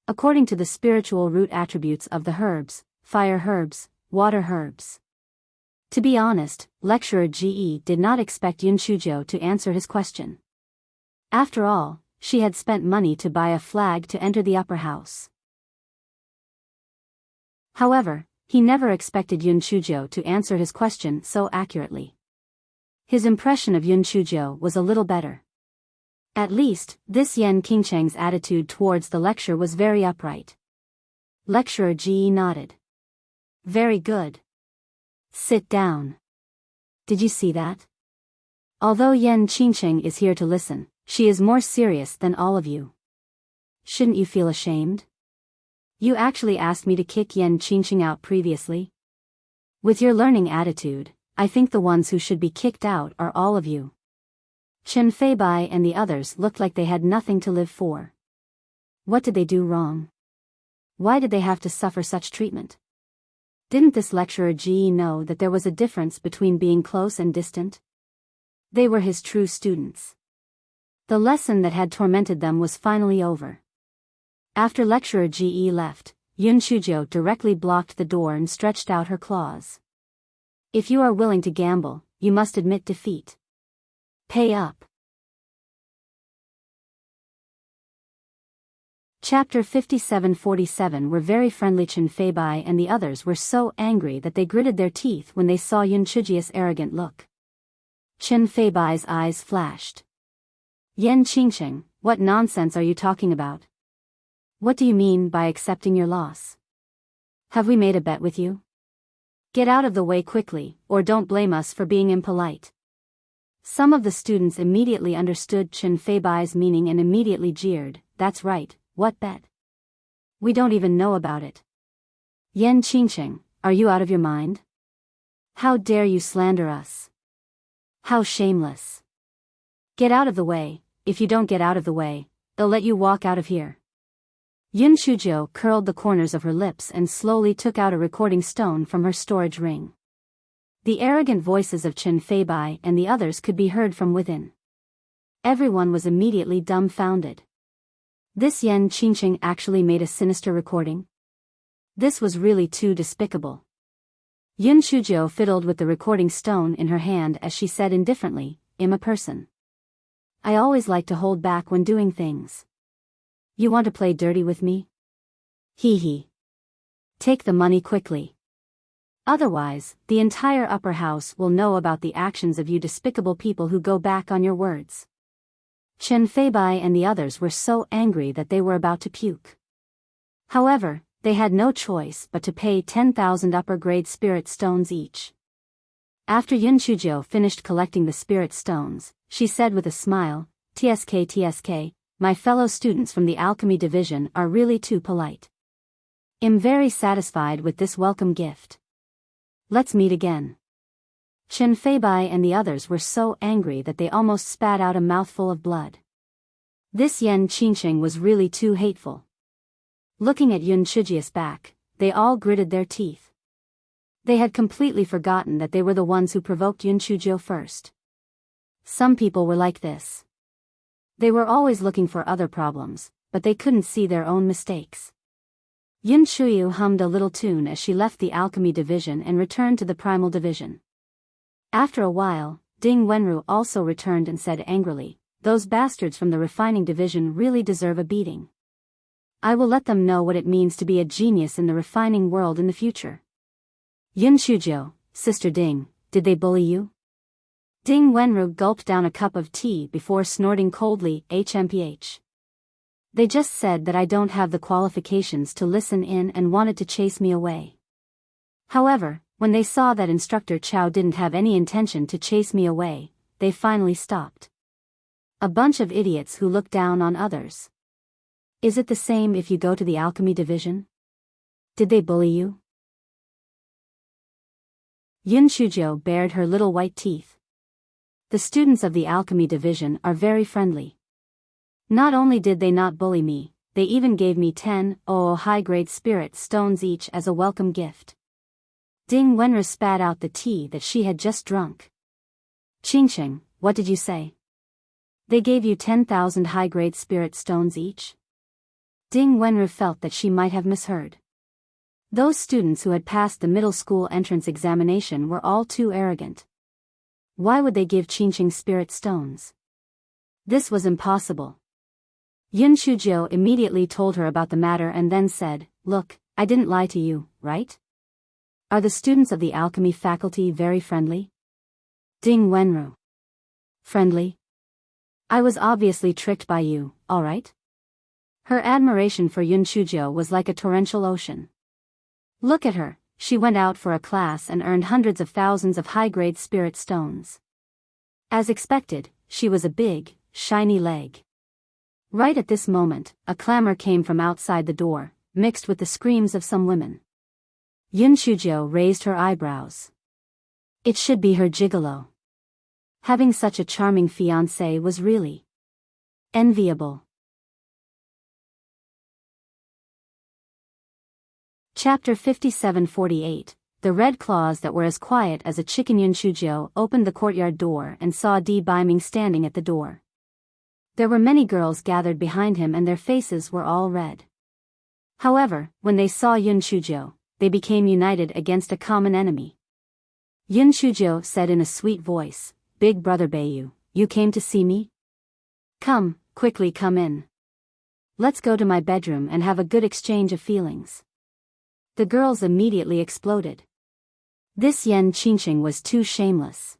According to the spiritual root attributes of the herbs, fire herbs, water herbs. To be honest, Lecturer Ge did not expect Yun Shujiu to answer his question. After all, she had spent money to buy a flag to enter the upper house. However, he never expected Yun Shujiu to answer his question so accurately. His impression of Yun Shujiu was a little better. At least, this Enchanting's attitude towards the lecture was very upright. Lecturer Ge nodded. "Very good. Sit down. Did you see that? Although Enchanting is here to listen, she is more serious than all of you. Shouldn't you feel ashamed? You actually asked me to kick Enchanting out previously. With your learning attitude, I think the ones who should be kicked out are all of you." Chen Feibai and the others looked like they had nothing to live for. What did they do wrong? Why did they have to suffer such treatment? Didn't this lecturer Ge know that there was a difference between being close and distant? They were his true students. The lesson that had tormented them was finally over. After lecturer Ge left, Yun Shujiu directly blocked the door and stretched out her claws. "If you are willing to gamble, you must admit defeat. Pay up." Chapter 57-47 were very friendly. Chen Feibai and the others were so angry that they gritted their teeth when they saw Yun Shujiu's arrogant look. Chen Feibai's eyes flashed. "Enchanting, what nonsense are you talking about? What do you mean by accepting your loss? Have we made a bet with you? Get out of the way quickly, or don't blame us for being impolite." Some of the students immediately understood Chen Feibai's meaning and immediately jeered, "That's right, what bet? We don't even know about it. Enchanting, are you out of your mind? How dare you slander us? How shameless. Get out of the way. If you don't get out of the way, they'll let you walk out of here." Yun Shujiu curled the corners of her lips and slowly took out a recording stone from her storage ring. The arrogant voices of Chen Feibai and the others could be heard from within. Everyone was immediately dumbfounded. This Enchanting actually made a sinister recording? This was really too despicable. Yun Shujiu fiddled with the recording stone in her hand as she said indifferently, "I'm a person. I always like to hold back when doing things. You want to play dirty with me? Hee hee. Take the money quickly. Otherwise, the entire upper house will know about the actions of you despicable people who go back on your words." Chen Feibai and the others were so angry that they were about to puke. However, they had no choice but to pay 10,000 upper-grade spirit stones each. After Yun Shujiu finished collecting the spirit stones, she said with a smile, "TSK, my fellow students from the alchemy division are really too polite. I'm very satisfied with this welcome gift. Let's meet again. Chen Feibai and the others were so angry that they almost spat out a mouthful of blood. This Yan Qingqing was really too hateful. Looking at Yun Shijia's back, they all gritted their teeth. They had completely forgotten that they were the ones who provoked Yun Shujio first. Some people were like this. They were always looking for other problems, but they couldn't see their own mistakes. Yun Shuyu hummed a little tune as she left the alchemy division and returned to the primal division. After a while, Ding Wenru also returned and said angrily, "Those bastards from the refining division really deserve a beating. I will let them know what it means to be a genius in the refining world in the future." Yun Shujio, Sister Ding, did they bully you? Ding Wenru gulped down a cup of tea before snorting coldly, HMPH. They just said that I don't have the qualifications to listen in and wanted to chase me away. However, when they saw that Instructor Chow didn't have any intention to chase me away, they finally stopped. A bunch of idiots who look down on others. Is it the same if you go to the alchemy division? Did they bully you? Yun Shujio bared her little white teeth. The students of the alchemy division are very friendly. Not only did they not bully me, they even gave me 10 high-grade spirit stones each as a welcome gift. Ding Wenru spat out the tea that she had just drunk. Qingqing, what did you say? They gave you 10,000 high-grade spirit stones each? Ding Wenru felt that she might have misheard. Those students who had passed the middle school entrance examination were all too arrogant. Why would they give Qingqing spirit stones? This was impossible. Yun Shujio immediately told her about the matter and then said, "Look, I didn't lie to you, right? Are the students of the alchemy faculty very friendly?" Ding Wenru. Friendly? I was obviously tricked by you, alright? Her admiration for Yun Shujio was like a torrential ocean. Look at her, she went out for a class and earned hundreds of thousands of high-grade spirit stones. As expected, she was a big, shiny leg. Right at this moment, a clamor came from outside the door, mixed with the screams of some women. Yun Shujio raised her eyebrows. It should be her gigolo. Having such a charming fiancé was really enviable. Chapter 57-48. The red claws that were as quiet as a chicken. Yun Shujio opened the courtyard door and saw Di Biming standing at the door. There were many girls gathered behind him and their faces were all red. However, when they saw Yun Shujio, they became united against a common enemy. Yun Shujio said in a sweet voice, "Big brother Bayu, you came to see me? Come, quickly come in. Let's go to my bedroom and have a good exchange of feelings." The girls immediately exploded. This Yan Qingqing was too shameless.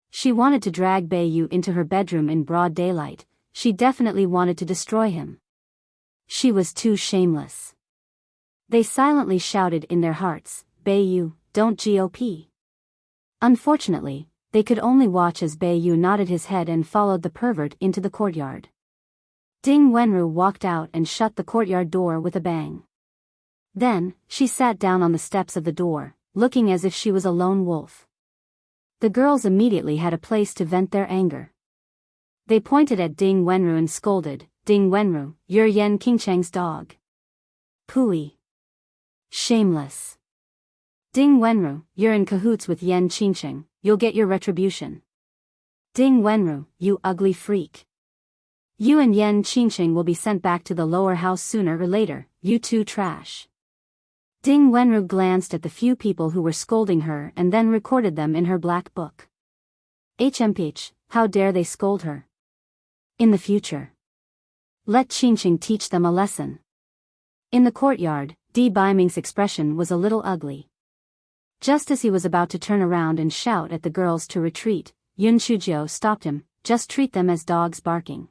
She wanted to drag Bayu into her bedroom in broad daylight. She definitely wanted to destroy him. She was too shameless. They silently shouted in their hearts, "Bayu, don't GOP." Unfortunately, they could only watch as Bayu nodded his head and followed the pervert into the courtyard. Ding Wenru walked out and shut the courtyard door with a bang. Then, she sat down on the steps of the door, looking as if she was a lone wolf. The girls immediately had a place to vent their anger. They pointed at Ding Wenru and scolded, "Ding Wenru, you're Yan Qingcheng's dog. Pooey. Shameless. Ding Wenru, you're in cahoots with Yan Qingcheng, you'll get your retribution. Ding Wenru, you ugly freak. You and Yan Qingcheng will be sent back to the lower house sooner or later, you two trash." Ding Wenru glanced at the few people who were scolding her and then recorded them in her black book. HMPH, how dare they scold her? In the future, let Qingqing teach them a lesson. In the courtyard, Di Biming's expression was a little ugly. Just as he was about to turn around and shout at the girls to retreat, Yun Shujio stopped him. "Just treat them as dogs barking.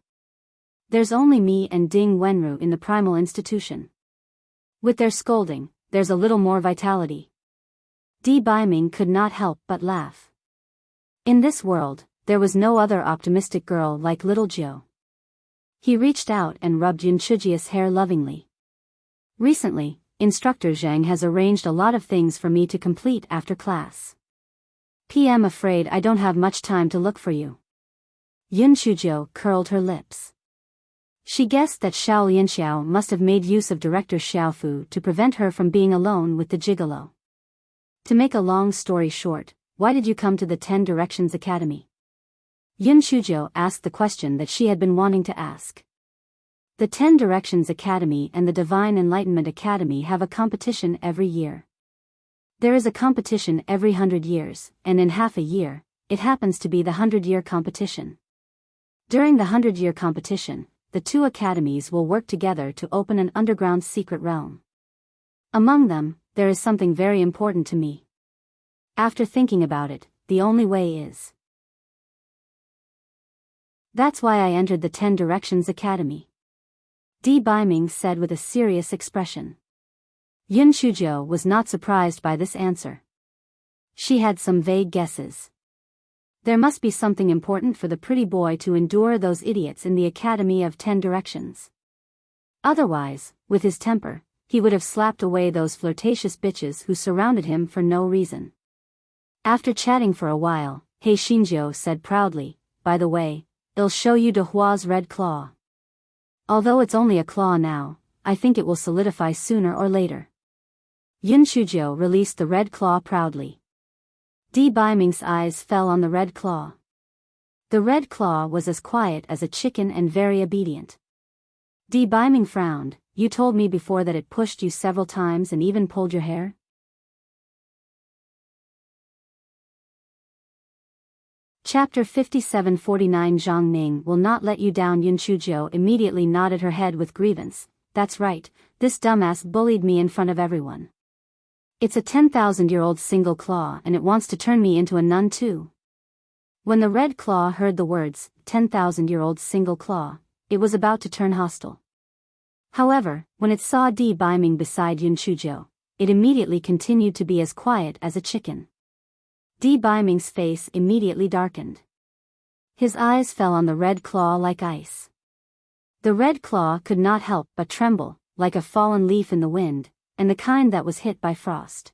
There's only me and Ding Wenru in the primal institution. With their scolding, there's a little more vitality." Di Biming could not help but laugh. In this world, there was no other optimistic girl like little Jiu. He reached out and rubbed Yun Shujia's hair lovingly. Recently, Instructor Zhang has arranged a lot of things for me to complete after class. I'm afraid I don't have much time to look for you. Yun Shujiu curled her lips. She guessed that Xiao Lianxiao must have made use of Director Xiaofu to prevent her from being alone with the gigolo. To make a long story short, why did you come to the 10 Directions Academy? Yun Shujiu asked the question that she had been wanting to ask. The 10 Directions Academy and the Divine Enlightenment Academy have a competition every year. There is a competition every 100 years, and in half a year, it happens to be the 100-year competition. During the 100-year competition, the two academies will work together to open an underground secret realm. Among them, there is something very important to me. After thinking about it, the only way is. That's why I entered the 10 Directions Academy. Di Baiming said with a serious expression. Yun Shujiu was not surprised by this answer. She had some vague guesses. There must be something important for the pretty boy to endure those idiots in the Academy of 10 Directions. Otherwise, with his temper, he would have slapped away those flirtatious bitches who surrounded him for no reason. After chatting for a while, He Xinjiu said proudly, "By the way, I'll show you De Hua's red claw. Although it's only a claw now, I think it will solidify sooner or later." Yun Shujiu released the red claw proudly. Di Baiming's eyes fell on the red claw. The red claw was as quiet as a chicken and very obedient. Di Baiming frowned. "You told me before that it pushed you several times and even pulled your hair?" Chapter 57-49 Zhang Ning will not let you down. Yun Shujiu immediately nodded her head with grievance. "That's right, this dumbass bullied me in front of everyone. It's a 10,000-year-old single claw and it wants to turn me into a nun too." When the red claw heard the words, 10,000-year-old single claw, it was about to turn hostile. However, when it saw Di Baiming beside Yun Shujiu, it immediately continued to be as quiet as a chicken. Di Baiming's face immediately darkened. His eyes fell on the red claw like ice. The red claw could not help but tremble, like a fallen leaf in the wind, and the kind that was hit by frost.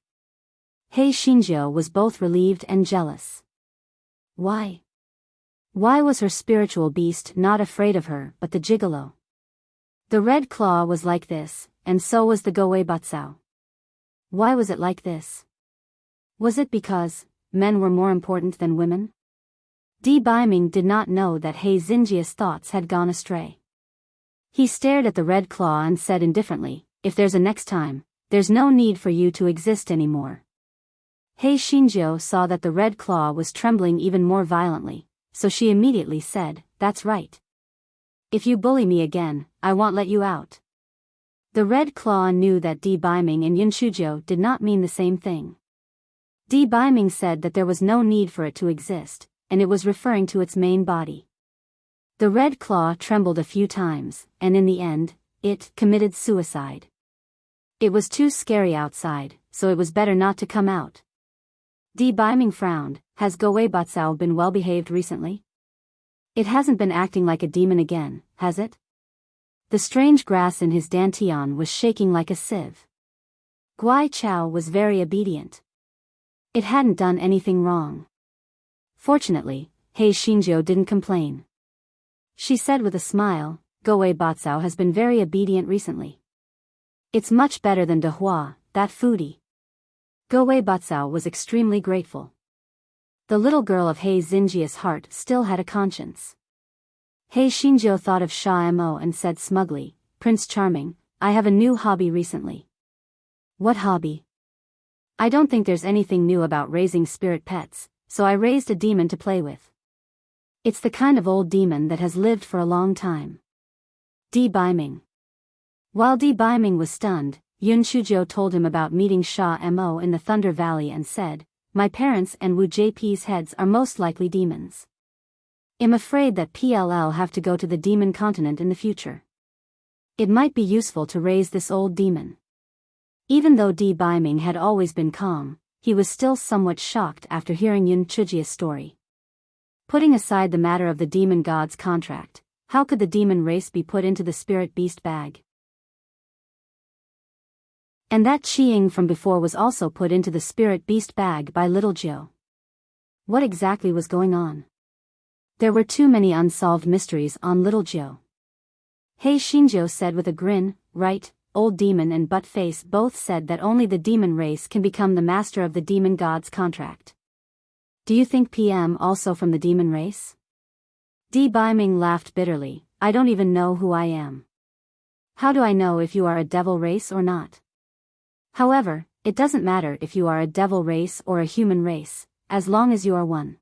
He Xinjiu was both relieved and jealous. Why? Why was her spiritual beast not afraid of her but the gigolo? The red claw was like this, and so was the Goei Batsao. Why was it like this? Was it because men were more important than women? Di Baiming did not know that He Xinjia's thoughts had gone astray. He stared at the red claw and said indifferently, "If there's a next time, there's no need for you to exist anymore." He Xinjiu saw that the red claw was trembling even more violently, so she immediately said, "That's right. If you bully me again, I won't let you out." The red claw knew that Di Baiming and Yun Shujiu did not mean the same thing. Di Baiming said that there was no need for it to exist, and it was referring to its main body. The red claw trembled a few times, and in the end, it committed suicide. It was too scary outside, so it was better not to come out. Di Baiming frowned. Has Goei Batsao been well behaved recently? It hasn't been acting like a demon again, has it? The strange grass in his dantian was shaking like a sieve. Guai Chao was very obedient. It hadn't done anything wrong. Fortunately, He Xinjiu didn't complain. She said with a smile, "Goei Batsao has been very obedient recently. It's much better than De Hua, that foodie." Goei Batsao was extremely grateful. The little girl of He Xinjia's heart still had a conscience. He Xinjiu thought of Sha Mo and said smugly, "Prince Charming, I have a new hobby recently." "What hobby?" "I don't think there's anything new about raising spirit pets, so I raised a demon to play with. It's the kind of old demon that has lived for a long time." Di Baiming. While Di Baiming was stunned, Yun Shujiu told him about meeting Sha Mo in the Thunder Valley and said, "My parents and Wu JP's heads are most likely demons. I'm afraid that PLL have to go to the demon continent in the future. It might be useful to raise this old demon." Even though Di Baiming had always been calm, he was still somewhat shocked after hearing Yun Shujia's story. Putting aside the matter of the demon god's contract, how could the demon race be put into the spirit beast bag? And that Qiying from before was also put into the spirit beast bag by little Jiu. What exactly was going on? There were too many unsolved mysteries on little Jiu. Hey Shinjo said with a grin, right, old demon and butt face both said that only the demon race can become the master of the demon god's contract. Do you think PM also from the demon race? Di Baiming laughed bitterly, I don't even know who I am. How do I know if you are a devil race or not? However, it doesn't matter if you are a devil race or a human race, as long as you are one.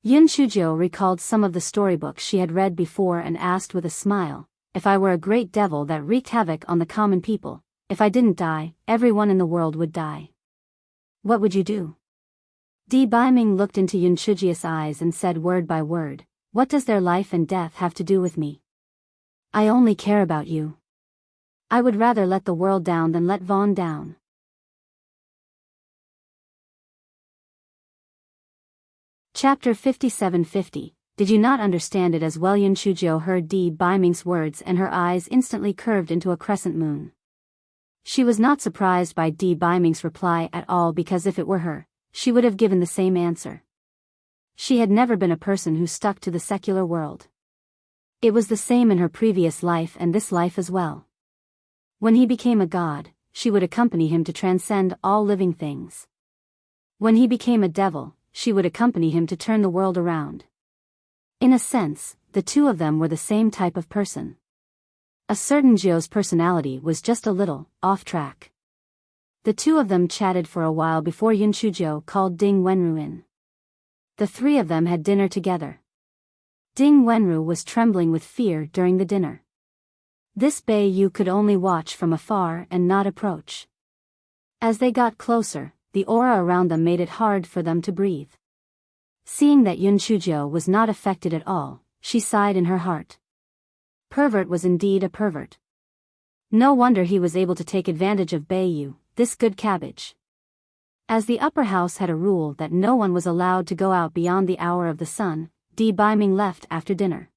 Yun Shujo recalled some of the storybooks she had read before and asked with a smile, if I were a great devil that wreaked havoc on the common people, if I didn't die, everyone in the world would die. What would you do? Di Baiming looked into Yun Shuji's eyes and said word by word, what does their life and death have to do with me? I only care about you. I would rather let the world down than let Vaughn down. Chapter 5750. Did you not understand it as well? Yun Shujo heard Di Baiming's words and her eyes instantly curved into a crescent moon. She was not surprised by Di Baiming's reply at all because if it were her, she would have given the same answer. She had never been a person who stuck to the secular world. It was the same in her previous life and this life as well. When he became a god, she would accompany him to transcend all living things. When he became a devil, she would accompany him to turn the world around. In a sense, the two of them were the same type of person. A certain Jio's personality was just a little off track. The two of them chatted for a while before Yun Shujo called Ding Wenru in. The three of them had dinner together. Ding Wenru was trembling with fear during the dinner. This Bei Yu could only watch from afar and not approach. As they got closer, the aura around them made it hard for them to breathe. Seeing that Yun Shujo was not affected at all, she sighed in her heart. Pervert was indeed a pervert. No wonder he was able to take advantage of Bei Yu, this good cabbage. As the upper house had a rule that no one was allowed to go out beyond the hour of the sun, Di Baiming left after dinner.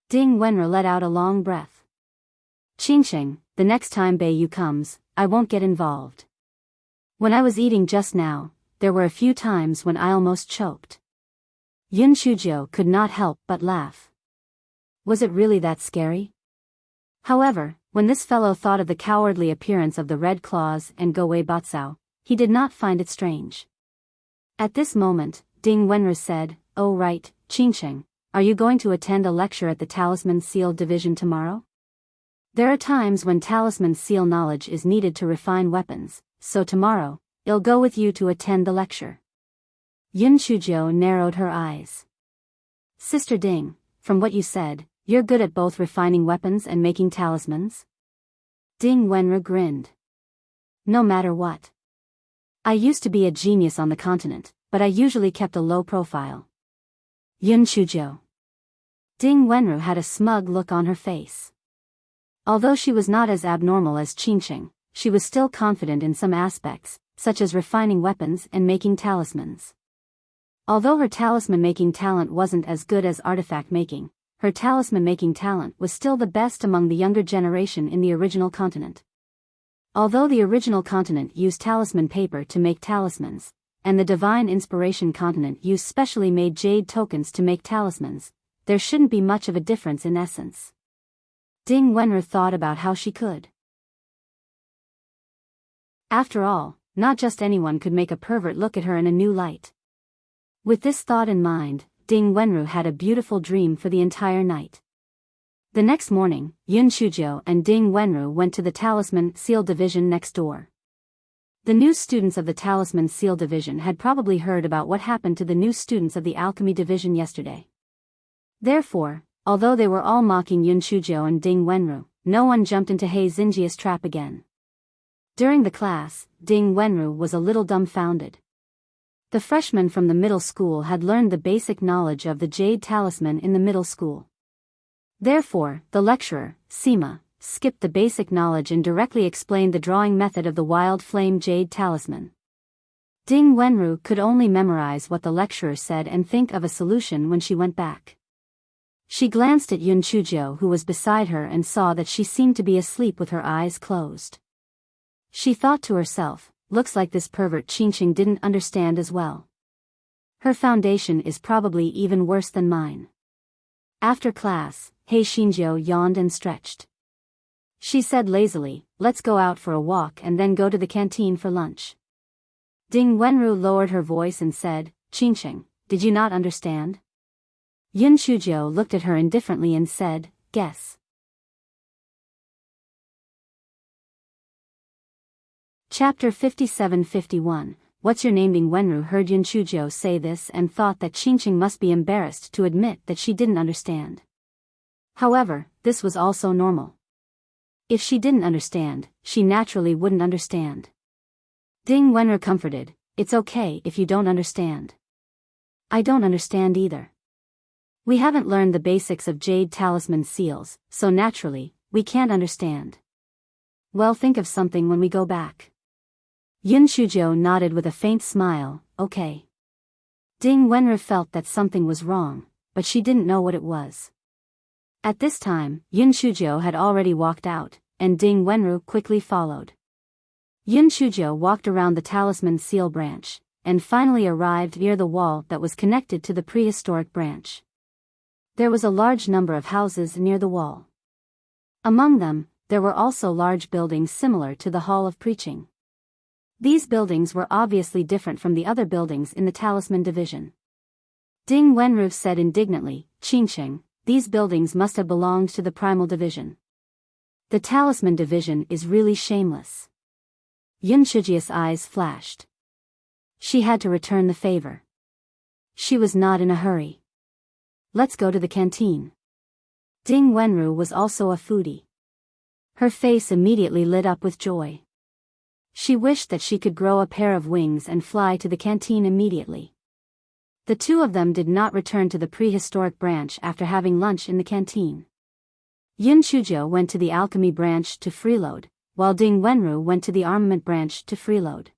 Ding Wenru let out a long breath. Qingsheng, the next time Bei Yu comes, I won't get involved. When I was eating just now, there were a few times when I almost choked. Yun Shujo could not help but laugh. Was it really that scary? However, when this fellow thought of the cowardly appearance of the Red Claws and Gowei Batsao, he did not find it strange. At this moment, Ding Wenru said, oh right, Qingsheng, are you going to attend a lecture at the Talisman Seal Division tomorrow? There are times when Talisman Seal knowledge is needed to refine weapons, so tomorrow, I'll go with you to attend the lecture. Yun Shujo narrowed her eyes. Sister Ding, from what you said, you're good at both refining weapons and making talismans? Ding Wenru grinned. No matter what. I used to be a genius on the continent, but I usually kept a low profile. Yun Shujo. Ding Wenru had a smug look on her face. Although she was not as abnormal as Qingsheng, she was still confident in some aspects, such as refining weapons and making talismans. Although her talisman-making talent wasn't as good as artifact-making, her talisman-making talent was still the best among the younger generation in the original continent. Although the original continent used talisman paper to make talismans, and the Divine Inspiration continent used specially made jade tokens to make talismans, there shouldn't be much of a difference in essence. Ding Wenru thought about how she could. After all, not just anyone could make a pervert look at her in a new light. With this thought in mind, Ding Wenru had a beautiful dream for the entire night. The next morning, Yun Shujo and Ding Wenru went to the Talisman Seal Division next door. The new students of the Talisman Seal Division had probably heard about what happened to the new students of the Alchemy Division yesterday. Therefore, although they were all mocking Yun Shujo and Ding Wenru, no one jumped into He Xinjia's trap again. During the class, Ding Wenru was a little dumbfounded. The freshmen from the middle school had learned the basic knowledge of the jade talisman in the middle school. Therefore, the lecturer, Sima, skipped the basic knowledge and directly explained the drawing method of the wild flame jade talisman. Ding Wenru could only memorize what the lecturer said and think of a solution when she went back. She glanced at Yun Shujo who was beside her and saw that she seemed to be asleep with her eyes closed. She thought to herself, looks like this pervert Qingqing didn't understand as well. Her foundation is probably even worse than mine. After class, He Xinjiu yawned and stretched. She said lazily, let's go out for a walk and then go to the canteen for lunch. Ding Wenru lowered her voice and said, Qingqing, did you not understand? Yun Shujiu looked at her indifferently and said, guess. Chapter 57-51. What's your name? Ding Wenru heard Yun Shujiu say this and thought that Qingqing must be embarrassed to admit that she didn't understand. However, this was also normal. If she didn't understand, she naturally wouldn't understand. Ding Wenru comforted, it's okay if you don't understand. I don't understand either. We haven't learned the basics of jade talisman seals, so naturally, we can't understand. Well, think of something when we go back. Yun Shujiu nodded with a faint smile, okay. Ding Wenru felt that something was wrong, but she didn't know what it was. At this time, Yun Shujiu had already walked out, and Ding Wenru quickly followed. Yun Shujiu walked around the talisman seal branch, and finally arrived near the wall that was connected to the prehistoric branch. There was a large number of houses near the wall. Among them, there were also large buildings similar to the Hall of Preaching. These buildings were obviously different from the other buildings in the Talisman Division. Ding Wenru said indignantly, Qingqing, these buildings must have belonged to the Primal Division. The Talisman Division is really shameless. Yun Shijia's eyes flashed. She had to return the favor. She was not in a hurry. Let's go to the canteen. Ding Wenru was also a foodie. Her face immediately lit up with joy. She wished that she could grow a pair of wings and fly to the canteen immediately. The two of them did not return to the prehistoric branch after having lunch in the canteen. Yun Shujiu went to the alchemy branch to freeload, while Ding Wenru went to the armament branch to freeload.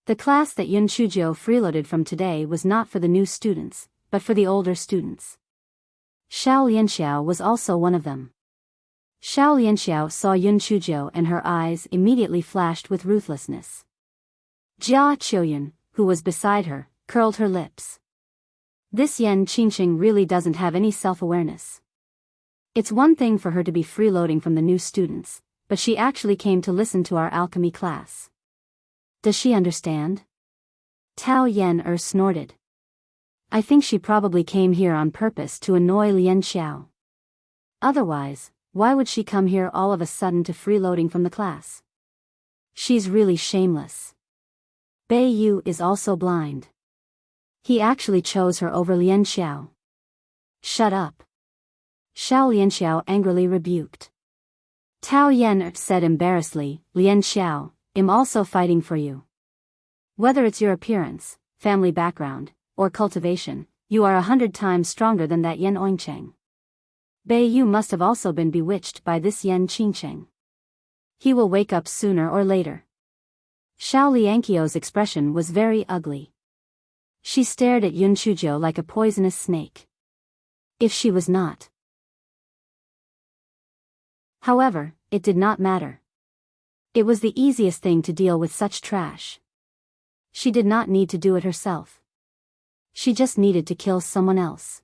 The class that Yun Shujiu freeloaded from today was not for the new students, but for the older students. Xiao Lianxiao was also one of them. Xiao Lianxiao saw Yun Shujiu and her eyes immediately flashed with ruthlessness. Jia Qiuyun, who was beside her, curled her lips. This Yan Qingqing really doesn't have any self-awareness. It's one thing for her to be freeloading from the new students, but she actually came to listen to our alchemy class. Does she understand? Tao Yen snorted. I think she probably came here on purpose to annoy Lian Xiao. Otherwise, why would she come here all of a sudden to freeloading from the class? She's really shameless. Bei Yu is also blind. He actually chose her over Lian Xiao. Shut up. Xiao Lianxiao angrily rebuked. Tao Yen said embarrassedly, Lian Xiao, I'm also fighting for you. Whether it's your appearance, family background, or cultivation, you are 100 times stronger than that Yan Oingcheng. Bei Yu must have also been bewitched by this Yan Qingqing. He will wake up sooner or later. Xiao Lianqiu's expression was very ugly. She stared at Yun Shujiu like a poisonous snake. If she was not. However, it did not matter. It was the easiest thing to deal with such trash. She did not need to do it herself. She just needed to kill someone else.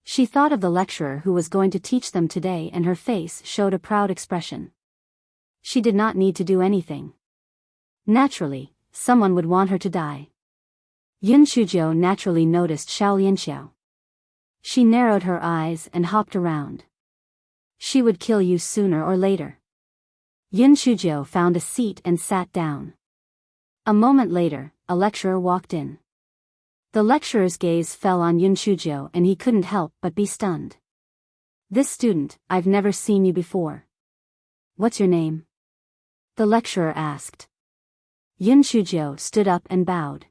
She thought of the lecturer who was going to teach them today and her face showed a proud expression. She did not need to do anything. Naturally, someone would want her to die. Yun Shujiu naturally noticed Xiao Lianxiao. She narrowed her eyes and hopped around. She would kill you sooner or later. Yun Shujiu found a seat and sat down. A moment later, a lecturer walked in. The lecturer's gaze fell on Yun Shujiu and he couldn't help but be stunned. This student, I've never seen you before. What's your name? The lecturer asked. Yun Shujiu stood up and bowed.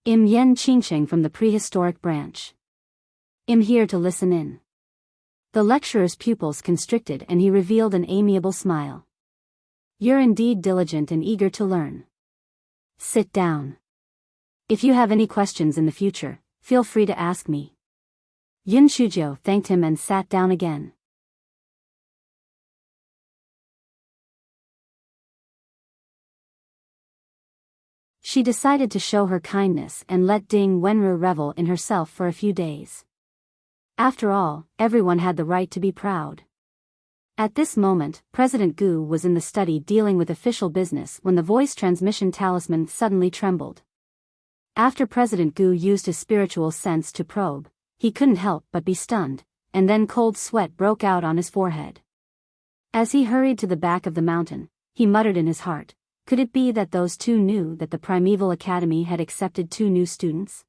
I'm Yan Qingqing from the prehistoric branch. I'm here to listen in. The lecturer's pupils constricted and he revealed an amiable smile. You're indeed diligent and eager to learn. Sit down. If you have any questions in the future, feel free to ask me. Yun Shujiu thanked him and sat down again. She decided to show her kindness and let Ding Wenru revel in herself for a few days. After all, everyone had the right to be proud. At this moment, President Gu was in the study dealing with official business when the voice transmission talisman suddenly trembled. After President Gu used his spiritual sense to probe, he couldn't help but be stunned, and then cold sweat broke out on his forehead. As he hurried to the back of the mountain, he muttered in his heart, could it be that those two knew that the Primeval Academy had accepted 2 new students?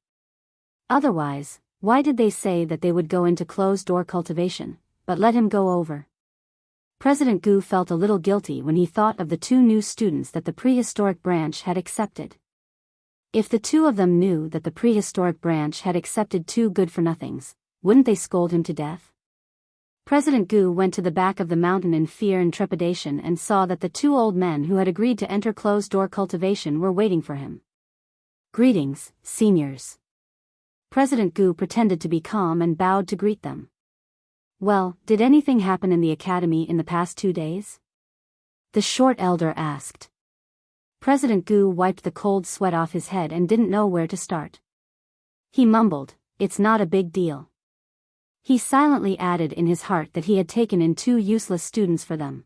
Otherwise, why did they say that they would go into closed-door cultivation, but let him go over? President Gu felt a little guilty when he thought of the 2 new students that the prehistoric branch had accepted. If the 2 of them knew that the prehistoric branch had accepted 2 good-for-nothings, wouldn't they scold him to death? President Gu went to the back of the mountain in fear and trepidation and saw that the 2 old men who had agreed to enter closed-door cultivation were waiting for him. Greetings, seniors. President Gu pretended to be calm and bowed to greet them. Well, did anything happen in the academy in the past 2 days? The short elder asked. President Gu wiped the cold sweat off his head and didn't know where to start. He mumbled, it's not a big deal. He silently added in his heart that he had taken in 2 useless students for them.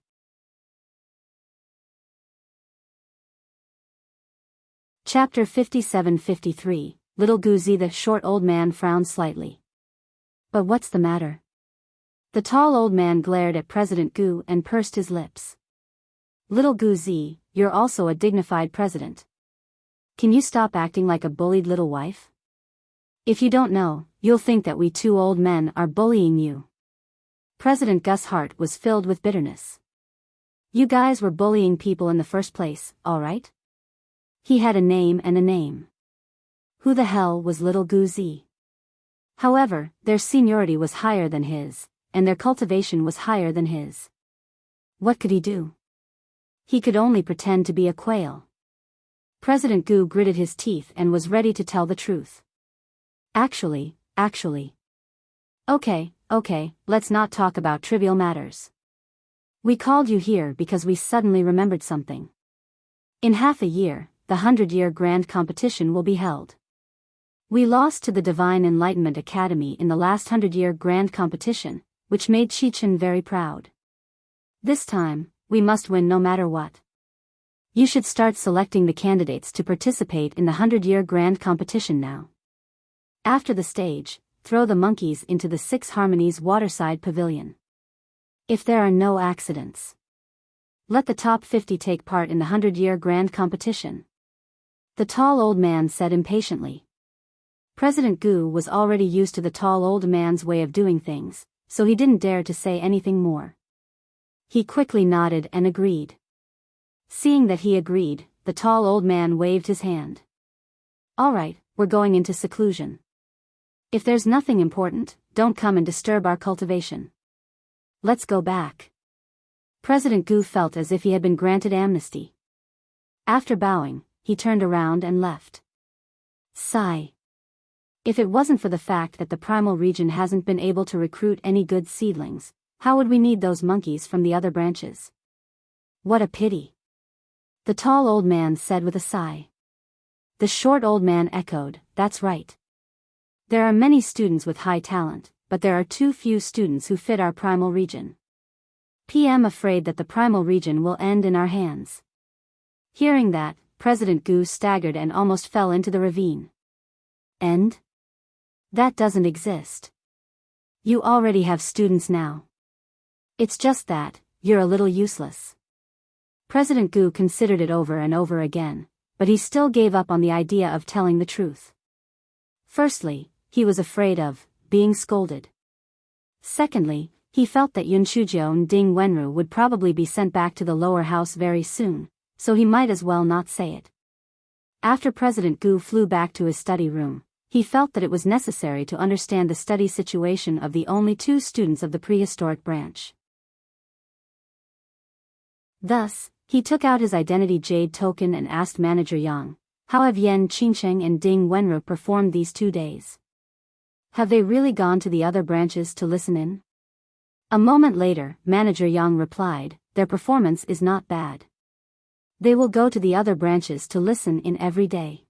Chapter 57-53, Little Guzi. The short old man frowned slightly. But what's the matter? The tall old man glared at President Gu and pursed his lips. Little Guzi, you're also a dignified president. Can you stop acting like a bullied little wife? If you don't know, you'll think that we 2 old men are bullying you. President Gus' heart was filled with bitterness. You guys were bullying people in the first place, all right? He had a name and a name. Who the hell was Little Guzi? However, their seniority was higher than his, and their cultivation was higher than his. What could he do? He could only pretend to be a quail. President Gu gritted his teeth and was ready to tell the truth. Actually. Okay, let's not talk about trivial matters. We called you here because we suddenly remembered something. In half a year, the 100-year grand competition will be held. We lost to the Divine Enlightenment Academy in the last 100-year grand competition, which made Chichen very proud. This time, we must win no matter what. You should start selecting the candidates to participate in the 100-year grand competition now. After the stage, throw the monkeys into the 6 Harmonies Waterside Pavilion. If there are no accidents, let the top 50 take part in the 100-year grand competition. The tall old man said impatiently. President Gu was already used to the tall old man's way of doing things, so he didn't dare to say anything more. He quickly nodded and agreed. Seeing that he agreed, the tall old man waved his hand. All right, we're going into seclusion. If there's nothing important, don't come and disturb our cultivation. Let's go back. President Gu felt as if he had been granted amnesty. After bowing, he turned around and left. Sigh. If it wasn't for the fact that the primal region hasn't been able to recruit any good seedlings, how would we need those monkeys from the other branches? What a pity. The tall old man said with a sigh. The short old man echoed, that's right. There are many students with high talent, but there are too few students who fit our primal region. I'm afraid that the primal region will end in our hands. Hearing that, President Gu staggered and almost fell into the ravine. End? That doesn't exist. You already have students now. It's just that, you're a little useless. President Gu considered it over and over again, but he still gave up on the idea of telling the truth. Firstly, he was afraid of being scolded. Secondly, he felt that Yun Shuzhou and Ding Wenru would probably be sent back to the lower house very soon, so he might as well not say it. After President Gu flew back to his study room, he felt that it was necessary to understand the study situation of the only 2 students of the prehistoric branch. Thus, he took out his identity jade token and asked Manager Yang, how have Yan Qingsheng and Ding Wenru performed these 2 days? Have they really gone to the other branches to listen in? A moment later, Manager Yang replied, their performance is not bad. They will go to the other branches to listen in every day.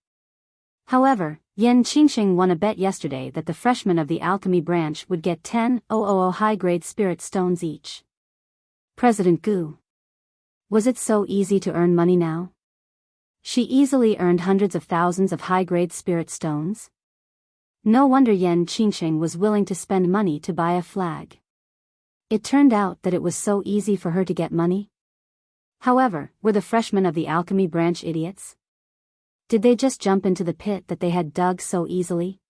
However, Enchanting won a bet yesterday that the freshmen of the alchemy branch would get 10,000 high-grade spirit stones each. President Gu. Was it so easy to earn money now? She easily earned hundreds of thousands of high-grade spirit stones. No wonder Enchanting was willing to spend money to buy a flag. It turned out that it was so easy for her to get money. However, were the freshmen of the alchemy branch idiots? Did they just jump into the pit that they had dug so easily?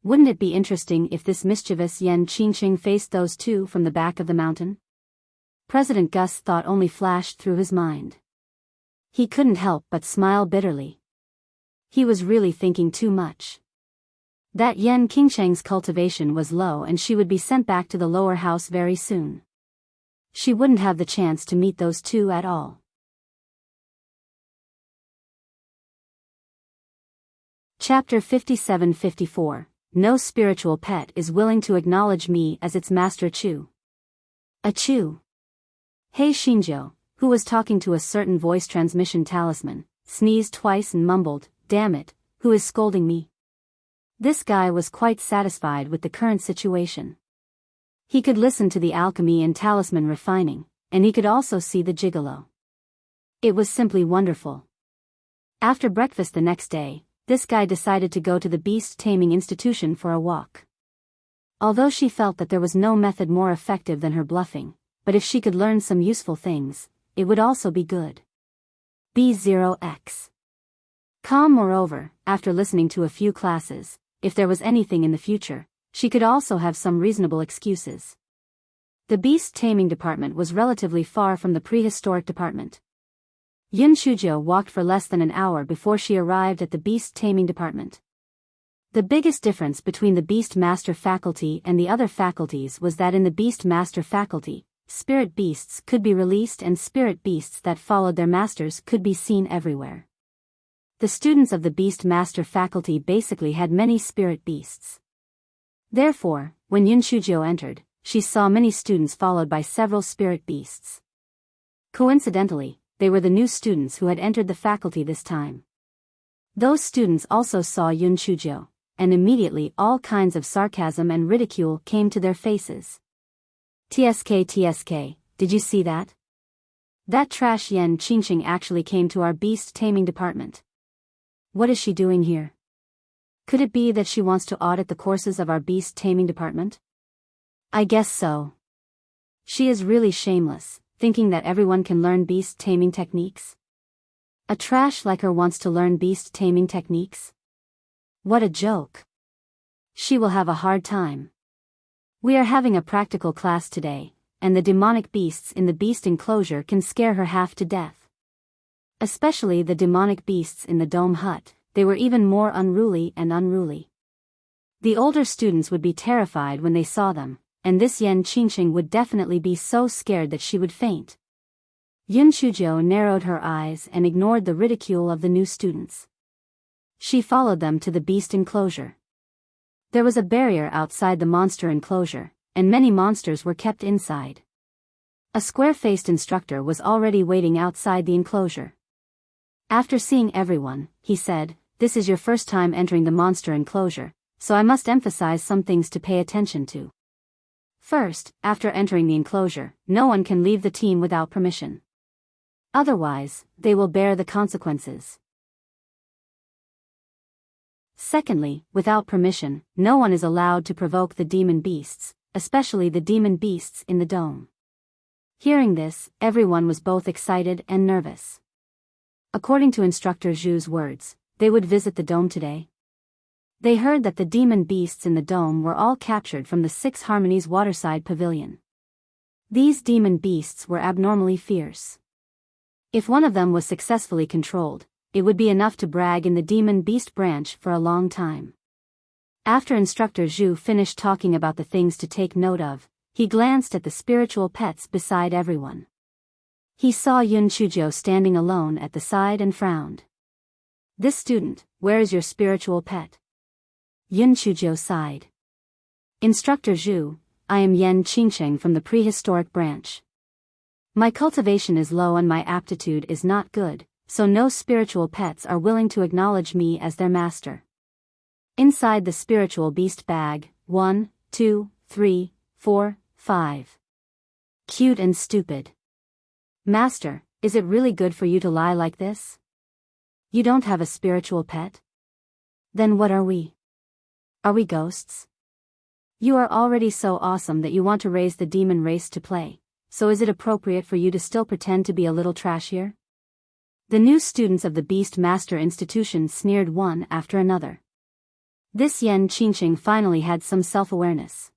Wouldn't it be interesting if this mischievous Enchanting faced those two from the back of the mountain? President Gus' thought only flashed through his mind. He couldn't help but smile bitterly. He was really thinking too much. That Enchanting's cultivation was low and she would be sent back to the lower house very soon. She wouldn't have the chance to meet those two at all. Chapter 57-54. No spiritual pet is willing to acknowledge me as its master Chu. A Chu. Hei Shinjo, who was talking to a certain voice transmission talisman, sneezed twice and mumbled, "Damn it, who is scolding me?" This guy was quite satisfied with the current situation. He could listen to the alchemy and talisman refining, and he could also see the gigolo. It was simply wonderful. After breakfast the next day, this guy decided to go to the beast taming institution for a walk. Although she felt that there was no method more effective than her bluffing, but if she could learn some useful things, it would also be good. B0X. Moreover, after listening to a few classes, if there was anything in the future, she could also have some reasonable excuses. The beast taming department was relatively far from the prehistoric department. Yun Shujo walked for less than an hour before she arrived at the beast taming department. The biggest difference between the beast master faculty and the other faculties was that in the beast master faculty, spirit beasts could be released and spirit beasts that followed their masters could be seen everywhere. The students of the beast master faculty basically had many spirit beasts. Therefore, when Yun Shujo entered, she saw many students followed by several spirit beasts. Coincidentally, they were the new students who had entered the faculty this time. Those students also saw Yun Shujo, and immediately all kinds of sarcasm and ridicule came to their faces. TSK, did you see that? That trash Enchanting actually came to our beast taming department. What is she doing here? Could it be that she wants to audit the courses of our beast taming department? I guess so. She is really shameless, thinking that everyone can learn beast taming techniques. A trash like her wants to learn beast taming techniques? What a joke. She will have a hard time. We are having a practical class today, and the demonic beasts in the beast enclosure can scare her half to death. Especially the demonic beasts in the dome hut, they were even more unruly. The older students would be terrified when they saw them, and this Enchanting would definitely be so scared that she would faint. Yun Shujo narrowed her eyes and ignored the ridicule of the new students. She followed them to the beast enclosure. There was a barrier outside the monster enclosure, and many monsters were kept inside. A square-faced instructor was already waiting outside the enclosure. After seeing everyone, he said, "This is your first time entering the monster enclosure, so I must emphasize some things to pay attention to. First, after entering the enclosure, no one can leave the team without permission. Otherwise, they will bear the consequences. Secondly, without permission, no one is allowed to provoke the demon beasts, especially the demon beasts in the dome." Hearing this, everyone was both excited and nervous. According to Instructor Zhu's words, they would visit the dome today. They heard that the demon beasts in the dome were all captured from the Six Harmonies Waterside Pavilion. These demon beasts were abnormally fierce. If one of them was successfully controlled, it would be enough to brag in the demon beast branch for a long time. After Instructor Zhu finished talking about the things to take note of, he glanced at the spiritual pets beside everyone. He saw Yun Shujo standing alone at the side and frowned. "This student, where is your spiritual pet?" Yun Shujo sighed. "Instructor Zhu, I am Enchanting from the prehistoric branch." My cultivation is low and my aptitude is not good, so no spiritual pets are willing to acknowledge me as their master. Inside the spiritual beast bag, 1, 2, 3, 4, 5. Cute and stupid. Master, is it really good for you to lie like this? You don't have a spiritual pet? Then what are we? Are we ghosts? You are already so awesome that you want to raise the demon race to play, so is it appropriate for you to still pretend to be a little trashier? The new students of the Beast Master Institution sneered one after another. This Enchanting finally had some self-awareness.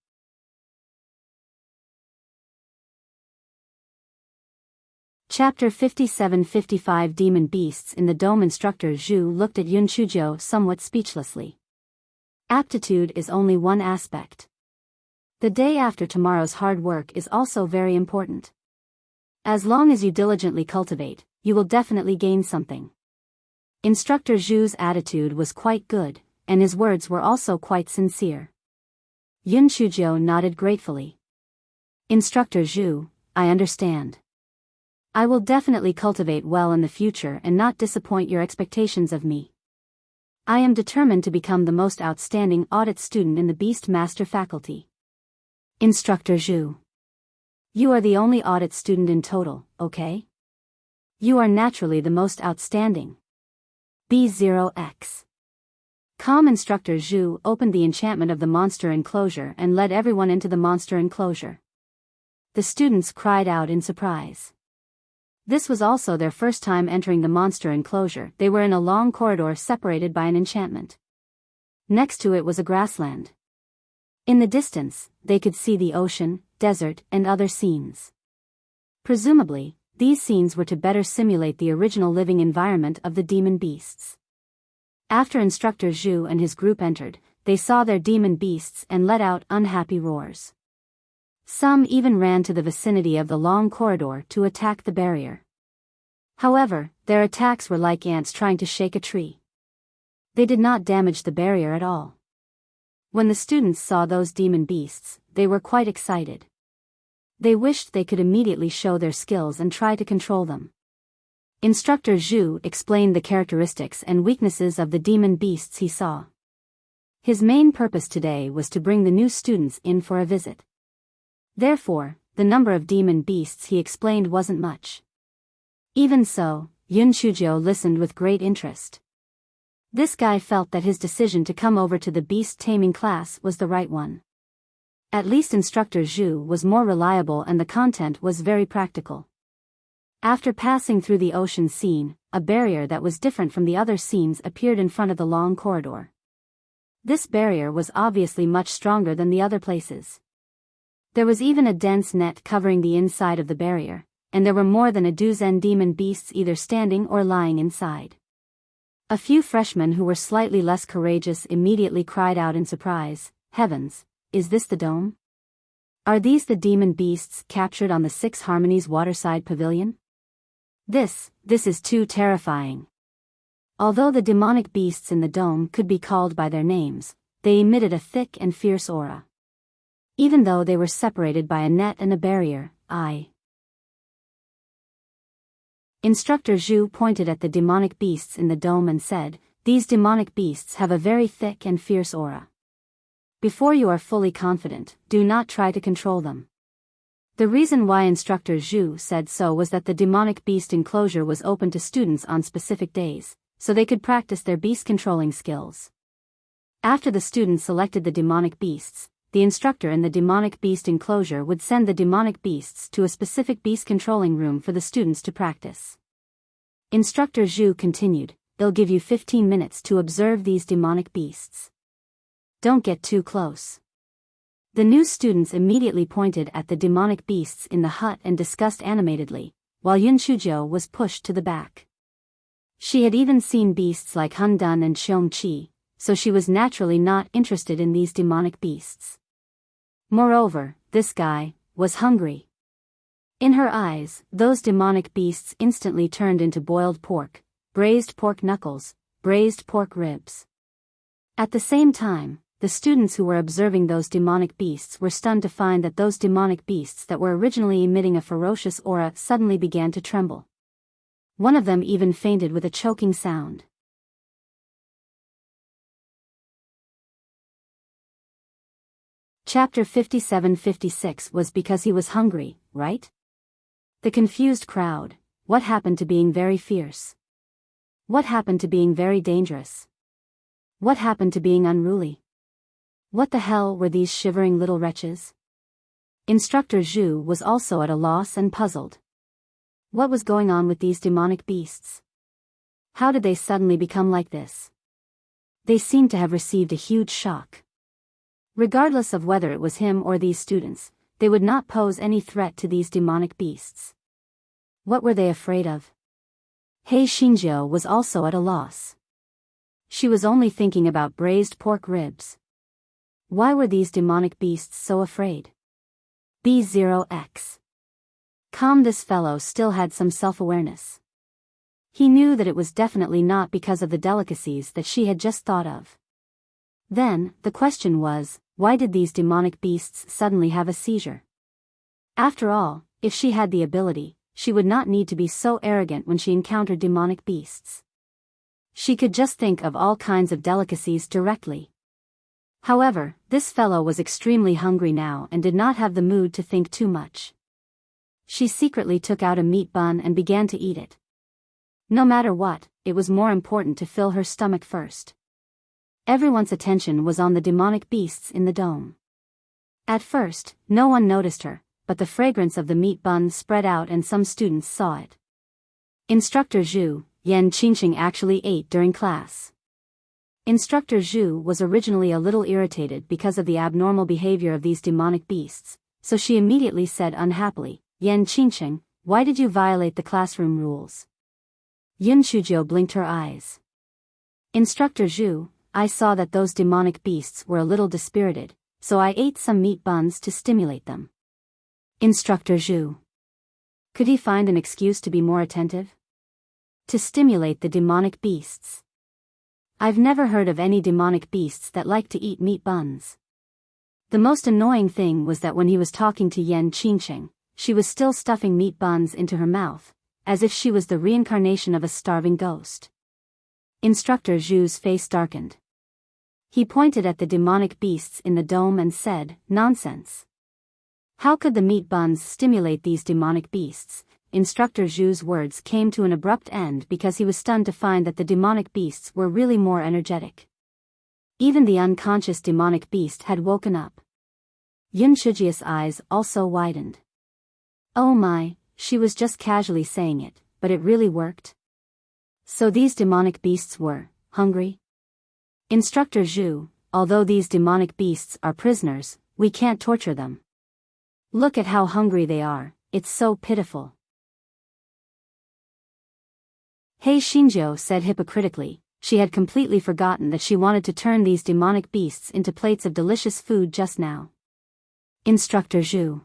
Chapter 57-55 Demon Beasts in the Dome. Instructor Zhu looked at Yunchujo somewhat speechlessly. Aptitude is only one aspect. The day after tomorrow's hard work is also very important. As long as you diligently cultivate, you will definitely gain something. Instructor Zhu's attitude was quite good, and his words were also quite sincere. Yunchujo nodded gratefully. Instructor Zhu, I understand. I will definitely cultivate well in the future and not disappoint your expectations of me. I am determined to become the most outstanding audit student in the Beast Master faculty. Instructor Zhu. You are the only audit student in total, okay? You are naturally the most outstanding. B0X. Calm. Instructor Zhu opened the enchantment of the monster enclosure and led everyone into the monster enclosure. The students cried out in surprise. This was also their first time entering the monster enclosure. They were in a long corridor separated by an enchantment. Next to it was a grassland. In the distance, they could see the ocean, desert, and other scenes. Presumably, these scenes were to better simulate the original living environment of the demon beasts. After Instructor Zhu and his group entered, they saw their demon beasts and let out unhappy roars. Some even ran to the vicinity of the long corridor to attack the barrier. However, their attacks were like ants trying to shake a tree. They did not damage the barrier at all. When the students saw those demon beasts, they were quite excited. They wished they could immediately show their skills and try to control them. Instructor Zhu explained the characteristics and weaknesses of the demon beasts he saw. His main purpose today was to bring the new students in for a visit. Therefore, the number of demon beasts he explained wasn't much. Even so, Yunchujo listened with great interest. This guy felt that his decision to come over to the beast taming class was the right one. At least Instructor Zhu was more reliable and the content was very practical. After passing through the ocean scene, a barrier that was different from the other scenes appeared in front of the long corridor. This barrier was obviously much stronger than the other places. There was even a dense net covering the inside of the barrier, and there were more than a dozen demon beasts either standing or lying inside. A few freshmen who were slightly less courageous immediately cried out in surprise, "Heavens, is this the dome? Are these the demon beasts captured on the Six Harmonies Waterside Pavilion? This is too terrifying." Although the demonic beasts in the dome could be called by their names, they emitted a thick and fierce aura. Even though they were separated by a net and a barrier, Instructor Zhu pointed at the demonic beasts in the dome and said, "These demonic beasts have a very thick and fierce aura. Before you are fully confident, do not try to control them." The reason why Instructor Zhu said so was that the demonic beast enclosure was open to students on specific days, so they could practice their beast controlling skills. After the students selected the demonic beasts, the instructor in the demonic beast enclosure would send the demonic beasts to a specific beast controlling room for the students to practice. Instructor Zhu continued, "They'll give you 15 minutes to observe these demonic beasts. Don't get too close." The new students immediately pointed at the demonic beasts in the hut and discussed animatedly, while Yunchujo was pushed to the back. She had even seen beasts like Hundun and Xiongqi, so she was naturally not interested in these demonic beasts. Moreover, this guy was hungry. In her eyes, those demonic beasts instantly turned into boiled pork, braised pork knuckles, braised pork ribs. At the same time, the students who were observing those demonic beasts were stunned to find that those demonic beasts that were originally emitting a ferocious aura suddenly began to tremble. One of them even fainted with a choking sound. Chapter 57-56 was because he was hungry, right? The confused crowd. What happened to being very fierce? What happened to being very dangerous? What happened to being unruly? What the hell were these shivering little wretches? Instructor Zhu was also at a loss and puzzled. What was going on with these demonic beasts? How did they suddenly become like this? They seemed to have received a huge shock. Regardless of whether it was him or these students, they would not pose any threat to these demonic beasts. What were they afraid of? Hei Xinjiu was also at a loss. She was only thinking about braised pork ribs. Why were these demonic beasts so afraid? B0X. Calm, this fellow still had some self-awareness. He knew that it was definitely not because of the delicacies that she had just thought of. Then, the question was, why did these demonic beasts suddenly have a seizure? After all, if she had the ability, she would not need to be so arrogant when she encountered demonic beasts. She could just think of all kinds of delicacies directly. However, this fellow was extremely hungry now and did not have the mood to think too much. She secretly took out a meat bun and began to eat it. No matter what, it was more important to fill her stomach first. Everyone's attention was on the demonic beasts in the dome. At first, no one noticed her, but the fragrance of the meat bun spread out and some students saw it. Instructor Zhu, Enchanting actually ate during class. Instructor Zhu was originally a little irritated because of the abnormal behavior of these demonic beasts, so she immediately said unhappily, "Enchanting, why did you violate the classroom rules?" Yunchujiu blinked her eyes. Instructor Zhu, I saw that those demonic beasts were a little dispirited, so I ate some meat buns to stimulate them. Instructor Zhu. Could he find an excuse to be more attentive? To stimulate the demonic beasts. I've never heard of any demonic beasts that like to eat meat buns. The most annoying thing was that when he was talking to Enchanting, she was still stuffing meat buns into her mouth, as if she was the reincarnation of a starving ghost. Instructor Zhu's face darkened. He pointed at the demonic beasts in the dome and said, "Nonsense. How could the meat buns stimulate these demonic beasts?" Instructor Zhu's words came to an abrupt end because he was stunned to find that the demonic beasts were really more energetic. Even the unconscious demonic beast had woken up. Yunchuji's eyes also widened. Oh my, she was just casually saying it, but it really worked. So these demonic beasts were hungry? Instructor Zhu, although these demonic beasts are prisoners, we can't torture them. Look at how hungry they are, it's so pitiful. Hei Xinjiu said hypocritically, she had completely forgotten that she wanted to turn these demonic beasts into plates of delicious food just now. Instructor Zhu.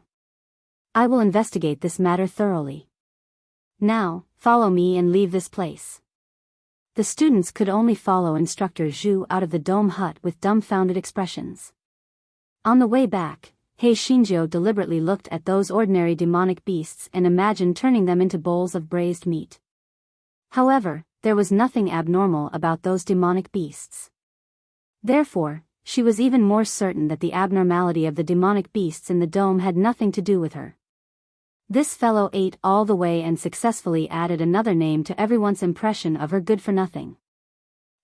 I will investigate this matter thoroughly. Now, follow me and leave this place. The students could only follow Instructor Zhu out of the dome hut with dumbfounded expressions. On the way back, Hei Xinjiu deliberately looked at those ordinary demonic beasts and imagined turning them into bowls of braised meat. However, there was nothing abnormal about those demonic beasts. Therefore, she was even more certain that the abnormality of the demonic beasts in the dome had nothing to do with her. This fellow ate all the way and successfully added another name to everyone's impression of her good-for-nothing.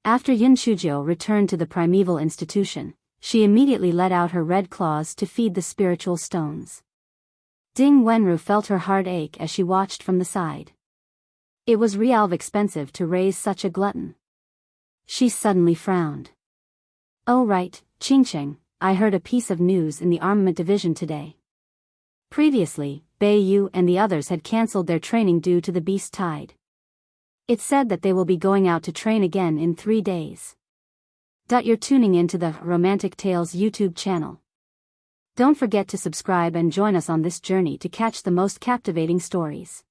After Yunchujiu returned to the primeval institution, she immediately let out her red claws to feed the spiritual stones. Ding Wenru felt her heart ache as she watched from the side. It was real expensive to raise such a glutton. She suddenly frowned. Oh right, Qingqing, I heard a piece of news in the armament division today. Previously, Bei Yu and the others had cancelled their training due to the beast tide. It said that they will be going out to train again in 3 days. You're tuning into the Romantic Tales YouTube channel. Don't forget to subscribe and join us on this journey to catch the most captivating stories.